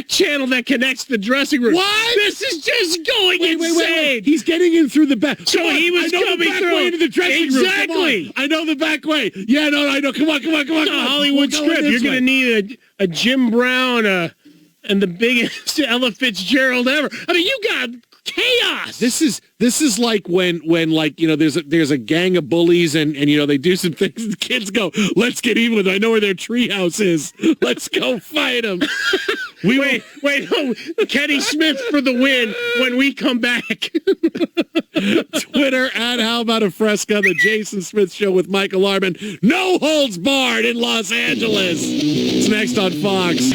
channel that connects the dressing room. What? This is just going insane. Wait. He's getting in through the back. So he was coming the back through way into the dressing room. Exactly. I know the back way. Yeah, no, I know. Come on. It's a Hollywood script. You're going to need a Jim Brown and the biggest Ella Fitzgerald ever. I mean, you got chaos. This is like when there's a gang of bullies and they do some things and the kids go, let's get even with it. I know where their treehouse is. Let's go fight them. No, Kenny Smith for the win when we come back. Twitter at How About a Fresca, the Jason Smith Show with Michael Harmon. No holds barred in Los Angeles. It's next on Fox.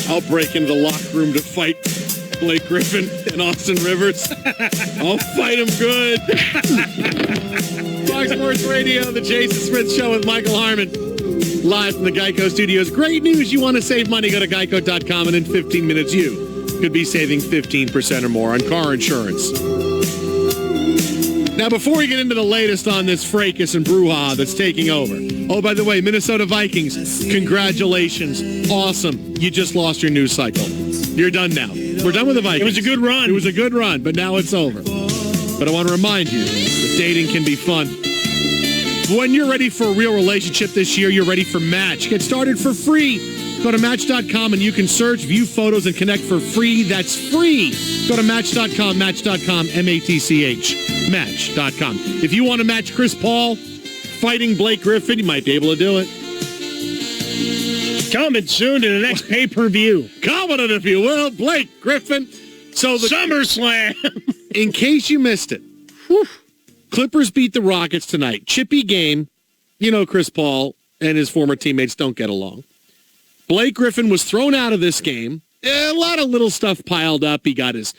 I'll break into the locker room to fight Blake Griffin and Austin Rivers. I'll fight him good. Fox Sports Radio, the Jason Smith Show with Michael Harmon. Live from the Geico Studios. Great news. You want to save money, go to geico.com, and in 15 minutes you could be saving 15% or more on car insurance. Now, before we get into the latest on this fracas and brouhaha that's taking over. Oh, by the way, Minnesota Vikings, congratulations. Awesome. You just lost your news cycle. You're done now. We're done with the Vikings. It was a good run. It was a good run, but now it's over. But I want to remind you that dating can be fun. When you're ready for a real relationship this year, you're ready for Match. Get started for free. Go to Match.com and you can search, view photos, and connect for free. That's free. Go to Match.com, Match.com, M-A-T-C-H, Match.com. If you want to match Chris Paul fighting Blake Griffin, you might be able to do it. Coming soon to the next pay-per-view. Comment, if you will, Blake Griffin. So the SummerSlam. In case you missed it, Clippers beat the Rockets tonight. Chippy game. You know Chris Paul and his former teammates don't get along. Blake Griffin was thrown out of this game. A lot of little stuff piled up. He got his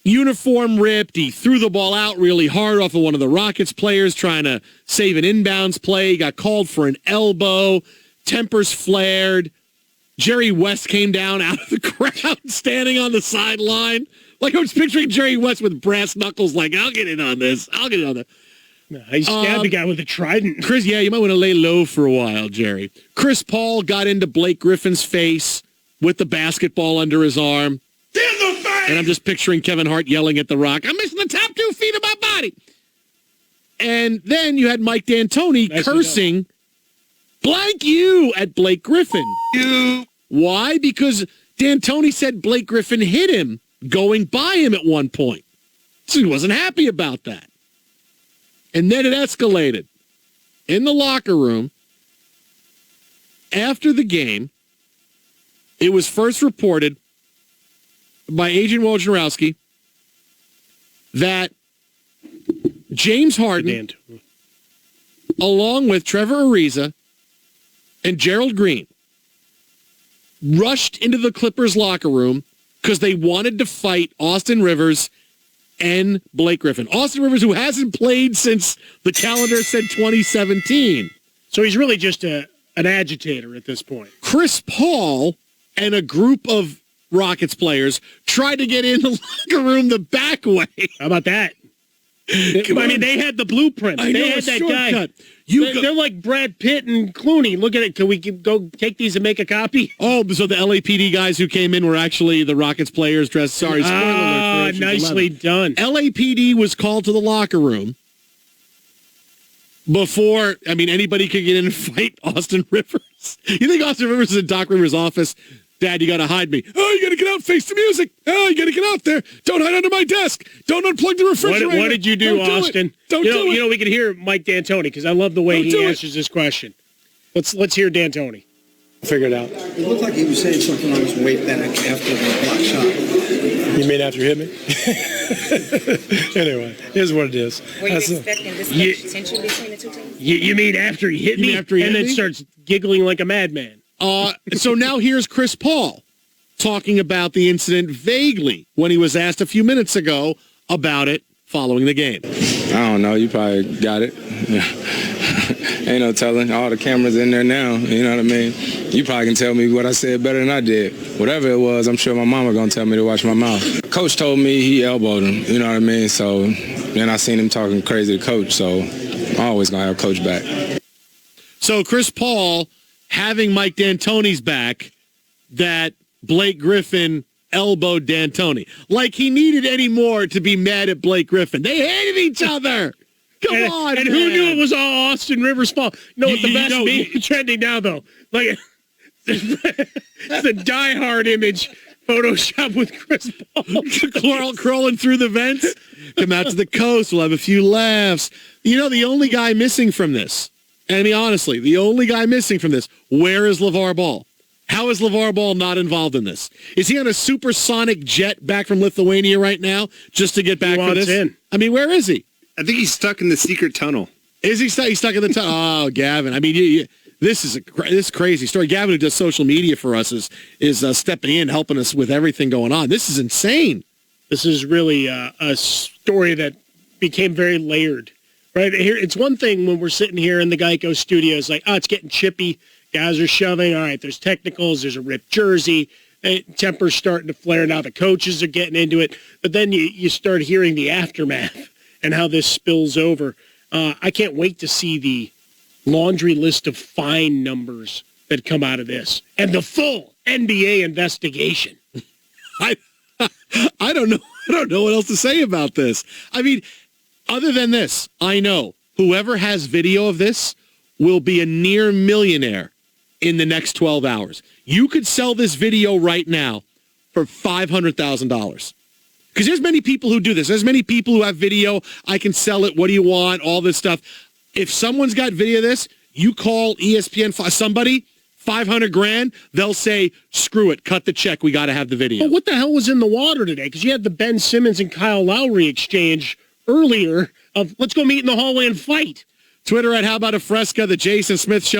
uniform ripped. He threw the ball out really hard off of one of the Rockets players trying to save an inbounds play. He got called for an elbow. Tempers flared. Jerry West came down out of the crowd standing on the sideline. Like I was picturing Jerry West with brass knuckles like, I'll get in on this. He stabbed the guy with a trident. Chris, yeah, you might want to lay low for a while, Jerry. Chris Paul got into Blake Griffin's face with the basketball under his arm. And I'm just picturing Kevin Hart yelling at The Rock, I'm missing the top 2 feet of my body. And then you had Mike D'Antoni cursing, blank you, at Blake Griffin. Why? Because D'Antoni said Blake Griffin hit him going by him at one point. So he wasn't happy about that. And then it escalated. In the locker room, after the game, it was first reported by Agent Wojnarowski that James Harden, along with Trevor Ariza and Gerald Green, rushed into the Clippers locker room because they wanted to fight Austin Rivers and Blake Griffin. Austin Rivers, who hasn't played since the calendar said 2017. So he's really just an agitator at this point. Chris Paul and a group of Rockets players tried to get in the locker room the back way. How about that? I mean, they had the blueprint. They had that guy. They're like Brad Pitt and Clooney. Look at it. Can we go take these and make a copy? Oh, so the LAPD guys who came in were actually the Rockets players dressed. Sorry, spoiler alert. Nicely done. LAPD was called to the locker room before, anybody could get in and fight Austin Rivers. You think Austin Rivers is in Doc Rivers' office? Dad, you got to hide me. Oh, you got to get out, face the music. Oh, you got to get out there. Don't hide under my desk. Don't unplug the refrigerator. What did you do, Austin? Don't do it. You know, we can hear Mike D'Antoni because I love the way he answers this question. Let's hear D'Antoni. Figure it out. It looked like he was saying something on his way back after the block shot. You mean after you hit me? Anyway, here's what it is. Were you expecting this much tension between the two teams? You mean after he hit me? And then starts giggling like a madman. So now here's Chris Paul talking about the incident vaguely when he was asked a few minutes ago about it following the game. I don't know. You probably got it. Ain't no telling. All the cameras in there now. You know what I mean? You probably can tell me what I said better than I did. Whatever it was, I'm sure my mama going to tell me to watch my mouth. Coach told me he elbowed him. You know what I mean? So then I seen him talking crazy to Coach. So I'm always going to have Coach back. So Chris Paul having Mike D'Antoni's back that Blake Griffin elbowed D'Antoni. Like he needed any more to be mad at Blake Griffin. They hated each other. Come on, and who knew it was all Austin Rivers' fault? You know what the best meme trending now, though? Like, it's the Die Hard image Photoshop with Chris Paul. Crawling through the vents. Come out to the coast. We'll have a few laughs. You know, the only guy missing from this, I mean, honestly, the only guy missing from this, where is LeVar Ball? How is LeVar Ball not involved in this? Is he on a supersonic jet back from Lithuania right now just to get back for this? I mean, where is he? I think he's stuck in the secret tunnel. Is he stuck? He's stuck in the tunnel. Oh, Gavin. I mean, this is crazy story. Gavin, who does social media for us, is stepping in, helping us with everything going on. This is insane. This is really a story that became very layered. Right here, it's one thing when we're sitting here in the Geico studios, like, it's getting chippy. Guys are shoving. All right, there's technicals. There's a ripped jersey. Temper's starting to flare. Now the coaches are getting into it. But then you start hearing the aftermath and how this spills over. I can't wait to see the laundry list of fine numbers that come out of this and the full NBA investigation. I don't know. I don't know what else to say about this. I mean, other than this, I know whoever has video of this will be a near millionaire in the next 12 hours. You could sell this video right now for $500,000. Because there's many people who do this. There's many people who have video. I can sell it. What do you want? All this stuff. If someone's got video of this, you call ESPN, somebody, $500,000, they'll say, screw it, cut the check. We got to have the video. Well, what the hell was in the water today? Because you had the Ben Simmons and Kyle Lowry exchange earlier of let's go meet in the hallway and fight. Twitter at How About a Fresca, the Jason Smith Show.